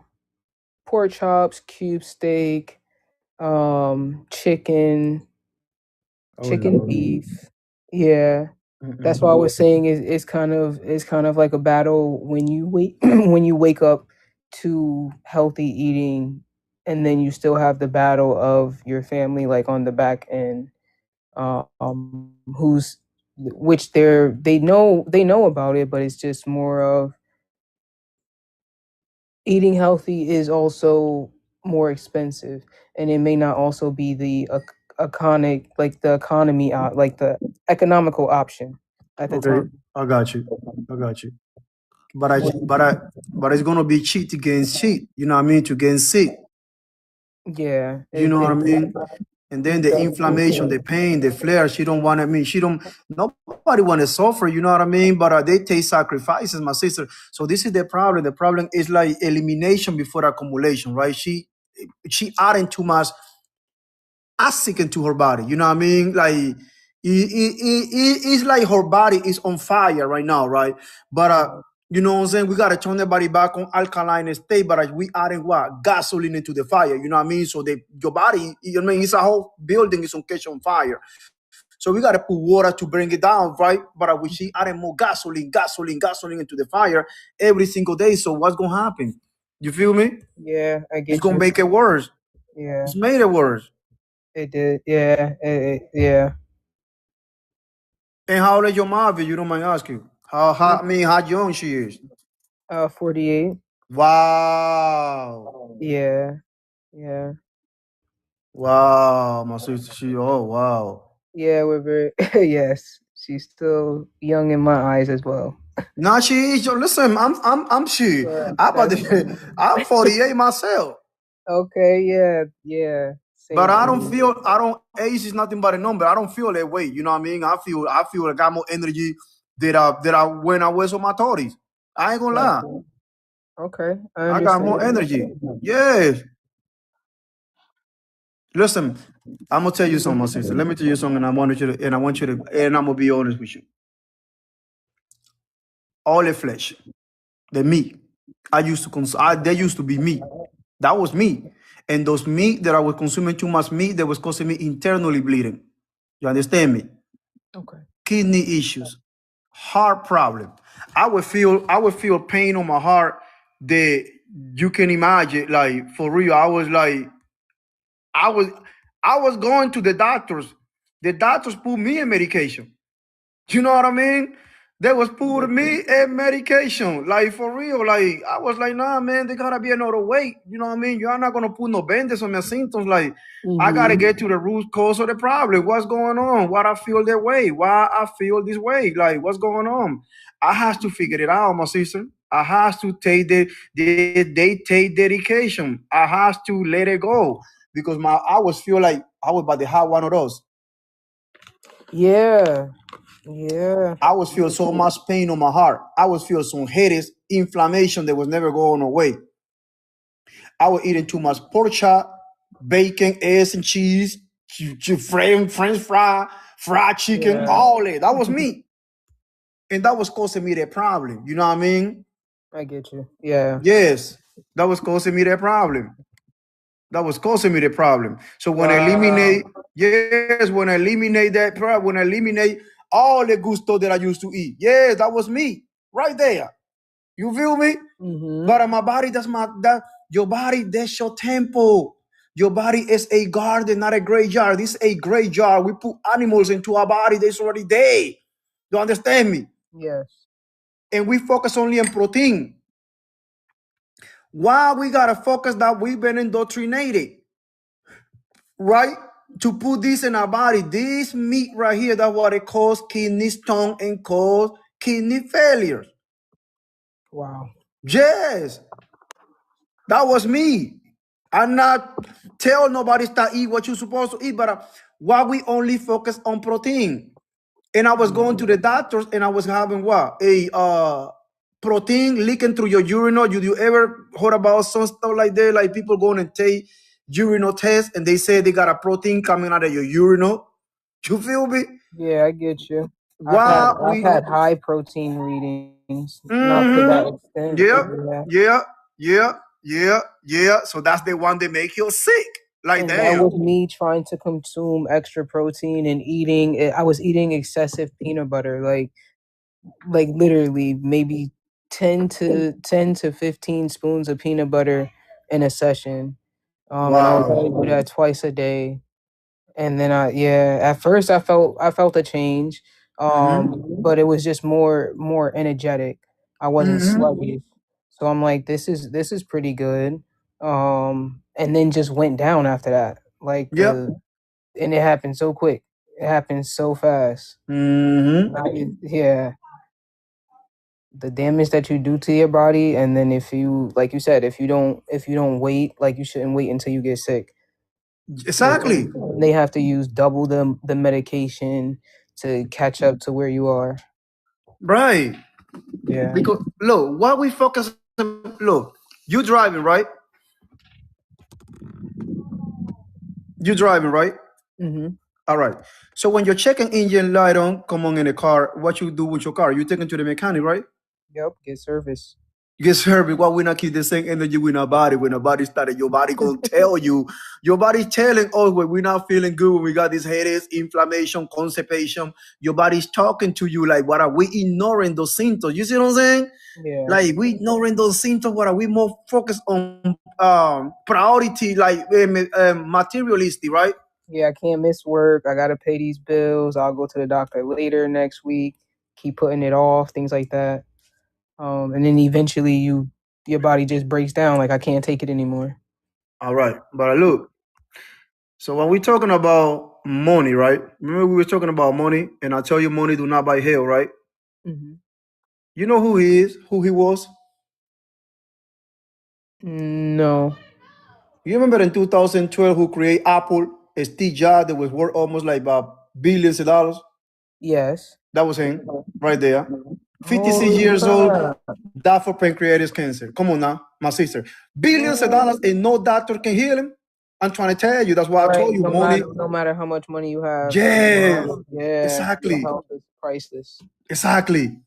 pork chops, cube steak, chicken, beef. Yeah. That's why I was saying it's kind of like a battle when you wake when you wake up to healthy eating, and then you still have the battle of your family, like, on the back end, who's which they know about it, but it's just more of, eating healthy is also more expensive, and it may not also be the like the economical option at the
Okay,
time.
I got you. But but it's gonna be cheat against cheat. You know what I mean? To gain sick.
Yeah,
You know what I mean? And then the inflammation, the pain, the flare. She don't want to. I mean, she don't. Nobody want to suffer. You know what I mean? But they take sacrifices, my sister. So this is the problem. The problem is like elimination before accumulation, right? She adding too much acid into her body. You know what I mean? Like it's like her body is on fire right now, right? But You know what I'm saying? We gotta turn the body back on alkaline state, but we adding what? Gasoline into the fire. You know what I mean? So your body, you know what I mean, it's a whole building is on catch on fire. So we gotta put water to bring it down, right? But we see adding more gasoline into the fire every single day. So what's gonna happen? You feel me?
Yeah, I
It's
get
gonna
you.
make it worse.
Yeah,
It's made it worse.
it did. Yeah, yeah.
And how old is your mom, if you don't mind asking? I mean, how young she is?
48.
Wow.
Yeah, yeah,
Wow, my sister, oh wow.
yeah. We're very yes. She's still young in my eyes as well.
Now she is. Listen, I'm she. I'm about
That's
to, I'm 48 myself,
okay. Yeah, yeah.
but
Same here.
I don't. Age is nothing but a number. I don't feel that way. You know what I mean? I feel I got more energy that I when I was on my 30s. I ain't gonna lie.
Gotcha. Okay, I
I got more
understand.
energy. Yes. Listen, I'm gonna tell you something, my sister. Let me tell you something, and I want you to, and I'm gonna be honest with you. All the flesh, the meat, I used to consume. They used to be meat. That was me. And those meat that I was consuming too much meat that was causing me internally bleeding. You understand me?
Okay.
Kidney issues, heart problem. I would feel pain on my heart that you can imagine. Like for real, I was I was going to the doctors. The doctors put me in medication. You know what I mean? They was putting me in medication, like for real. Like I was like, nah, man, there gotta be another way. You know what I mean? You're not gonna put no band-aids on my symptoms. Like I gotta get to the root cause of the problem. What's going on? Why I feel that way? Why I feel this way? Like what's going on? I have to figure it out, my sister. I have to take they take dedication. I have to let it go because I was feel like I was about to have one of those.
Yeah, yeah,
I was feel so much pain on my heart. I was feel some headaches, inflammation that was never going away. I was eating too much pork chop, bacon, eggs and cheese, French fry, fried chicken,
yeah.
all that. That was me. And that was causing me that problem. You know what I mean?
I get you. Yeah.
Yes, that was causing me that problem. That was causing me the problem. So when I
Wow.
eliminate, yes, when I eliminate that problem, when I eliminate all the gusto that I used to eat, yes, that was me right there. You feel me?
Mm-hmm.
But my body, that your body, that's your temple. Your body is a garden, not a graveyard. This is a graveyard. We put animals into our body, that's already there. You understand me?
Yes.
And we focus only on protein. Why we gotta focus that we've been indoctrinated, right? To put this in our body, this meat right here, that's what it causes kidney stone and cause kidney failures.
Wow.
Yes, that was me. I'm not tell nobody to eat what you're supposed to eat, but why we only focus on protein? And I was going to the doctors and I was having what? A protein leaking through your urinal. You ever heard about some stuff like that? Like people going and take urinal tests and they say they got a protein coming out of your urinal. You feel me?
Yeah, I get you.
Why
I've
we
had high protein readings, not to that
mm-hmm.
extent, but
Yeah,
yeah.
yeah, yeah, yeah. So that's the one that make you sick. Like
And that
damn.
was me trying to consume extra protein and eating. I was eating excessive peanut butter, like literally maybe 10 to 15 spoons of peanut butter in a session. And I would
Wow.
probably do that twice a day. And then yeah, at first I felt a change,
Mm-hmm.
but it was just more energetic. I wasn't
Mm-hmm.
sluggish, so I'm like, this is pretty good. And then just went down after that, like
Yep.
and it happened so quick. It happened so fast.
Mm-hmm.
Yeah, the damage that you do to your body, and then if you, like you said, if you don't wait, like you shouldn't wait until you get sick. They
Exactly.
they have to use double the medication to catch up to where you are.
Right.
Yeah.
Because look, what we focus on, look, you driving, right? You driving, right?
Mm-hmm.
All right. So when you're checking engine light on, come on in the car, what you do with your car? You take it to the mechanic, right?
Yep, get service.
Get service. Why we not keep the same energy with our body? When our body started, your body gonna tell you. Your body telling us when we're not feeling good, when we got these headaches, inflammation, constipation. Your body's talking to you like, what are we ignoring those symptoms? You see what I'm saying?
Yeah.
Like we ignoring those symptoms. What are we more focused on priority, like materialistic, right?
Yeah, I can't miss work. I gotta pay these bills. I'll go to the doctor later next week. Keep putting it off, things like that. And then eventually your body just breaks down. Like I can't take it anymore.
All right, but look. So when we're talking about money, right? Remember we were talking about money, and I tell you, money do not buy hell, right?
Mm-hmm.
You know who he is, who he was.
No.
You remember in 2012 who created Apple? Steve Jobs, that was worth almost like about billions of dollars.
Yes.
That was him, right there. 56
Oh,
years old,
yeah.
died for pancreatic cancer. Come on now, my sister. Billions of dollars, and no doctor can heal him. I'm trying to tell you. That's why I
Right.
told you, money.
No matter how much money you have.
Yeah,
Yeah.
exactly,
Your health is priceless.
exactly.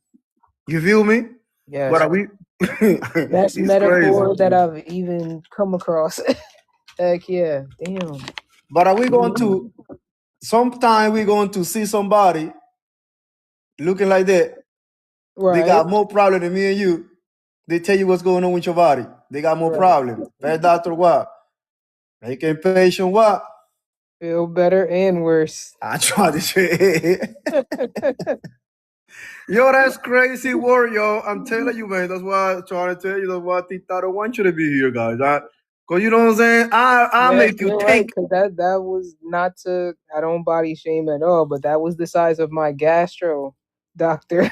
You feel me?
Yes.
But are we?
Best
It's crazy.
metaphor that I've even come across. Heck yeah. Damn.
But are we going to? Sometime we're going to see somebody looking like that. They
Right.
got more problem than me and you. They tell you what's going on with your body. They got more
Right.
problem. Bad doctor what? Making patient what?
Feel better and worse.
I try to say. Yo, that's crazy word, yo. I'm telling you, man. That's why I'm trying to tell you. That's why I don't want you to be here, guys. Cause you know what I'm saying? I'll
Yeah,
make you
you're right,
think.
because that was not to, I don't body shame at all, but that was the size of my gastro doctor.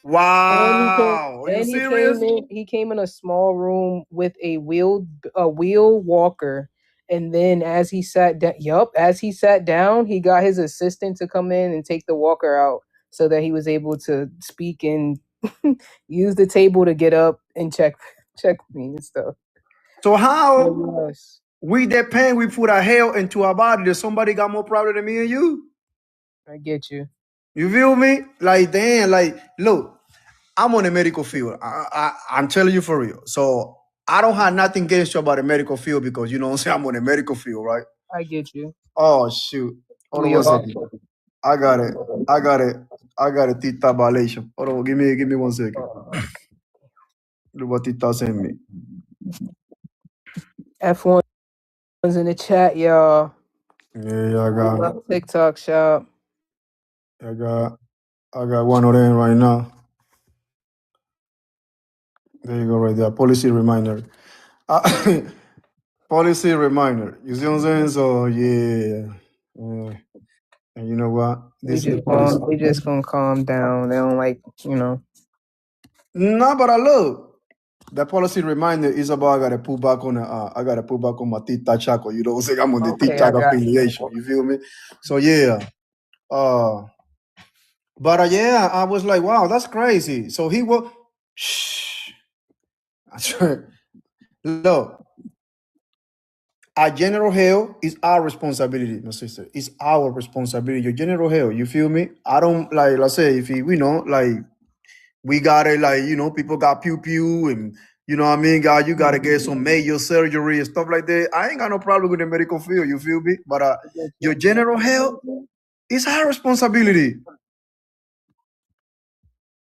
Wow. Are you
And
serious?
he came in a small room with a wheel walker. And then as he sat down, he got his assistant to come in and take the walker out so that he was able to speak and use the table to get up and check me and stuff.
So how
Yes,
we that pain we put our hell into our body that somebody got more problem than me and you?
I get you.
You feel me? Like damn, like look, I'm on the medical field. I'm telling you for real. So I don't have nothing against you about the medical field because you know what I'm saying, I'm on the medical field, right?
I get you.
Oh shoot. Hold on
We
one
all
second. I got it. I got it. I got a tita violation. Hold on, give me 1 second. Look what tita sent me.
F1's in the chat, y'all.
Yeah, I got
TikTok shop.
I got one of them right now. There you go, right there. Policy reminder. Policy reminder. You see what I'm saying? So yeah. And you know what? This is the policy.
They just gonna calm down. They don't like,
No, but I look. The policy reminder is about I gotta put back on my TikTok Chaco. You know what I'm saying? I'm on the
Okay,
TikTok
I got you.
affiliation. You feel me? So yeah. But yeah, I was like, wow, that's crazy. So he was shh. Look, our general health is our responsibility, my sister. It's our responsibility. Your general health, you feel me? I don't like, let's say, if you know, like, we got it, like, you know, people got pew and, you know what I mean, God, you got to get some major surgery and stuff like that. I ain't got no problem with the medical field, you feel me? But your general health is our responsibility.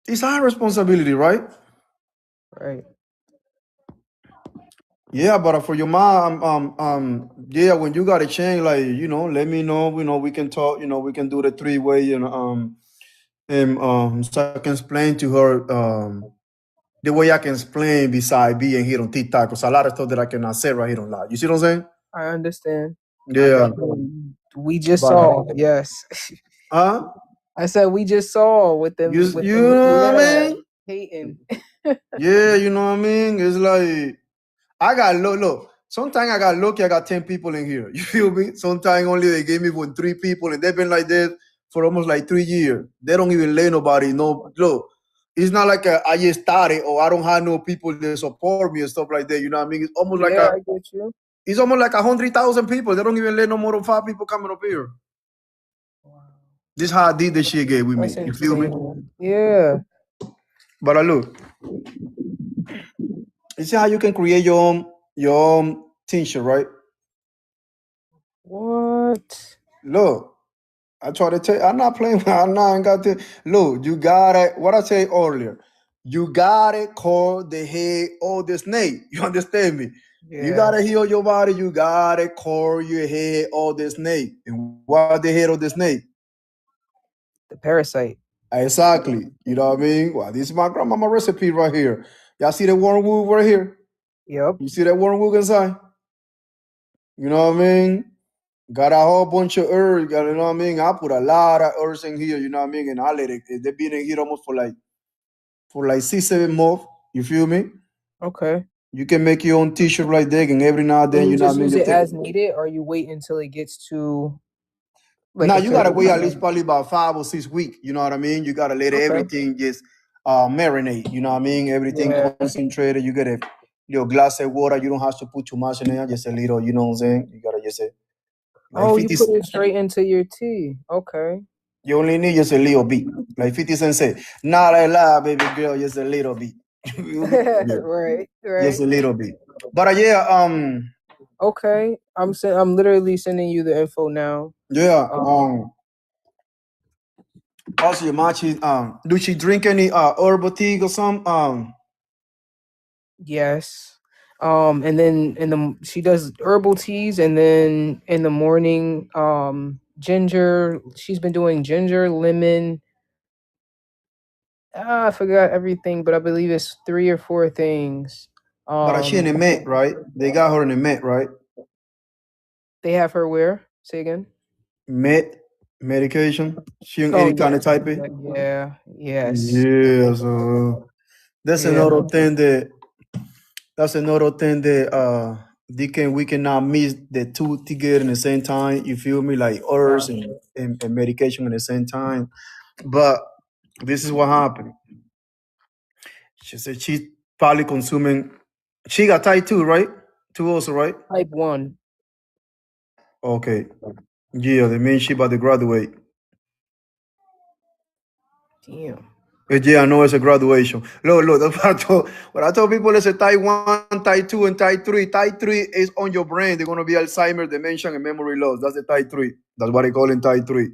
It's our responsibility, right?
Right.
Yeah, but for your mom, yeah, when you got a change, like, you know, let me know, you know, we can talk, you know, we can do the 3-way and so I can explain to her the way I can explain beside being here on TikTok, because a lot of stuff that I cannot say right here on live. You see what I'm saying?
I understand.
Yeah.
We just
But
saw, yes.
huh?
I said we just saw with them
You know what I mean?
hating.
Yeah, you know what I mean? It's like I got look. Sometimes I got lucky. I got 10 people in here. You feel me? Sometimes only they gave me 3 people, and they've been like that for almost like 3 years. They don't even let nobody know. Look, it's not like I just started or I don't have no people that support me and stuff like that. You know what I mean? It's almost like
I get you.
it's almost like 100,000 people. They don't even let no more than 5 people coming up here.
Wow.
This how I did this shit get with me.
That's
You feel me?
insane. Yeah.
But look, you see how you can create your own tincture, right?
What?
Look, I try to tell you, I'm not playing with I'm not ain't got to look, you gotta what I said earlier. You gotta call the head of the snake. You understand me? You
Yeah,
gotta heal your body, you gotta call your head of the snake. And what the head of the snake?
the parasite.
Exactly. You know what I mean? Well, this is my grandmama recipe right here. Y'all see the wormwood right here?
Yep.
You see that wormwood inside? You know what I mean? Got a whole bunch of herbs. You know what I mean? I put a lot of herbs in here. You know what I mean? And I let it. They've been in here almost for like 6, 7 months. You feel me?
Okay.
You can make your own t-shirt like that, and every now and
And
then,
you
you know what
just
I mean?
use
You
it
take.
as needed, or you wait until it gets to like
Now
a
you gotta
certain
wait at
amount?
least probably about 5 or 6 weeks. You know what I mean? You gotta let
Okay.
everything just marinate. You know what I mean? Everything
Yeah.
concentrated. You get a your glass of water. You don't have to put too much in there. Just a little. You know what I'm saying? You gotta just say like
Oh, you
50.
put it straight into your tea. Okay.
You only need just a little bit. Like 50 Cent said, not a lot, baby girl, just a little bit. You feel me? Yeah,
Right.
just
Right.
a little bit. But yeah,
Okay. I'm literally sending you the info now.
yeah,
Um.
also your machi, do she drink any herbal tea or some?
Yes. And then she does herbal teas, and then in the morning, ginger. She's been doing ginger, lemon. I forgot everything, but I believe it's 3 or 4 things.
But she in the Met, right? They got her in the Met, right?
They have her where? Say again.
Met medication. She on
Oh
any kind
yeah,
of type of.
yeah, yes,
Yeah, so that's
yeah.
another thing that we cannot mix the two together in the same time. You feel me? Like herbs
Gotcha.
and medication at the same time. But this is what happened. She said she's probably consuming. She got type 2, right? 2 also, right?
Type 1.
Okay. Yeah, they mean she about to graduate.
Damn.
Yeah, I know it's a graduation. Look, that's what I told people is a type 1, type 2, and type 3. Type 3 is on your brain. They're gonna be Alzheimer's, dementia, and memory loss. That's the type 3. That's what they call in type 3.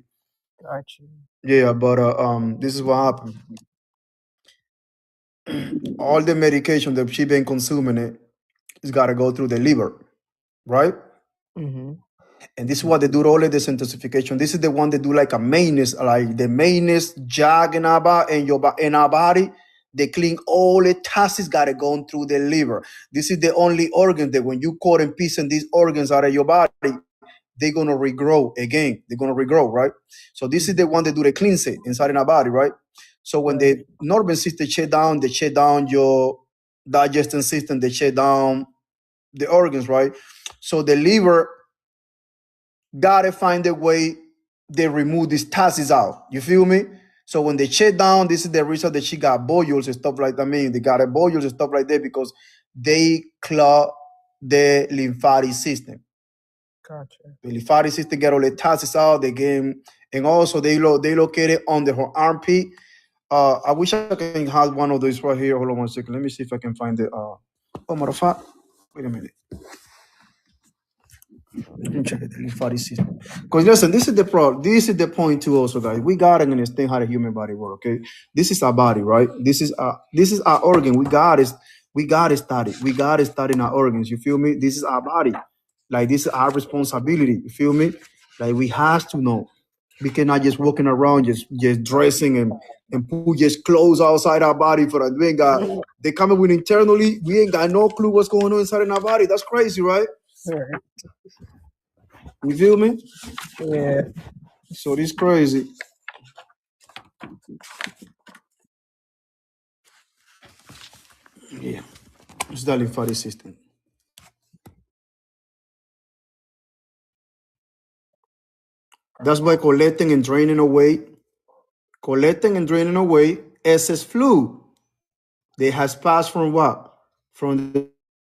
Gotcha.
Yeah, but this is what happened. All the medication that she been consuming it's gotta go through the liver, right?
Mm-hmm.
And this is what they do all the desintoxication. This is the one they do like a maintenance, like the maintenance jog in in our body. They clean all the toxins gotta go through the liver. This is the only organ that when you cut and piece these organs out of your body, they're gonna regrow again. They're gonna regrow, right? So this is the one that do the cleanse inside in our body, right? So when
Right.
the nervous system shut down, they shut down your digestion system, they shut down the organs, right? So the liver gotta find a way they remove these taxes out. You feel me? So when they shut down, this is the reason that she got boils and stuff like that. I mean, they got a boils and stuff like that because they clog the lymphatic system.
Gotcha.
The lymphatic system get all the taxes out. They get, and also they locate it on her armpit. I wish I can have one of those right here. Hold on 1 second. Let me see if I can find it. Oh, matter of fact, wait a minute. Let me check it, the lymphatic system. Because listen, this is the problem. This is the point too, also, guys. We gotta understand how the human body works. Okay, this is our body, right? This is our organ. We gotta study. We gotta study our organs. You feel me? This is our body. Like this is our responsibility. You feel me? Like we have to know. We cannot just walking around just dressing and put just clothes outside our body for that. We ain't got they coming with internally. We ain't got no clue what's going on inside in our body. That's crazy, right?
Right.
You feel me?
Yeah.
So this crazy. Yeah. It's the lymphatic system. That's by collecting and draining away excess fluid. They has passed from what? From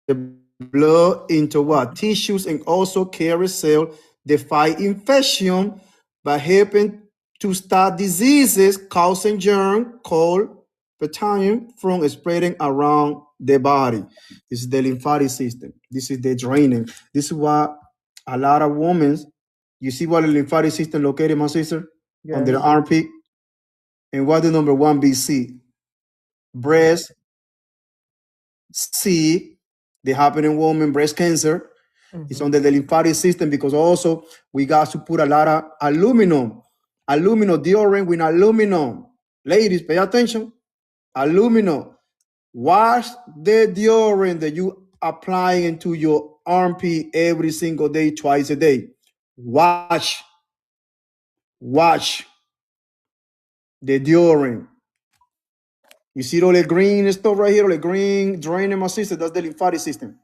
the blood into what? Tissues and also carry cell that fight infection by helping to start diseases causing germ called potassium from spreading around the body. This is the lymphatic system. This is the draining. This is why a lot of women, you see what the lymphatic system located, my sister?
Yes.
On their armpit. And what the number one BC? Breast, C, the happening woman, breast cancer. It's under the lymphatic system because also we got to put a lot of aluminum deodorant with aluminum. Ladies, pay attention. Aluminum. Wash the deodorant that you applying into your armpit every single day, twice a day. Wash the deodorant. You see all the green stuff right here, all the green draining my system. That's the lymphatic system.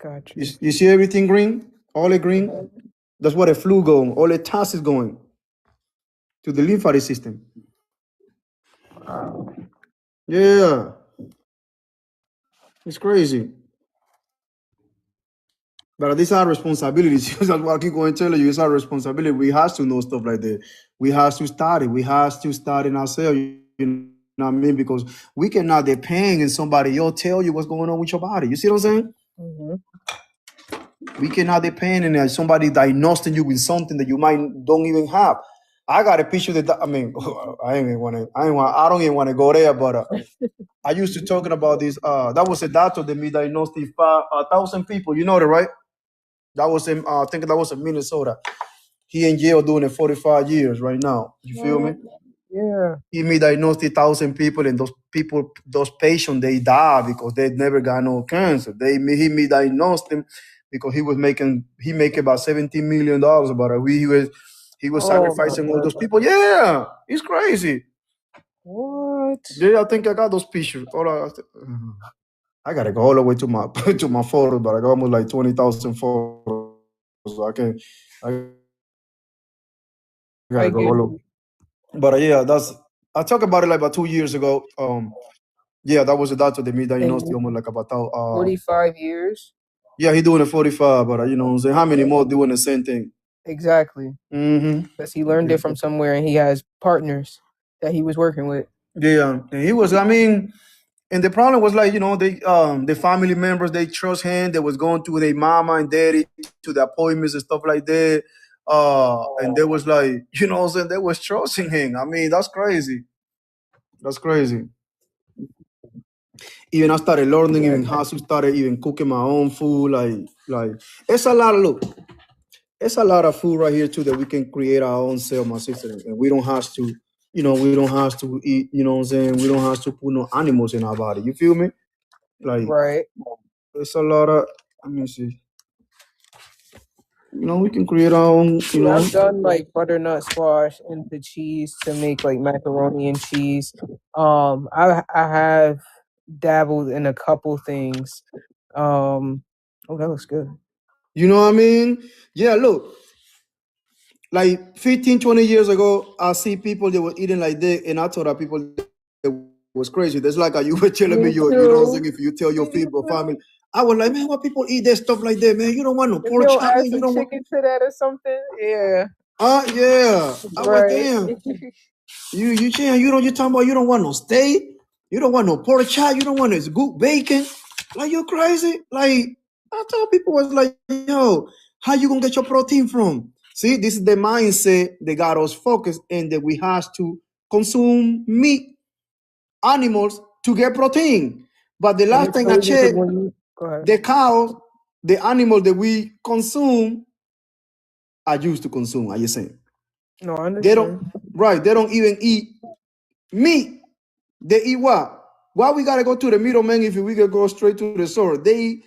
Gotcha.
You see everything green? All the green? That's where the flu going. All the toxins going to the lymphatic system.
Wow.
Yeah. It's crazy. But these are responsibilities. That's what I keep going to tell you. It's our responsibility. We have to know stuff like that. We have to study. We have to study in ourselves. You know what I mean? Because we cannot depend on somebody else tell you what's going on with your body. You see what I'm saying? We cannot depend on somebody diagnosing you with something that you might don't even have. I got a picture that I mean, I don't even want to go there, but I used to talking about this. That was a doctor that me diagnosed 1,000 people. You know that, right? That was in I think that was in Minnesota. He in jail doing it 45 years right now. You feel me?
Yeah.
He me diagnosed 1,000 people, and those patients, they die because they never got no cancer. He me diagnosed them because he make about $17 million about it. He was sacrificing all those people. Yeah, it's crazy.
What?
Yeah, I think I got those pictures. I gotta go all the way to my to my photos, but I got almost like 20,000 photos. So I gotta go all over. But yeah, I talked about it like about 2 years ago. Yeah, that was a doctor that me diagnosed almost like about
45 years.
Yeah, he doing it 45, but you know what I'm saying? How many more doing the same thing?
Exactly. Because he learned it from somewhere, and he has partners that he was working with.
Yeah, and he was. I mean, and the problem was like, you know, the family members, they trust him. They was going to their mama and daddy to the appointments and stuff like that. And they was like, you know what I'm saying? They was trusting him. I mean, that's crazy. That's crazy. Even I started learning even how to start even cooking my own food. Like it's a lot of food right here too that we can create our own self, my sister. And we don't have to, we don't have to eat, you know what I'm saying? We don't have to put no animals in our body. You feel me? Like
right.
It's a lot of, let me see. We can create our own,
I've done like butternut squash into cheese to make like macaroni and cheese. I have dabbled in a couple things. Oh, that looks good.
You know what I mean? Yeah, look. Like 15, 20 years ago, I see people that were eating like that, and I told our people that was crazy. That's like you were telling me, you know what I'm saying? If you tell your people, family, I was like, man, why people eat that stuff like that, man? You don't want no pork chop,
add
man.
some
You don't
chicken to that or something. Yeah.
Yeah. I was damn. You talking about you don't want no steak, you don't want no pork chop, you don't want this good bacon. Like, you crazy? Like, I told people was like, yo, how you gonna get your protein from? See, this is the mindset that got us focused, and that we have to consume meat, animals to get protein. But the last thing I checked, the cows, the animals that we consume are used to consume. Are you saying?
No, I understand.
They don't even eat meat. They eat what? Why we gotta go to the middleman if we could go straight to the source? They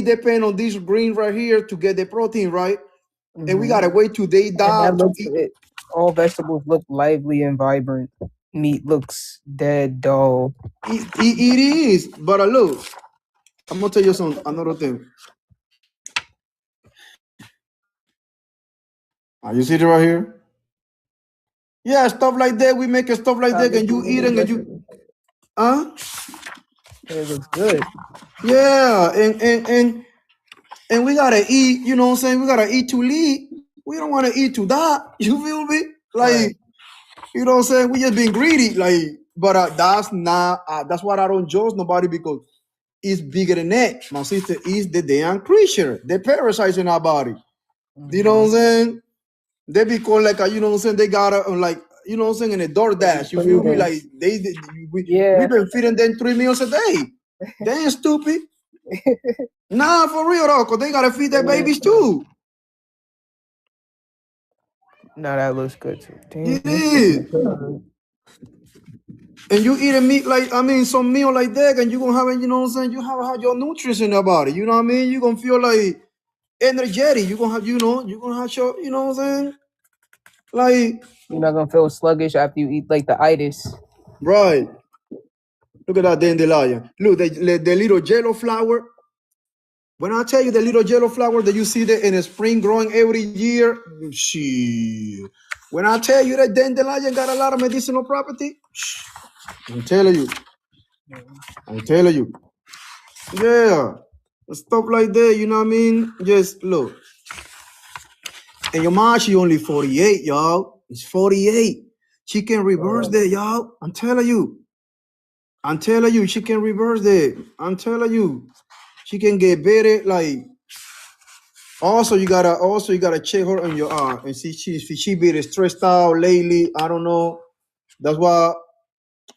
depend on this green right here to get the protein, right? And we gotta wait till they die to eat.
All vegetables look lively and vibrant. Meat looks dead, dull.
It is, but look, I'm gonna tell you another thing. You see it right here? Yeah, stuff like that. We make stuff like that, and you eat it, and you,
It looks good.
Yeah, and we gotta eat. You know what I'm saying? We gotta eat to live. We don't want to eat to die. You feel me? Like, you know what I'm saying? We just being greedy. Like, But that's not. That's what I don't judge nobody because it's bigger than that. My sister is the damn creature. They parasites in our body. You know what I'm saying? They be called like a, you know what I'm saying? They got a like, you know what I'm saying, in a DoorDash. You feel me? Like we
Yeah.
been feeding them 3 meals a day. They ain't stupid. Nah, for real though, cause they gotta feed their babies too.
No, that looks good too. Damn,
It
this
is.
is good.
And you eat a meat like, I mean, some meal like that, and you gonna have, you know what I'm saying? You have your nutrients in your body. You know what I mean? You gonna feel like energetic. You gonna have, you gonna have your, you know what I'm saying? Like,
You're not gonna feel sluggish after you eat like the itis.
right. Look at that dandelion. Look, the little yellow flower. When I tell you the little yellow flower that you see there in the spring growing every year, shit. When I tell you that dandelion got a lot of medicinal property, I'm telling you. I'm telling you. Yeah. Stuff like that, you know what I mean? Just look. And your mom, she only 48, y'all. It's 48. She can reverse that, y'all. I'm telling you. I'm telling you, she can reverse that. I'm telling you. She can get better. Like, also you gotta check her on your and see she been stressed out lately. I don't know. That's why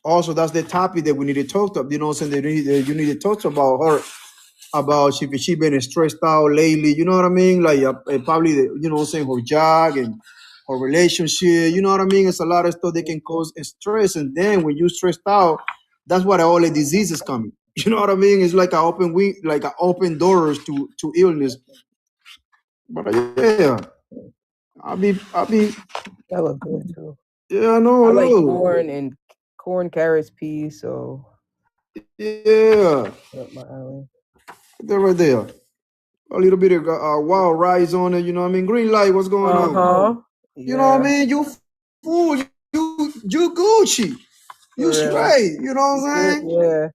also that's the topic that we need to talk to. You know what I'm saying? You need to talk about her about if she been stressed out lately. You know what I mean? Like probably you know what I'm saying, her job and her relationship. You know what I mean? It's a lot of stuff that can cause stress, and then when you stressed out, that's why all the diseases coming. You know what I mean? It's like like an open doors to illness. But yeah, I be.
That look good too.
Yeah, I know.
I like
Look.
corn, carrots, peas. So
Yeah,
up my alley.
they're right there. A little bit of wild rice on it. You know what I mean? Green light. What's going on? You know what I
Yeah.
mean? You fool. You Gucci. You
For real.
straight. You know what I'm
Good.
saying?
Yeah.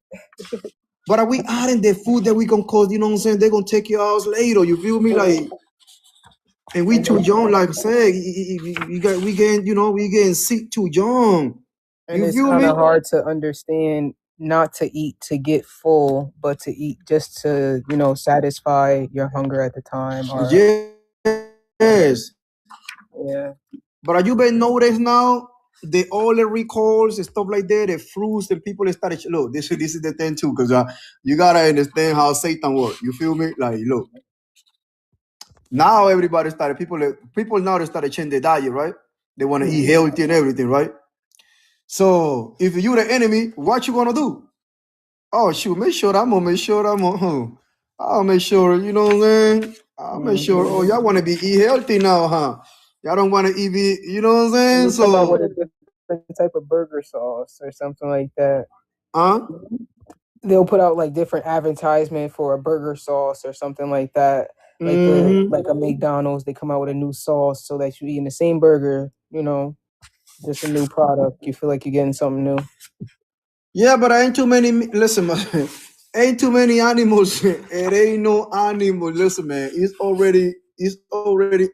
But are we adding the food that we gonna cause? You know what I'm saying? They're gonna take your house later. You feel me? Like, and we too young. Like I said, we getting we getting sick too young.
And
You
it's
feel
kind
me?
of hard to understand not to eat to get full, but to eat just to, satisfy your hunger at the time. Or
Yes.
yeah.
But have you been noticed now? All the recalls and stuff like that, the fruits and people that started look. This is the thing too, because you gotta understand how Satan works. You feel me? Like, look, now everybody started people now they started changing their diet, right? They want to eat healthy and everything, right? So if you're the enemy, what you gonna do? Oh shoot, I'll make sure, you know what I'm saying? I'll make sure. Oh, y'all wanna be eat healthy now, huh? Y'all don't wanna eat you know what I'm saying?
They come out with
So
a different type of burger sauce or something like that.
huh?
They'll put out like different advertisement for a burger sauce or something like that.
Mm-hmm.
Like a McDonald's, they come out with a new sauce so that you eating the same burger, just a new product. You feel like you're getting something new.
Yeah, but ain't too many. Listen, man, ain't too many animals. It ain't no animal. Listen, man, it's already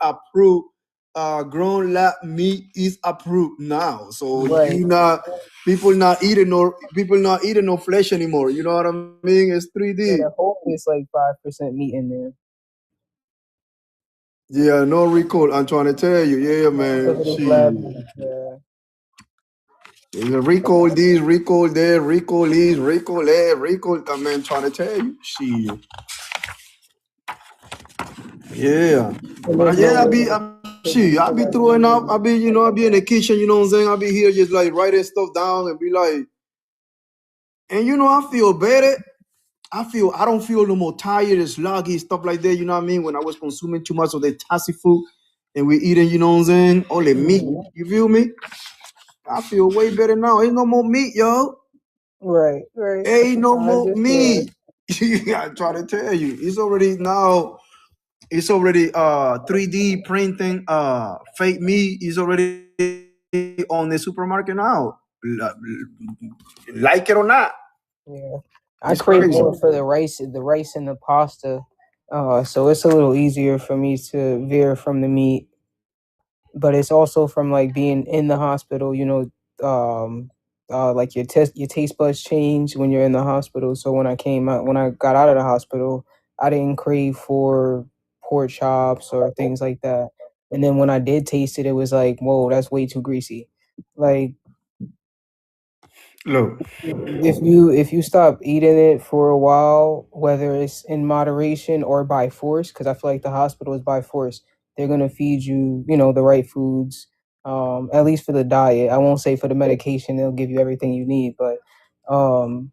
approved. Grown lab meat is approved now. So
Right.
people not eating no flesh anymore. You know what I mean? It's 3D.
Yeah, the whole is like 5% meat in there.
Yeah, no recall. I'm trying to tell you. Yeah, man.
Because it is lab
Shit.
meat. Yeah.
There's a recall this, recall there, recall this, recall there, recall. I mean, trying to tell you. Shit. Yeah.
And
But
there's no way.
I be throwing up. I be in the kitchen, you know what I'm saying? I be here just like writing stuff down and be like, and I feel better. I don't feel no more tired and sluggy, stuff like that, you know what I mean? When I was consuming too much of the tasty food and we eating, you know what I'm saying? All the meat, you feel me? I feel way better now. Ain't no more meat, yo.
Right. Right.
Ain't no
I
more
understand.
meat. I try to tell you. It's already 3D printing fake meat is already on the supermarket now. Like it or not.
Yeah. I
It's
crave
crazy.
more for the rice and the pasta. So it's a little easier for me to veer from the meat, but it's also from like being in the hospital, like your taste buds change when you're in the hospital. So when I got out of the hospital, I didn't crave for pork chops or things like that. And then when I did taste it, it was like, whoa, that's way too greasy. Like
Look,
if you stop eating it for a while, whether it's in moderation or by force, because I feel like the hospital is by force, they're gonna feed you, the right foods. At least for the diet. I won't say for the medication; they'll give you everything you need, but um,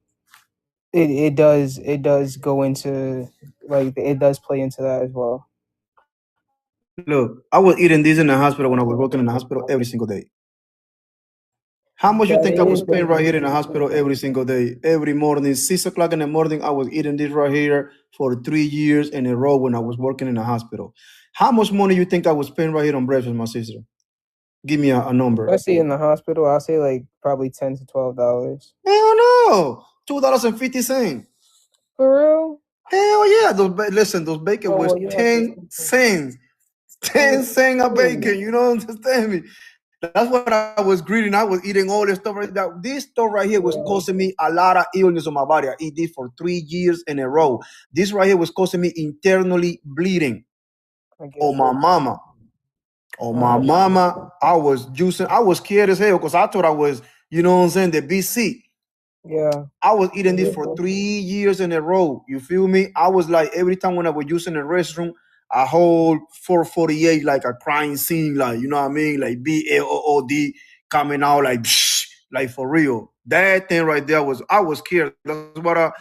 it does go into like it does play into that as well.
look, I was eating this in the hospital when I was working in the hospital every single day. How much you
That
think I was
is
paying right here in the hospital every single day? Every morning, 6 o'clock in the morning, I was eating this right here for 3 years in a row when I was working in the hospital. How much money you think I was paying right here on breakfast, my sister? Give me a number.
especially in the hospital. I'll say like probably $10 to $12.
Hell no, $2.50.
For real?
Hell yeah, listen, those bacon
Oh
was
well, you have to.
10 cents. 10
Oh,
cents a
really?
bacon. You don't understand me? That's what I was greeting. I was eating all this stuff. This stuff right here was
Yeah,
causing me a lot of illness on my body. I eat this for 3 years in a row. This right here was causing me internally bleeding.
I get
Oh my
you.
mama. Oh my
Um,
mama. I was scared as hell because I thought I was, you know what I'm saying, the BC.
yeah,
I was eating
I
this
get
for
you.
3 years in a row. You feel me? I was like every time when I was using the restroom, a whole 448 like a crime scene, like you know what I mean, like BLOOD coming out like psh, like for real. That thing right there was I was scared. That's what I.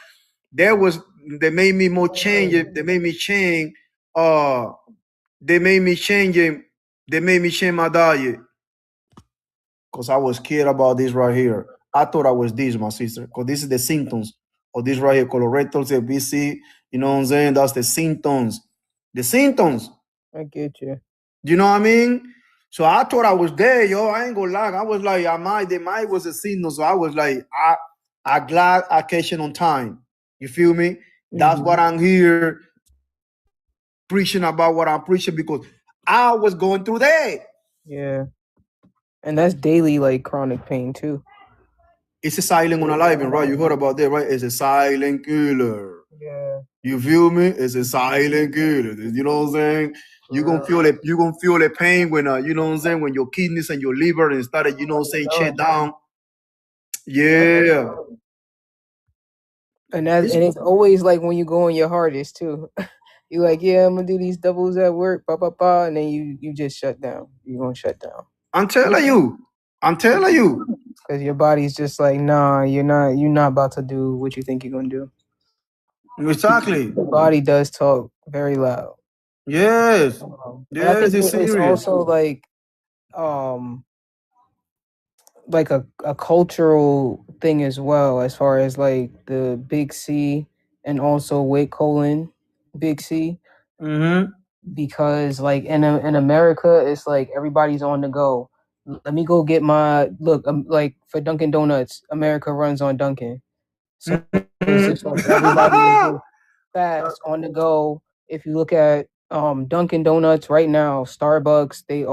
That was they made me more change it. They made me change. Uh, they made me change it. They made me change my diet because I was scared about this right here. I thought I was this, my sister, because this is the symptoms of this right here, colorectal cell BC. You know what I'm saying? That's the symptoms. The symptoms.
I get you.
You know what I mean? So I thought I was there, yo. I ain't gonna lie. I was like, the might was a symptom. So I was like, I glad I catch it on time. You feel me? That's what
Hmm.
I'm here preaching about what I'm preaching because I was going through that.
Yeah, and that's daily like chronic pain too.
It's a silent unaliving, right? You heard about that, right? It's a silent killer.
Yeah,
You feel me? It's a silent killer. You know what I'm saying? You
for
gonna
real.
feel it. You gonna feel the pain when you know what I'm saying, when your kidneys and your liver and started, you know what I'm saying, shut
Done.
down.
Yep.
Yeah.
And it's always like when you go on your hardest too. You like, yeah, I'm gonna do these doubles at work, and then you just shut down. You're gonna shut down
I'm telling you. I'm telling you.
because your body's just like, nah, you're not about to do what you think you're gonna do.
Exactly.
The body does talk very loud.
Yes.
And I
Yes,
think
it's
it's
serious.
also um like a cultural thing as well, as far as like the big C and also weight colon big C,
Mm-hmm.
because like in America it's like everybody's on the go. Let me go get my look, like for Dunkin' Donuts, America runs on Dunkin'. So it's just like everybody is
Mm-hmm.
just fast on the go. If you look at Dunkin' Donuts right now, Starbucks, they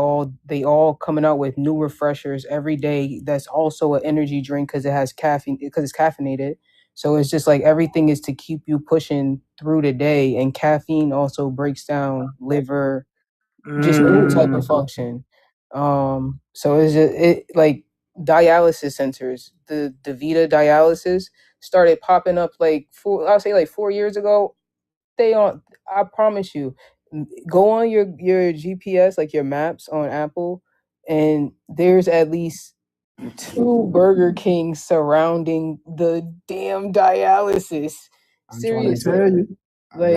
all coming out with new refreshers every day. That's also an energy drink because it has caffeine, because it's caffeinated. So it's just like everything is to keep you pushing through the day, and caffeine also breaks down liver, just any type of function. So it's just it like dialysis centers. The Vita dialysis started popping up like I'll say like 4 years ago. They on I promise you, go on your GPS, like your maps on Apple, and there's at least two Burger Kings surrounding the damn dialysis.
I'm trying to
Seriously,
tell you.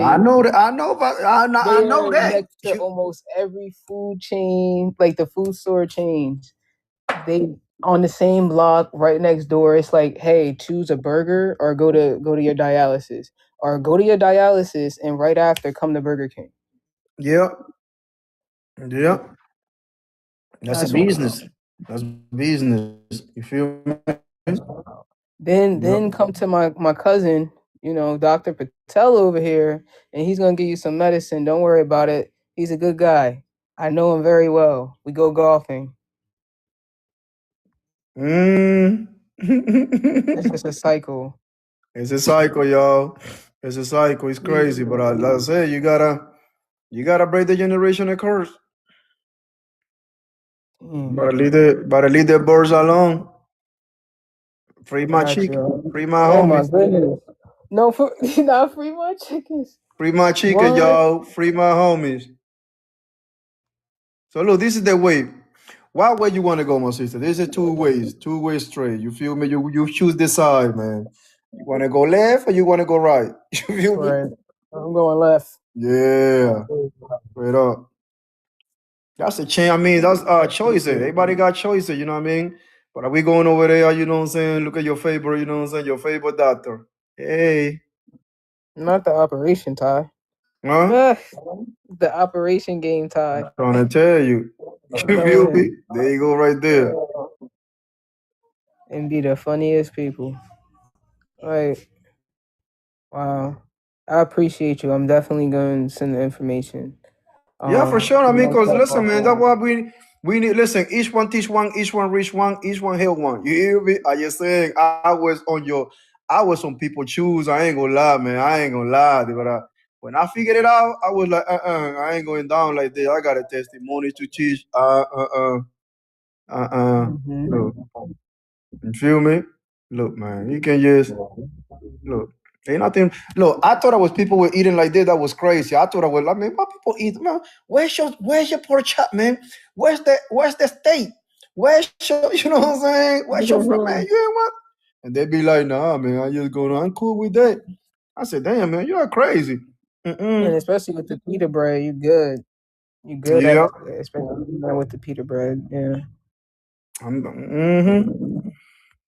I
like
know that. I know about. I
they
know
are
that.
next to almost every food chain, like the food store chains. They on the same block right next door. It's like, hey, choose a burger or go to your dialysis. Or go to your dialysis and right after come to Burger King.
Yeah. Yeah. That's a
That's wild.
business. That's business. You feel me?
That's wild. Then
Yep.
then come to my cousin, Dr. Patel over here, and he's gonna give you some medicine. Don't worry about it. He's a good guy. I know him very well. We go golfing.
Mm.
It's just a cycle.
It's a cycle, y'all. It's a cycle. It's crazy, but like I said, you gotta break the generational curse. Gotta leave the birds alone. Free my chicken.
Gotcha.
Free my
Oh my
homies.
goodness. No, for not free my chickens.
Free my chicken,
What?
y'all. Free my homies. So look, this is the way. What way you want to go, my sister? This is two ways straight. You feel me? You choose the side, man. You want to go left or you want to go right? You feel me?
Right. I'm going left.
Yeah, straight up. That's a change. I mean, that's choices. Everybody got choices. You know what I mean? But are we going over there? You know what I'm saying? Look at your favorite. You know what I'm saying? Your favorite doctor. Hey,
Not the operation tie.
huh?
Ugh, the operation game tie.
Trying to tell you. You
Know
feel
it.
me? There you go, right there.
And be the funniest people. Like, wow. I appreciate you. I'm definitely going to send the information.
Yeah, for sure. I
We
mean,
don't
cause
talk
listen, man, that's
offline.
what we need. Listen, each one teach one, each one reach one, each one help one. You hear me? I just saying, I was on people choose. I ain't gonna lie, man. I ain't gonna lie, but when I figured it out, I was like, I ain't going down like this. I got a testimony to teach.
Mm-hmm.
Look, you feel me? Look, man, you can just look. Ain't nothing. Look, I thought it was people were eating like this. That was crazy. I thought I was. I mean, what people eat? Man, where's your pork chop, man? Where's the steak? Where's your, you know what I'm saying? Where's your from, man? You ain't what? And they be like, nah, man. I just going. I'm cool with that. I said, damn, man, you're crazy.
And especially with the pita bread, you good. You good at
Yeah.
especially with the pita bread. Yeah.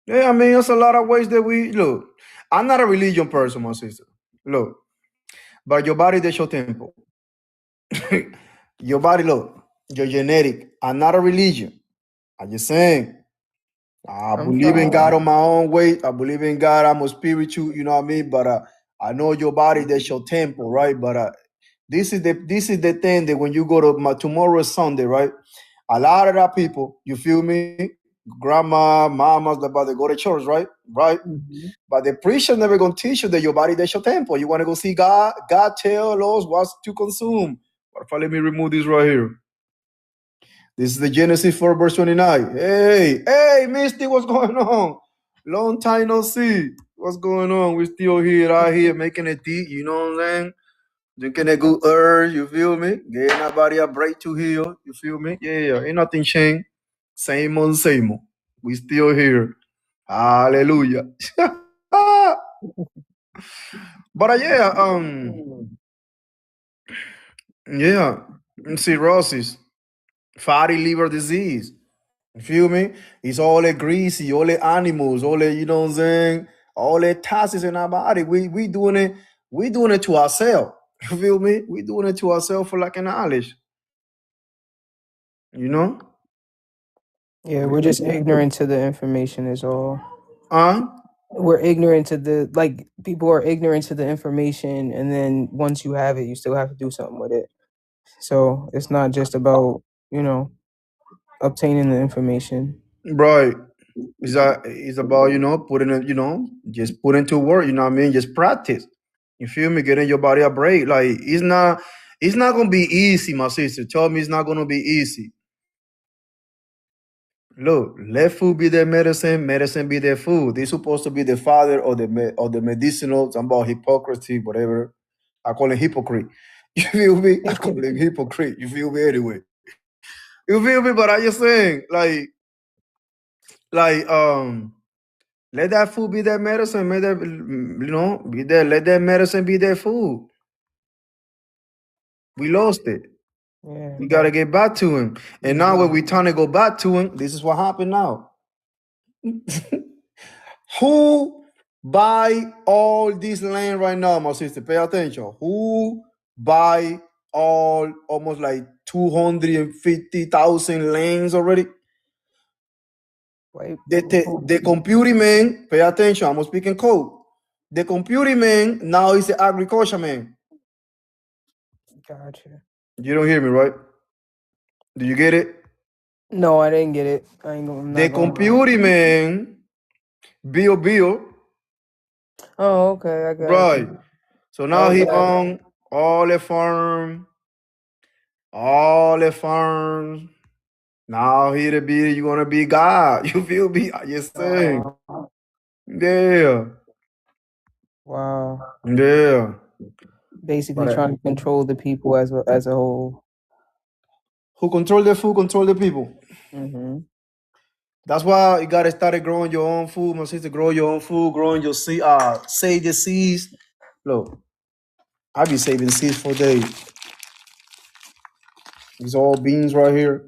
Yeah, I mean, there's a lot of ways that we look. I'm not a religion person, my sister. Look, but your body, they show tempo. Your body, look, your genetic. I'm not a religion. I'm just saying. I
I'm
believe in
following.
God on my own way. I believe in God. I'm a spiritual. You know what I mean? But I know your body. That's your temple, right? But this is the thing that when you go to tomorrow is Sunday, right? A lot of that people, you feel me? Grandma, mamas, about to go to church, right? Right.
Mm-hmm.
But the preacher never gonna teach you that your body that's your temple. You want to go see God? God tell us what to consume. But if I let me remove this right here. This is the Genesis 4, verse 29. Hey, Misty, what's going on? Long time no see. What's going on? We're still here, out here, making it deep, you know what I'm saying? Drinking a good herb, you feel me? Getting our body a break to heal, you feel me? Yeah, ain't nothing changed. Same old, same old. We still here. Hallelujah. But yeah, cirrhosis, fatty liver disease. You feel me? It's all the greasy, all the animals, all the, you know what I'm saying? All the toxins in our body. We doing it to ourselves. You feel me? We doing it to ourselves for like a knowledge. You know?
Yeah, we're just ignorant to the information is all.
Huh?
We're ignorant to the people are ignorant to the information, and then once you have it, you still have to do something with it. So it's not just about, you know, obtaining the information.
Right. It's about, putting it, just put into work, you know what I mean? Just practice. You feel me? Getting your body a break. Like it's not gonna be easy, my sister. Tell me it's not gonna be easy. Look, let food be their medicine, medicine be their food. They're supposed to be the father of the medicinal. Some about hypocrisy, whatever. I call him hypocrite. You feel me? I call him hypocrite. You feel me anyway? You feel me? But I just saying, like, let that food be their medicine. Let that, be there. Let that medicine be their food. We lost it.
Yeah.
We gotta get back to him. And now when we trying to go back to him, this is what happened now. Who buy all this land right now, my sister? Pay attention. Who buy all almost like 250,000 lands already?
Wait.
The computing man, pay attention. I'm speaking code. The computing man now is the agriculture man.
Gotcha.
You don't hear me, right? Do you get it?
No, I didn't get it. I'm
The
not gonna lie.
computing man Bill.
Oh, okay, I got
Right.
you.
So now he
Okay.
own all the farm, all the farms. Now he the be you gonna be God. You feel me? Yes, sir. Yeah.
Wow.
Yeah.
Basically
But
trying to control the people as a whole.
who control the food, control the people.
Mm-hmm.
That's why you gotta start growing your own food, my sister. Grow your own food, growing your seed, save your seeds. Look, I be saving seeds for days. These all beans right here.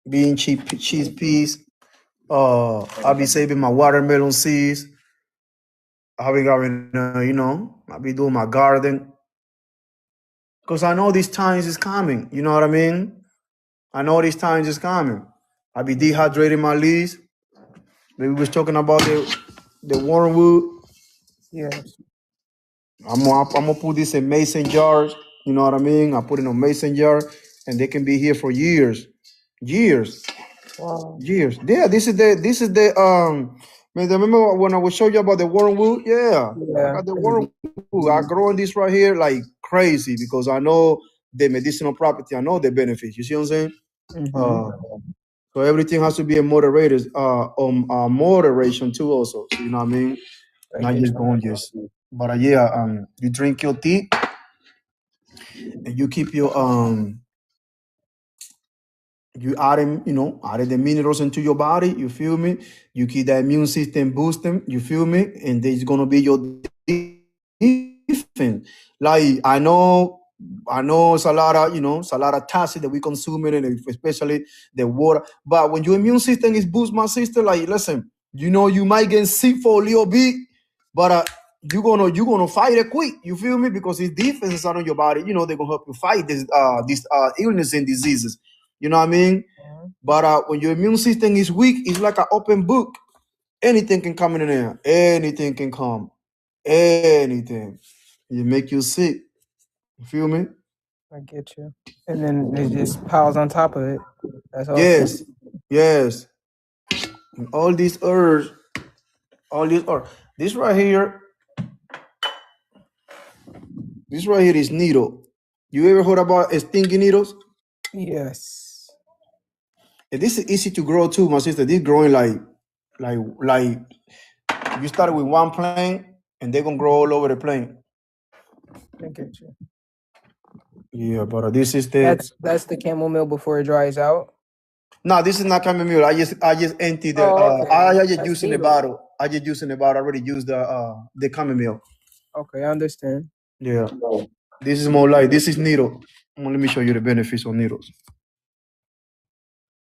Bean cheese peas. I be saving my watermelon seeds. I be going, I be doing my garden. Because I know these times is coming. You know what I mean? I know these times is coming. I be dehydrating my leaves. We was talking about the wormwood.
Yes.
I'm gonna put this in mason jars. You know what I mean? I put it in a mason jar, and they can be here for years, years,
Wow.
years. Yeah, this is the Man, remember when I was show you about the wormwood? Yeah, I
Yeah.
got the wormwood. I growing this right here like crazy because I know the medicinal property. I know the benefits. You see what I'm saying?
Mm-hmm.
Uh, so everything has to be a moderation too. Also, so you know what I mean?
I
Not
get
just
you.
going just. But yeah, you drink your tea and you keep your you adding, adding the minerals into your body, you feel me? You keep that immune system boosting, you feel me? And there's gonna be your defense. Like I know it's a lot of, it's a lot of toxic that we consuming and especially the water. But when your immune system is boost, my sister, like listen, you might get sick for a little bit, but you're gonna fight it quick. You feel me? Because it's defenses are on your body. They're gonna help you fight this illness and diseases. You know what I mean? But when your immune system is weak, it's like an open book. Anything can come in there. Anything can come. Anything. It make you sick. You feel me?
I get you. And then it just piles on top of it. That's awesome.
Yes. Yes. And all these herbs, all these herbs. This right here is needle. You ever heard about stinky needles?
Yes.
And this is easy to grow too, my sister. This growing like you started with one plant and they're gonna grow all over the plant.
I get you.
Yeah, but this is the
That's the chamomile before it dries out.
no, this is not chamomile. I just emptied the
Oh, okay.
I just
That's
using the
needle.
bottle. I just using the bottle. I already used the chamomile.
Okay, I understand.
Yeah. This is more like this is needle. Let me show you the benefits of needles.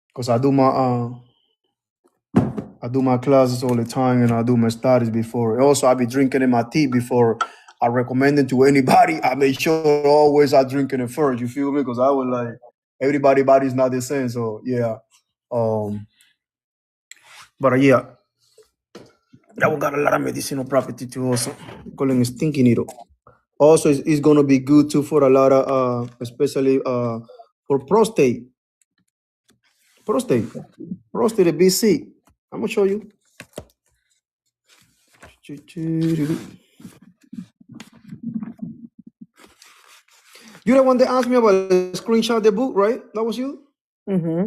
Because I do my classes all the time and I do my studies before. Also, I be drinking in my tea before I recommend it to anybody. I make sure always I drinking it first. You feel me? Because I would like everybody body's not the same. So yeah. But yeah, that one got a lot of medicinal property too. Also, calling it stinky needle. Also, it's gonna be good too for a lot of especially for prostate, prostate, BC. I'm gonna show you. You the one that asked me about the screenshot the book, right? That was you.
Mm-hmm.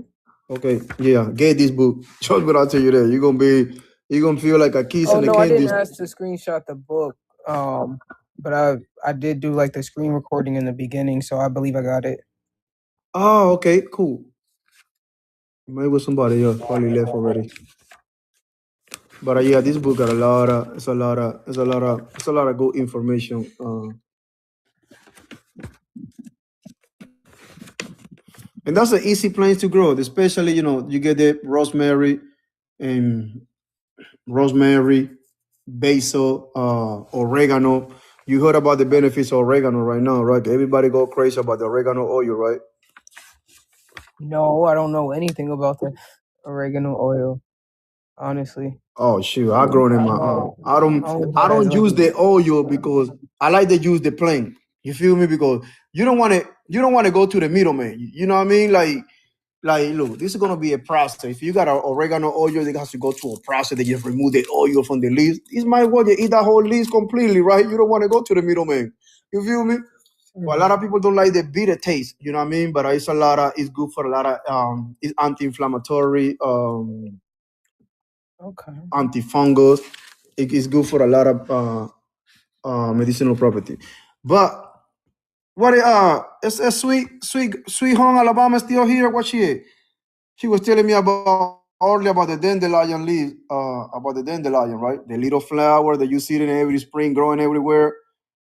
Okay, yeah, get this book. Just what I tell you there, you're gonna feel like a kiss
Oh
and a
no, I
candy.
didn't ask to screenshot the book. But I did do like the screen recording in the beginning, so I believe I got it.
Oh, okay, cool. Maybe somebody else probably left already. But yeah, this book got it's a lot of good information. And that's an easy plant to grow, especially you get the and rosemary, basil, oregano. You heard about the benefits of oregano right now, right? Everybody go crazy about the oregano oil, right?
No, I don't know anything about the oregano oil, honestly.
Oh shoot, I grown in my I don't
I only know
I
it as
don't
like
use the oil because I like to use the plain. You feel me? Because you don't want to go to the middleman. You know what I mean? Like like, look, this is gonna be a process. If you got an oregano oil, it has to go through a process. They just remove the oil from the leaves. This might well you eat that whole leaves completely, right? You don't want to go to the middleman. You feel me? Well, a lot of people don't like the bitter taste. You know what I mean? But it's a lot of. It's good for a lot of. It's anti-inflammatory.
Okay.
Antifungal. It is good for a lot of medicinal property. But what? It's a sweet home Alabama still here. What she is? She was telling me about earlier about the dandelion leaves, about the dandelion, right? The little flower that you see in every spring growing everywhere.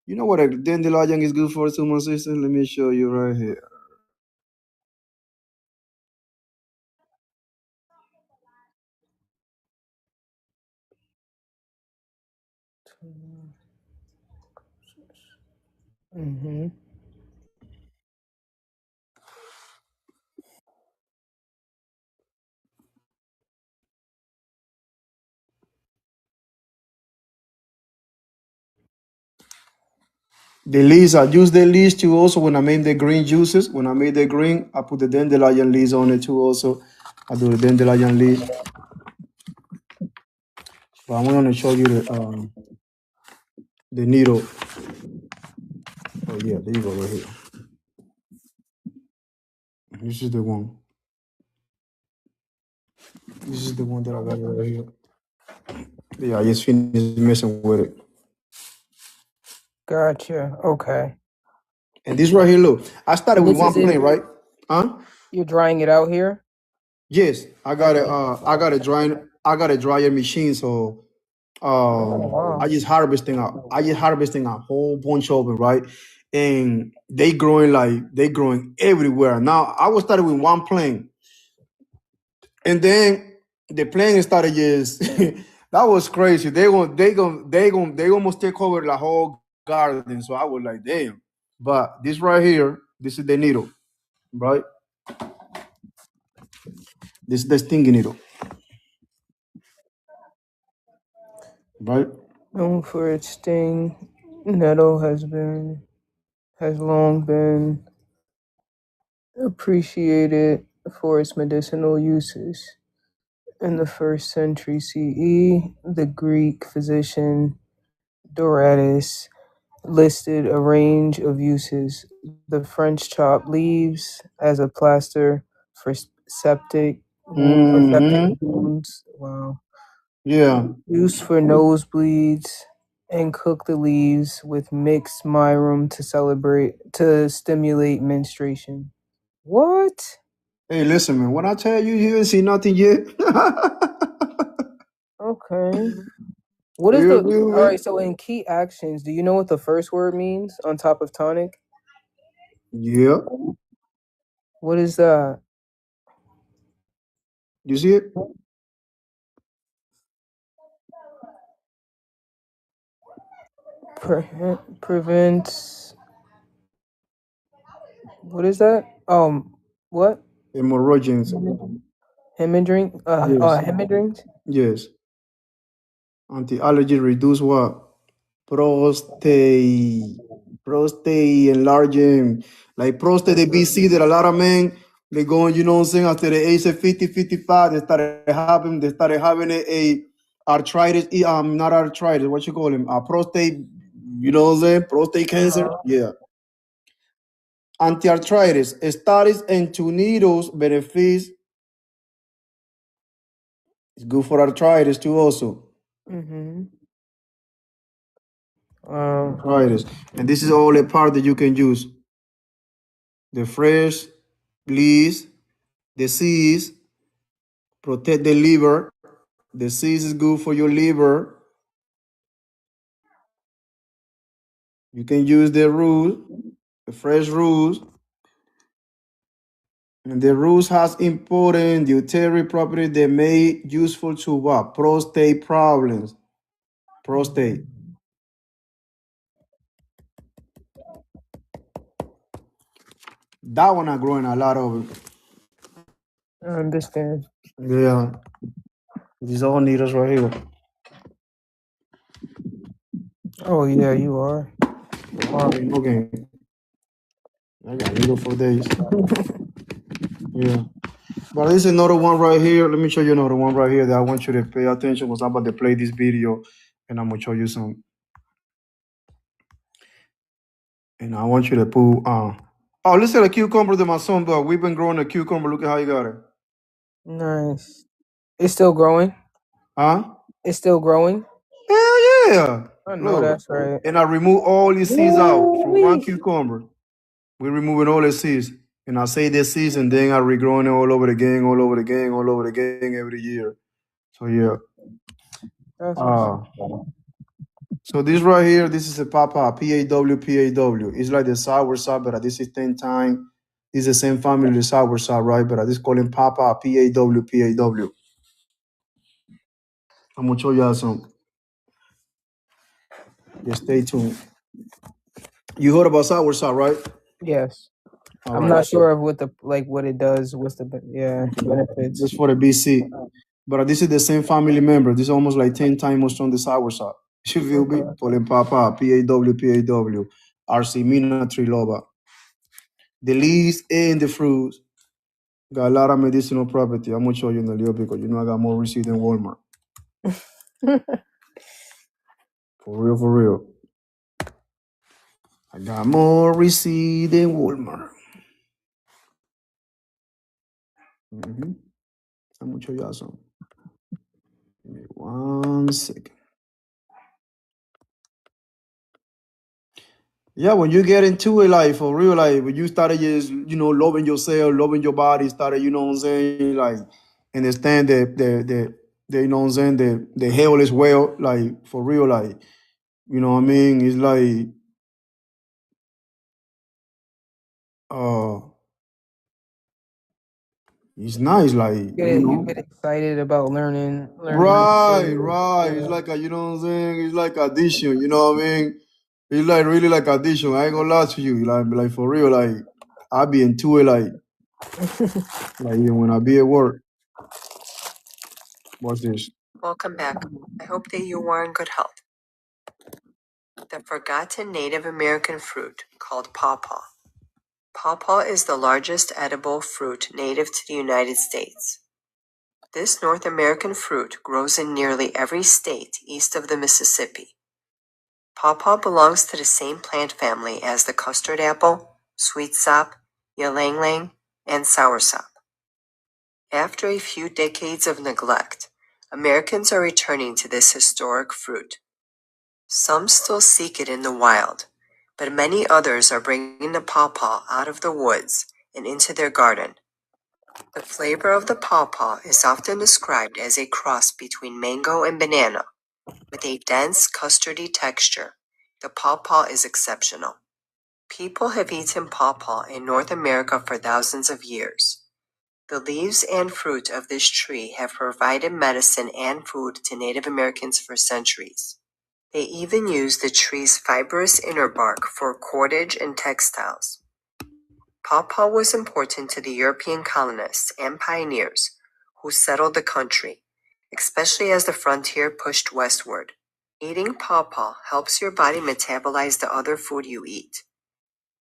You know what a dandelion is good for, to my sister? Let me show you right here.
Mm-hmm.
The leaves, I use the leaves too also when I make the green juices. When I make the green, I put the dandelion leaves on it too also. I do the dandelion leaves. But I'm going to show you the needle. Oh yeah, there you go right here. This is the one. This is the one that I got right here. Yeah, I just finished messing with it.
Gotcha. Okay.
And this right here, look, I started
And
with
this
one
is it.
plant, right? Huh?
You're drying it out here.
Yes, I got it.
Okay.
I got a dryer machine, so
Oh wow.
I just harvesting a whole bunch of it, right? And they growing everywhere. Now I was started with one plant, and then the plant started just that was crazy. They almost take over the whole garden. So I was like, damn. But this right here, this is the needle, right? This is the stinging needle, right?
Known for its sting, nettle has long been appreciated for its medicinal uses. In the first century CE, the Greek physician Doratus listed a range of uses. The French chopped leaves as a plaster for septic
Mm-hmm.
wounds. Wow.
Yeah.
Used for nosebleeds, and cook the leaves with mixed myrum to stimulate menstruation. What?
Hey, listen, man. When I tell you, you ain't see nothing yet.
Okay. What is
You
the
feel
all
me?
right? So in key actions, do you know what the first word means on top of tonic?
Yeah.
What is that?
You see it?
Prevents. What is that? What?
Hemorrhoids.
Hemorrhaging?
Yes.
Hemorrhaging?
Yes. Anti-allergy reduce what? Prostate. Prostate enlarging. Like prostate, they be see that a lot of men, they going, you know what I'm saying, after the age of 50, 55, they started having a arthritis, not arthritis, what you call him? Prostate, you know what I'm saying? Prostate cancer. Yeah. Anti-arthritis. Studies into needles benefits. It's good for arthritis too also.
Mm-hmm.
Arthritis. And this is all a part that you can use. The fresh leaves, the seeds, protect the liver. The seeds is good for your liver. You can use the root, the fresh roots. And the roots has important dietary properties that may useful to what? Prostate problems. Prostate. That one I'm growing a lot of it.
I understand.
Yeah. These all needles right here.
Oh yeah, you are. Wow.
Okay. I got needle for days. Yeah. But there's another one right here. Let me show you another one right here that I want you to pay attention because I'm about to play this video and I'm gonna show you some. And I want you to put oh, listen to the cucumber that my son bought. We've been growing a cucumber. Look at how you got it.
Nice. It's still growing.
Huh?
It's still growing.
Hell yeah.
I know
Look.
that's right.
And I remove all these seeds out from one
Ooh-wee.
cucumber. We're removing all the seeds. And I say this seeds and then I regrowing it all over the gang, all over the gang, all over the gang every year. So yeah.
That's what's
So this right here, this is a papa, P-A-W, P-A-W. It's like the sour side, but this is 10 times. It's the same family, the sour side, right? But this call him papa, P-A-W, P-A-W. I'm gonna show y'all some. Just stay tuned. You heard about sour side, right?
yes.
All
I'm
right.
not sure of what the what it does. What's the benefits?
Just for the BC. But this is the same family member. This is almost like 10 times more strong the sour side. You feel me? Call him papa, P-A-W, P-A-W. Arsimina triloba. The leaves and the fruits got a lot of medicinal property. I'm gonna show you in a little bit because you know I got more receipt than Walmart. For real, for real. I got more receipt than Walmart. I'm gonna show y'all something. Give me 1 second. Yeah, when you get into it, like for real, like when you started just, loving yourself, loving your body, started, you know what I'm saying, like understand the you know what I'm saying, the hell is well, like for real, like, you know what I mean? It's like it's nice, like,
you get excited about learning.
right. It's like a, you know what I'm saying? It's like addition, you know what I mean? It's like really like addition. I ain't gonna lie to you. Like for real, like I be into it like when I be at work. Watch this.
Welcome back. I hope that you are in good health. The forgotten Native American fruit called pawpaw. Pawpaw is the largest edible fruit native to the United States. This North American fruit grows in nearly every state east of the Mississippi. Pawpaw belongs to the same plant family as the custard apple, sweet sop, ylang ylang, and soursop. After a few decades of neglect, Americans are returning to this historic fruit. Some still seek it in the wild, but many others are bringing the pawpaw out of the woods and into their garden. The flavor of the pawpaw is often described as a cross between mango and banana. With a dense, custardy texture, the pawpaw is exceptional. People have eaten pawpaw in North America for thousands of years. The leaves and fruit of this tree have provided medicine and food to Native Americans for centuries. They even use the tree's fibrous inner bark for cordage and textiles. Pawpaw was important to the European colonists and pioneers who settled the country, especially as the frontier pushed westward. Eating pawpaw helps your body metabolize the other food you eat.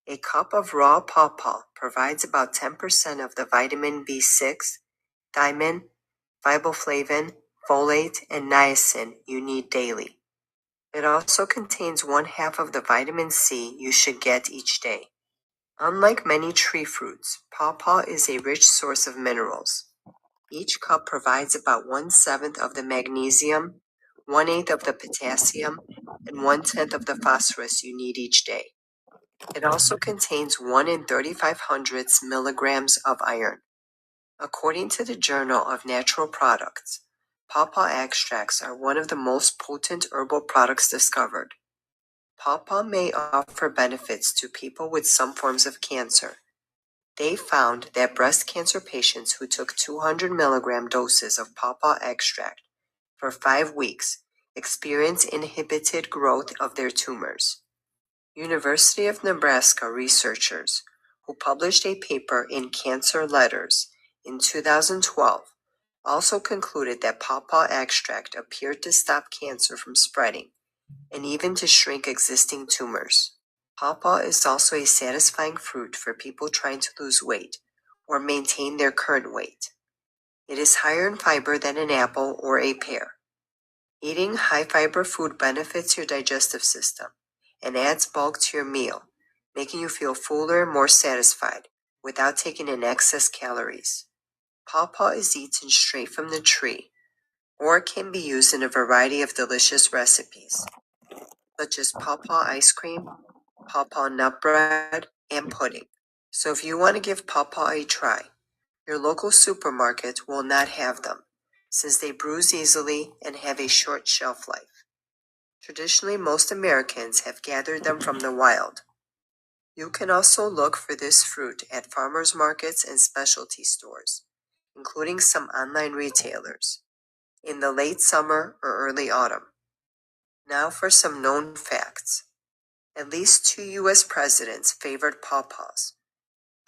A cup of raw pawpaw provides about 10% of the vitamin B6, thiamine, riboflavin, folate, and niacin you need daily. It also contains 1/2 of the vitamin C you should get each day. Unlike many tree fruits, pawpaw is a rich source of minerals. Each cup provides about 1/7 of the magnesium, 1/8 of the potassium, and 1/10 of the phosphorus you need each day. It also contains 1 in 3,500 milligrams of iron. According to the Journal of Natural Products, pawpaw extracts are one of the most potent herbal products discovered. Pawpaw may offer benefits to people with some forms of cancer. They found that breast cancer patients who took 200 milligram doses of pawpaw extract for 5 weeks experienced inhibited growth of their tumors. University of Nebraska researchers who published a paper in Cancer Letters in 2012 also concluded that pawpaw extract appeared to stop cancer from spreading and even to shrink existing tumors. Pawpaw is also a satisfying fruit for people trying to lose weight or maintain their current weight. It is higher in fiber than an apple or a pear. Eating high-fiber food benefits your digestive system and adds bulk to your meal, making you feel fuller and more satisfied without taking in excess calories. Pawpaw is eaten straight from the tree, or it can be used in a variety of delicious recipes, such as pawpaw ice cream, pawpaw nut bread, and pudding. So if you want to give pawpaw a try, your local supermarket will not have them, since they bruise easily and have a short shelf life. Traditionally, most Americans have gathered them from the wild. You can also look for this fruit at farmers markets and specialty stores, including some online retailers, in the late summer or early autumn. Now for some known facts. At least 2 U.S. presidents favored pawpaws.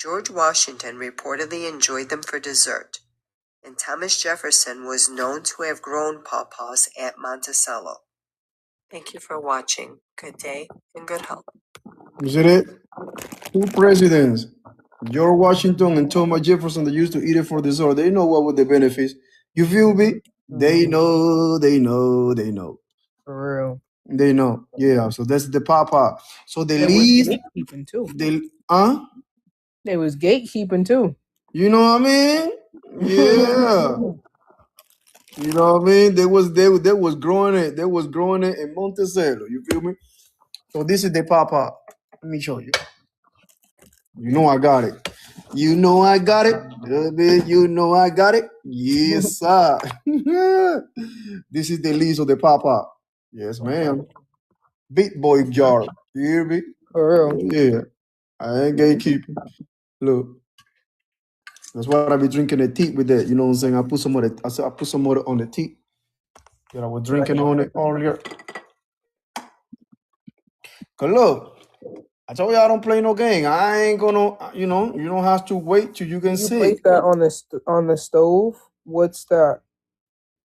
George Washington reportedly enjoyed them for dessert, and Thomas Jefferson was known to have grown pawpaws at Monticello. Thank you for watching. Good day and good health.
You see that? 2 presidents, George Washington and Thomas Jefferson, they used to eat it for dessert. They know what were the benefits. You feel me? They know.
For real.
They know. Yeah, so that's the pawpaw. So the
They was
least,
gatekeeping too. They was gatekeeping too.
You know what I mean? Yeah. You know what I mean? They was growing it. They was growing it in Monticello. You feel me? So this is the pawpaw. Let me show you. You know I got it. You know I got it. You know I got it. Yes, sir. This is the leaves of the pawpaw. Yes, ma'am. Big boy jar. You hear me?
For real.
Yeah. I ain't gatekeeping. Look. That's why I be drinking the tea with that. You know what I'm saying? I put some more. I put some more on the tea that I was drinking on it earlier. Cause look, I told you I don't play no game. I ain't gonna. You know, you don't have to wait till you can
You
see.
place that on the stove. What's that?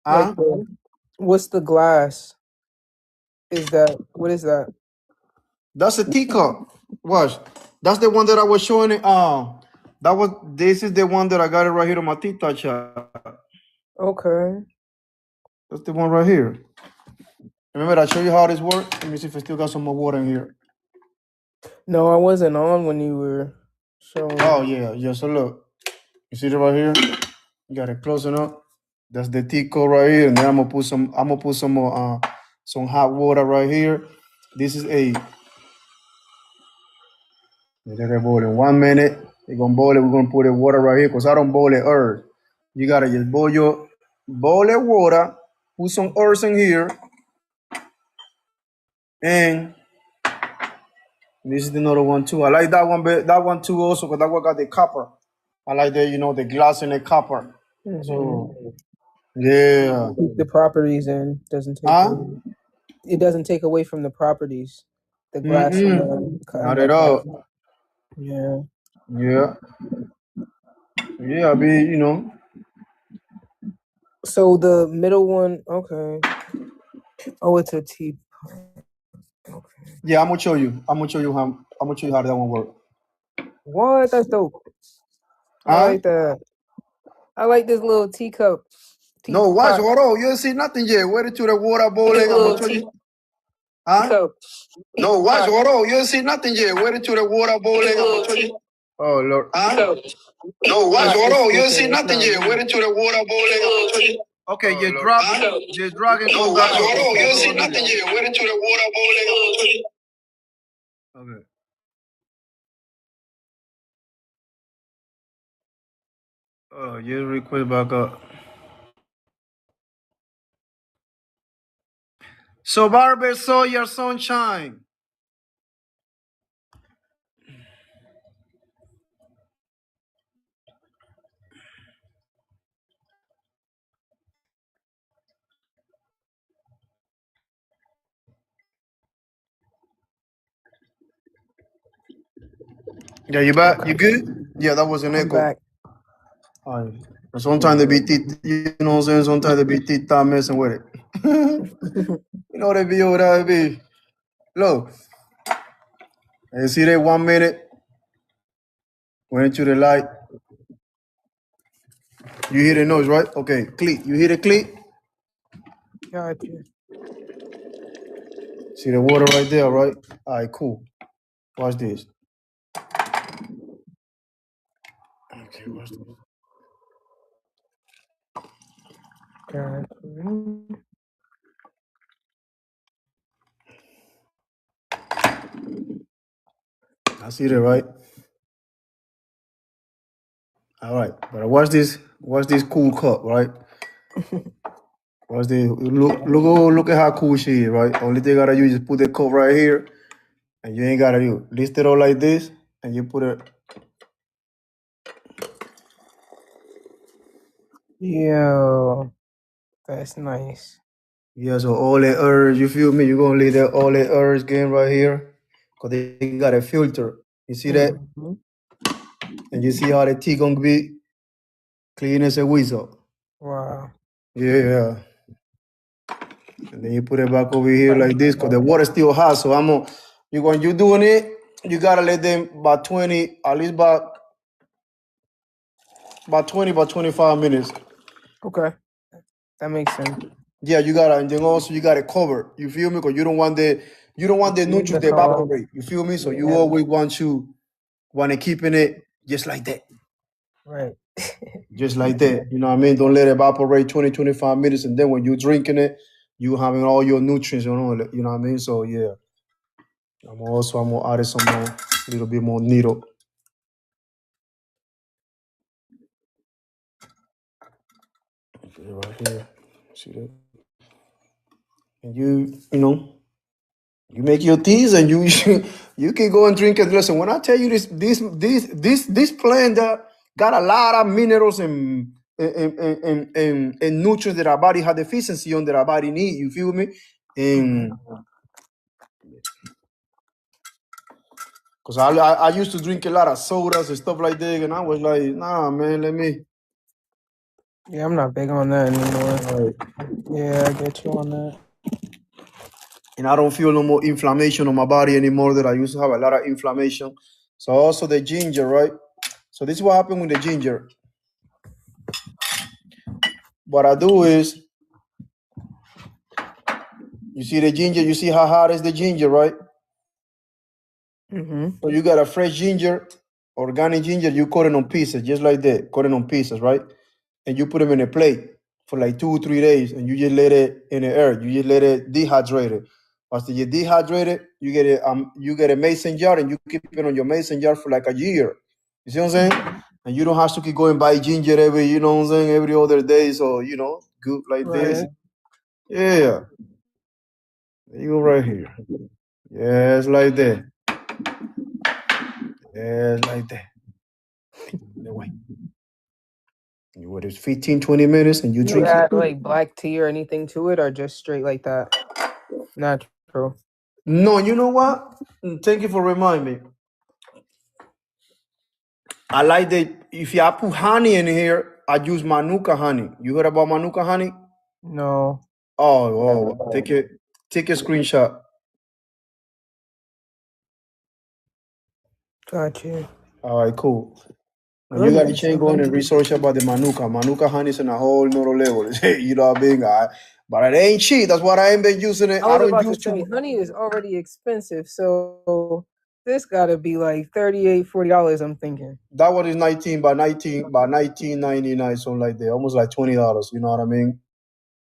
Huh?
What's the glass? What is that?
That's a teacup. Watch. That's the one that I was showing it. This is the one that I got it right here on my tita shop.
Okay.
That's the one right here. Remember I showed you how this works? Let me see if I still got some more water in here.
No, I wasn't on when you were showing.
Oh yeah. So look, you see it right here? You got it close enough. That's the TIK right here, and then I'm gonna put some more some hot water right here. This is a let it boil in 1 minute. It's gonna boil it. We're gonna put the water right here because I don't boil it earth. You gotta just boil the water, put some earth in here, and this is another one too. I like that one too also because that one got the copper. I like the glass and the copper. So yeah.
Keep the properties in. Doesn't take away. It doesn't take away from the properties. The glass and
Not at all.
Yeah.
Yeah. Yeah, I mean,
So the middle one, okay. Oh, it's a tea. Okay.
Yeah, I'm gonna show you how that one works.
What? That's dope. I like that. I like this little teacup.
No, watch, hold on. You don't see nothing yet. Wait till the water boiling. I'm gonna show you. No, watch, hold on. You don't see nothing yet. Wait till the water boiling. I'm gonna show you. Oh Lord. No, watch, hold on. You don't see nothing yet. Wait till the water boiling. I'm gonna show you. Okay, just drop it. Just drag it. No, watch, hold on. You don't see nothing yet. Wait till the water boiling. I'm gonna show you. Okay. Oh, just real quick back up. So Barber saw your sunshine. Yeah, you back? You good? Yeah, that was an
I'm
echo.
back.
All right. Sometimes they be you know what I'm saying? Sometimes they be time messing with it. You know they be over there, be. Look. And see that 1 minute? Went to the light. You hear the noise, right? Okay, click. You hear the click?
Gotcha.
See the water right there, right? All right, cool. Watch this. Okay, watch this.
Gotcha.
I see that, right? All right, but watch this. Watch this cool cup, right? Watch this. Look at how cool she is, right? Only thing you gotta do is just put the cup right here, and you ain't gotta do lift it up like this, and you put it.
Yo, that's nice.
Yeah, so all the herbs, you feel me? You're gonna leave that all the herbs game right here, cause they got a filter. You see that?
Mm-hmm.
And you see how the tea gonna be clean as a whistle.
Wow.
Yeah. And then you put it back over here like this, cause the water's still hot. So when you doing it, you gotta let them about 20, at least about 25 minutes.
Okay. That makes sense.
Yeah, you gotta, and then also you gotta cover. You feel me? Cause you don't want the nutrients to evaporate. You feel me? So you
Yeah.
always want to keeping it just like that.
Right.
Just like that. You know what I mean? Don't let it evaporate 20, 25 minutes. And then when you're drinking it, you having all your nutrients and all that. You know what I mean? So yeah. I'm gonna add some more, little bit more needle. Okay, right here. See that? And you make your teas and you you can go and drink it. Listen, when I tell you this plant that got a lot of minerals and nutrients that our body have deficiency on, that our body need. You feel me? And because I used to drink a lot of sodas and stuff like that, and I was like, nah, man, let me.
Yeah, I'm not big on that anymore. Yeah, I get you on that.
And I don't feel no more inflammation on my body anymore that I used to have a lot of inflammation. So also the ginger, right? So this is what happened with the ginger. What I do is, you see the ginger, you see how hot is the ginger, right?
Mm-hmm.
So you got a fresh ginger, organic ginger, you cut it on pieces, just like that, cut it on pieces, right? And you put them in a plate for like 2 or 3 days, and you just let it in the air. You just let it dehydrate it. After you dehydrate it, you get a mason jar, and you keep it on your mason jar for like a year. You see what I'm saying? And you don't have to keep going buy ginger every, you know what I'm saying, every other day. So good like this.
Right.
Yeah. There you go right here. Yes, like that. Yes, like that. That way. You wait 15, 20 minutes and you
You
drink it.
add like black tea or anything to it, or just straight like that? Natural.
No, you know what? Thank you for reminding me. I like that if I put honey in here, I use Manuka honey. You heard about Manuka honey?
No.
Oh, take a screenshot.
Gotcha.
All right, cool. And you got to change going and research about the Manuka. Manuka honey is on a whole nother level. You know what I mean? But it ain't cheap. That's what I ain't been using it.
I was
don't
about
use
to say
too.
honey is already expensive, so this gotta be like $38, $40, I'm thinking.
That one is 19.99, something like that. Almost like $20. You know what I mean?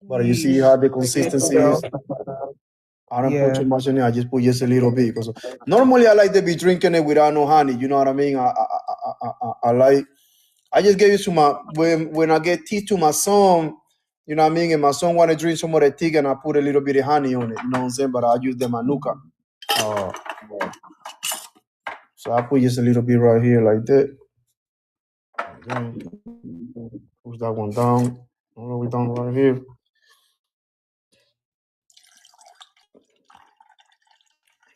But you see how the consistency is. I don't put too much in it. I just put just a little bit. Because normally I like to be drinking it without no honey. You know what I mean? I like. I just gave it to my when I get tea to my son. You know what I mean? And my son want to drink some of the tea, and I put a little bit of honey on it. You know what I'm saying? But I use the Manuka. So I put just a little bit right here like that. And then push that one down. All the way down right here.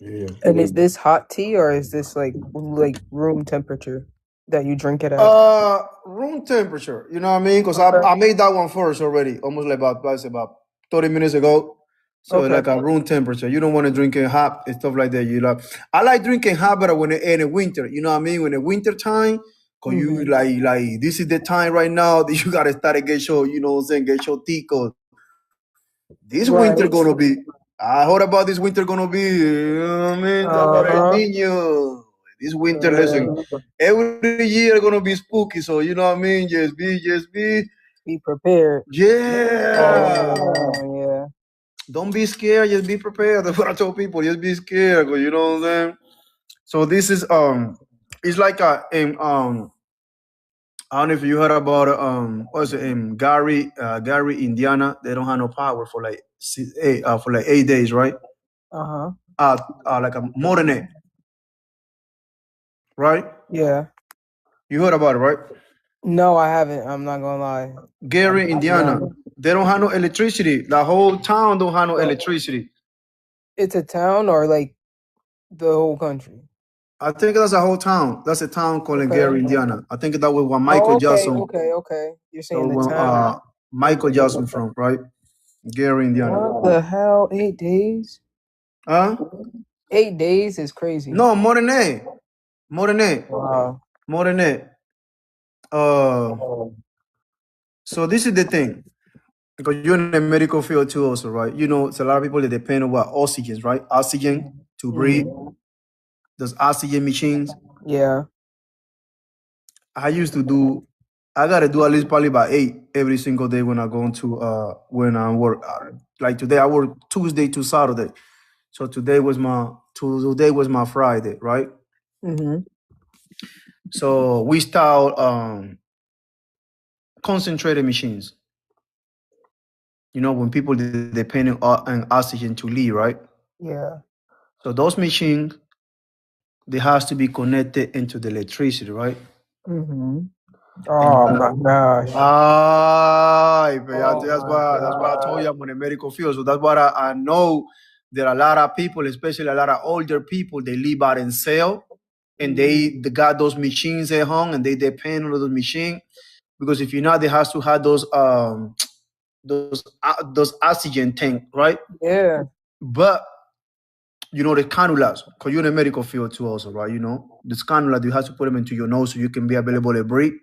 Yeah.
And is this hot tea or is this like room temperature that you drink it at?
Room temperature. You know what I mean? Because I made that one first already, almost like about 30 minutes ago. So like a room temperature. You don't want to drink it hot and stuff like that. I like drinking hot, but when in the winter, you know what I mean? When the winter time, Cause you like this is the time right now that you gotta start to get your, you know what I'm saying, get your TIK. This
Right.
winter gonna be. I heard about this winter gonna be. You know what I mean? About El Nino. This winter, listen. Every year gonna be spooky. So you know what I mean. Just
be prepared.
yeah.
Yeah.
Don't be scared. Just be prepared. That's what I tell people. Just be scared. 'Cause you know what I'm saying. So this is it's like I don't know if you heard about what's it Gary, Indiana. They don't have no power for like 8 days, right?
Uh-huh.
Like more than it, right?
Yeah.
You heard about it, right?
No, I haven't. I'm not gonna lie.
Gary, Indiana. They don't have no electricity. The whole town don't have no electricity.
It's a town or like the whole country?
I think that's a whole town. That's a town called Gary, Indiana. I think that was when Michael Jackson.
Okay. You're
So
saying the
when
town.
Michael Jackson from, right? Gary, Indiana.
What the hell? 8 days?
Huh?
8 days is crazy.
No, more than that. More than that.
Wow.
More than that. So this is the thing. Because you're in the medical field too, also, right? You know, it's a lot of people that depend on what oxygen, right? Oxygen to breathe. Those oxygen machines.
Yeah.
I gotta do at least probably about 8 every single day when I go into when I work. Like today, I work Tuesday to Saturday. So today was my Friday, right?
Mm-hmm.
So we start concentrated machines. You know, when people depend on oxygen to live, right?
Yeah.
So those machines, they has to be connected into the electricity, right?
Mm-hmm. Oh my gosh.
That's why I told you I'm in the medical field. So that's what I know that a lot of people, especially a lot of older people, they live out in cell and they got those machines at home and they depend on those machines because if you're not, they has to have those oxygen tank, right?
Yeah.
But you know the cannulas, because you're in the medical field too, also, right? You know the cannula, you have to put them into your nose so you can be available to breathe.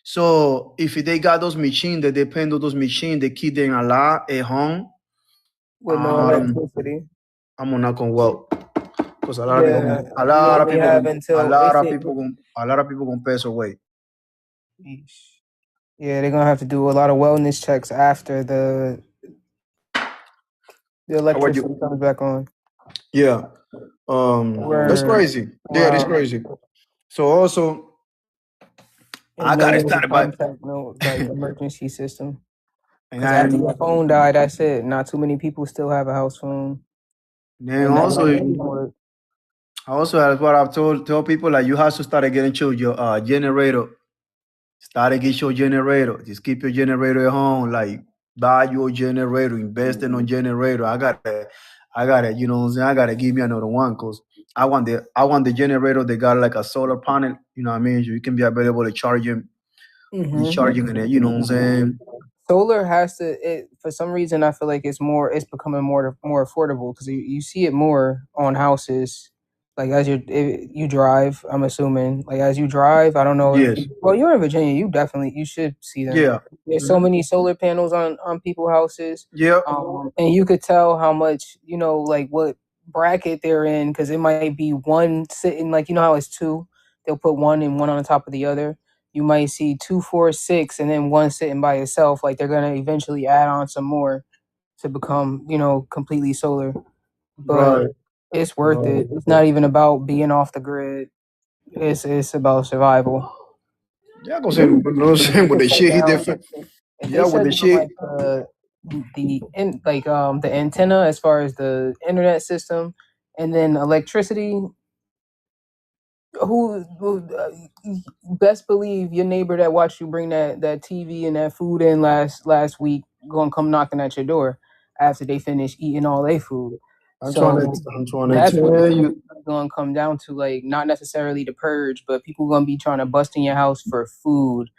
So if they got those machines, they depend on those machines, they keep them alive at home.
With no electricity.
I'm not gonna well, because a lot of
Yeah.
people,
You only have until
a lot of people gonna pass away.
Yeah, they're gonna have to do a lot of wellness checks after the electricity comes back on.
Yeah, that's crazy. Yeah, that's crazy. So also,
And
I
no
gotta
way to
start by,
contact no like emergency system.
and
Because after your phone died, that's it. Not too many people still have a house phone.
then
And
also, that's what I've tell people, like you have to start getting your generator. Start to get your generator. Just keep your generator at home. Like buy your generator, invest in a generator. I gotta, you know what I'm saying? I gotta give me another one because I want the generator that got like a solar panel, you know what I mean? So you can be available to charge him, be charging in it, you know what I'm saying?
Solar has to. For some reason, I feel like it's becoming more affordable because you see it more on houses. Like as you drive, I'm assuming. Like as you drive, I don't know.
Yes.
Well, you're in Virginia. You should see them.
Yeah.
There's so many solar panels on people's houses.
Yeah.
And you could tell how much like what bracket they're in because it might be one sitting like how it's two. They'll put one and one on top of the other. You might see 2, 4, 6, and then one sitting by itself. Like they're gonna eventually add on some more to become, completely solar. But
Right.
it's worth it. It's not even about being off the grid. It's about survival.
Yeah, go say, you know what I'm saying? With the shit he different.
If
Yeah,
they
with
shut
the
down
shit.
the antenna as far as the internet system, and then electricity, who best believe your neighbor that watched you bring that TV and that food in last week gonna come knocking at your door after they finish eating all their food.
I'm trying to
That's what
tell
it's
you.
gonna come down to, like not necessarily the purge, but people gonna be trying to bust in your house for food,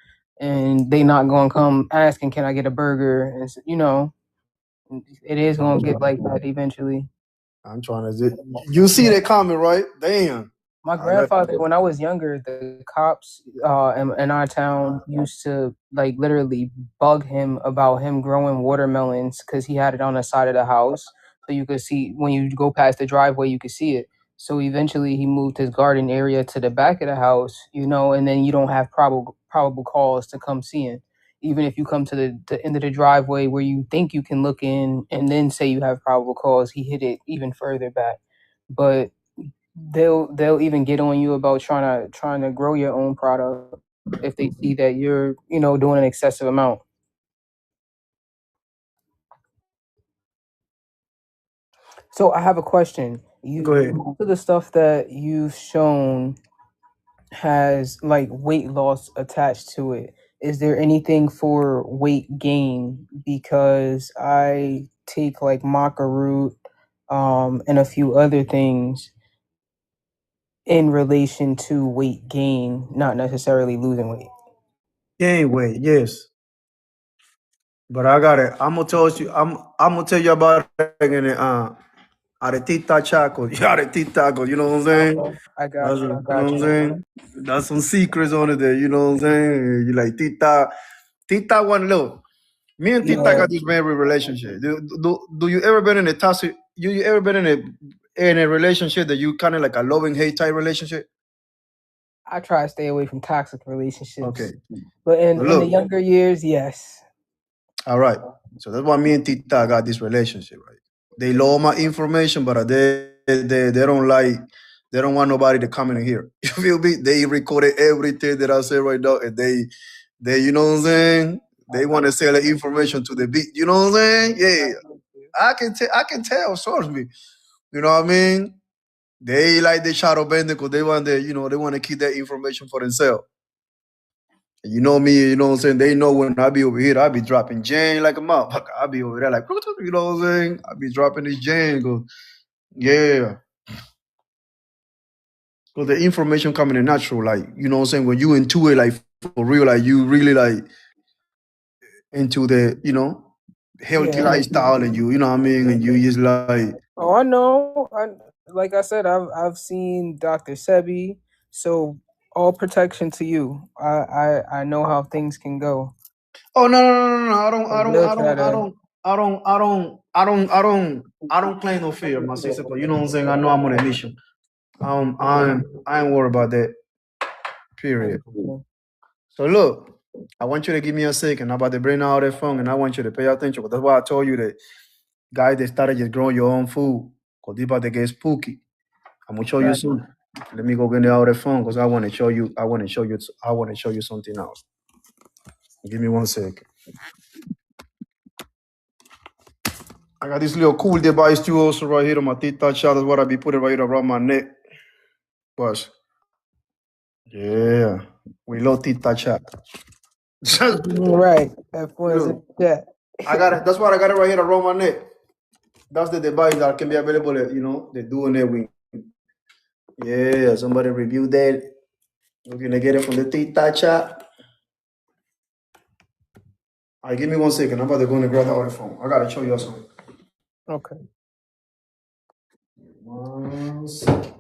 and they not gonna come asking, "Can I get a burger?" And it is gonna get like that eventually.
I'm trying to. You see that comment, right? Damn.
My
I let
grandfather, when I was younger, the cops in our town used to like literally bug him about him growing watermelons because he had it on the side of the house, so you could see when you go past the driveway, you could see it. So eventually, he moved his garden area to the back of the house, and then you don't have probable cause to come see it. Even if you come to the end of the driveway where you think you can look in and then say you have probable cause, he hid it even further back. But they'll even get on you about trying to grow your own product if they see that you're doing an excessive amount. So I have a question.
go ahead.
Most of the stuff that you've shown has like weight loss attached to it. Is there anything for weight gain? Because I take like maca root and a few other things in relation to weight gain, not necessarily losing weight.
Gain weight, yes. But I got it. I'm gonna tell you. I'm gonna tell you about it in the aretita chaco. Aretita, you know what I'm saying? That's
I
you know what
got
I'm
you.
saying. That's some secrets on it there. You know what I'm saying? You like Tita one low. Me and Tita
Yeah,
got this married relationship. Do you ever been in a toxic? You ever been in a relationship that you kind of like a loving hate type relationship?
I try to stay away from toxic
Okay.
relationships, but
So
in the
look.
younger years, yes.
All right. So that's why me and Tita got this relationship, right? They love my information, but they don't like they don't want nobody to come in here. You feel me? They recorded everything that I say right now, and they you know what I'm saying? They want to sell the information to the beat. You know what I'm saying? Yeah, I can tell. Trust me. You know what I mean? They like the shadow band because they want to keep that information for themselves. You know me, you know what I'm saying? They know when I be over here, I be dropping Jane like a motherfucker. I be over there like, you know what I'm saying? I be dropping this Jane. Go, yeah. So the information coming in natural, like, you know what I'm saying? When you into it, like, for real, like, you really, like, into the, healthy
Yeah.
lifestyle and you know what I mean? And you just like,
Oh, I know. I like I said, I've seen Dr. Sebi. So all protection to you. I know how things can go.
oh, no, no, no, no, no. I don't,
But
I don't,
they'll
I
try
don't, I
to.
don't, I don't, I don't, I don't, I don't, I don't claim no fear, my sister, 'cause you know what I'm saying? I know I'm on a mission. I ain't worried about that, period. So look, I want you to give me a second. I'm about to bring out that phone and I want you to pay attention. 'Cause that's why I told you that guys that started just growing your own food. Cause they about to get spooky. I'm gonna show you
Got
soon. Let me go get out that phone because I want to show you. I want to show you something else. Give me 1 second. I got this little cool device too, also right here on my teeth touch out. That's what I be putting right here around my neck. But yeah, we love teeth touch out.
right. F1's in
Look,
the chat.
I got it. That's why I got it right here around my neck. That's the device that can be available. They're doing it with. Yeah, somebody reviewed that. We're gonna get it from the Tita chat. All right, give me 1 second. I'm about to go and grab the other phone. I gotta show you something.
Okay.
1 second.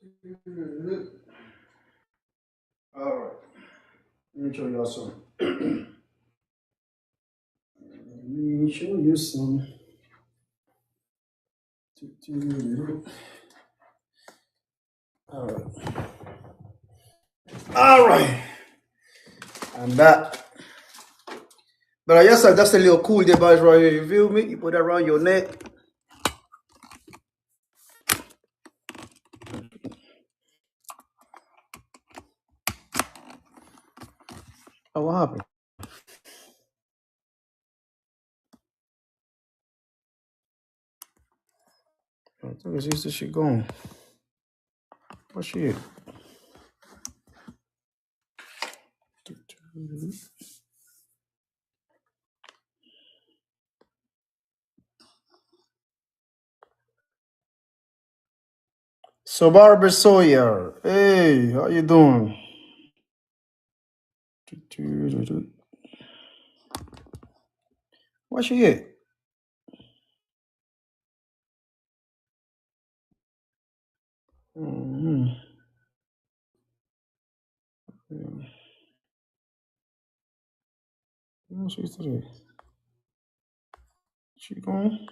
All right. Let me show you some. Let me show you some. All right. All right. I'm back. But I guess that's a little cool device right here. You feel me? You put that around your neck. Oh, what happened? I think it's just this shit gone. What shit? So Barbara Sawyer, hey, how you doing? What she hit? Mm-hmm. Yeah. What she's today? She gone?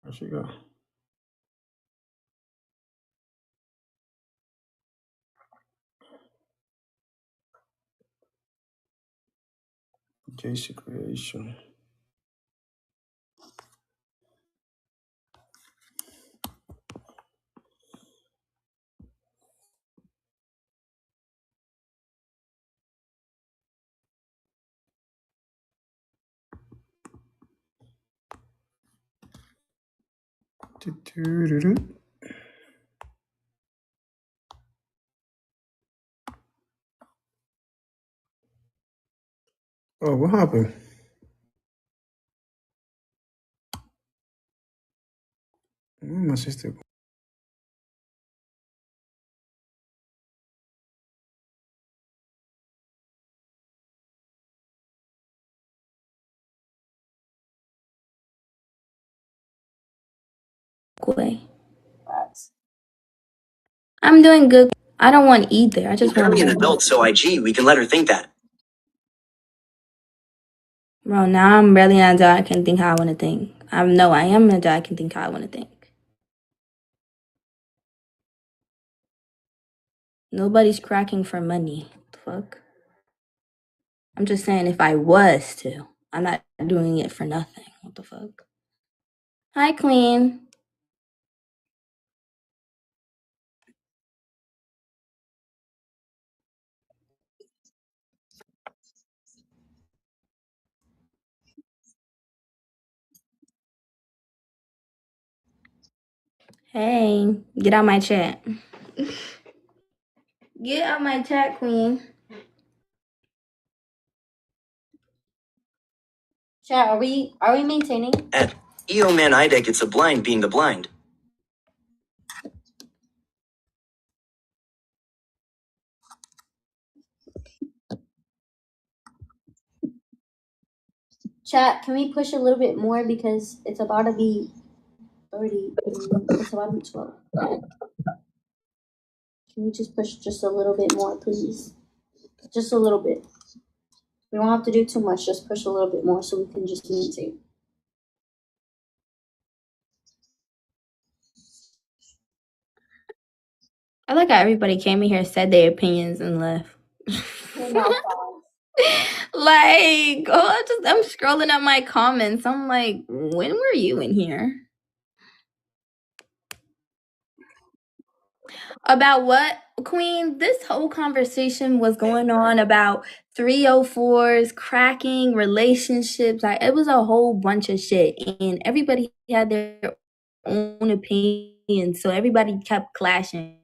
Where she go? JC Creation. Oh, what happened? Where my sister go?
Way. I'm doing good. I don't want either. I just want
Barely an adult, so IG, we can let her think that.
Bro, now I'm barely an adult. I can think how I want to think. I know I am an adult. I can think how I want to think. Nobody's cracking for money. The fuck? I'm just saying if I was to. I'm not doing it for nothing. What the fuck? Hi, Queen. Hey, get out my chat. Get out my chat, Queen. Chat, are we maintaining?
At EO man IDEC, it's a blind being the blind.
Chat, can we push a little bit more because it's about to be 30. It's about to be 12. Can you just push just a little bit more, please? Just a little bit. We don't have to do too much. Just push a little bit more so we can just maintain. I like how everybody came in here, said their opinions, and left. Like, I'm scrolling up my comments. I'm like, when were you in here? About what, Queen? This whole conversation was going on about 304s, cracking, relationships. Like, it was a whole bunch of shit, and everybody had their own opinion and so everybody kept clashing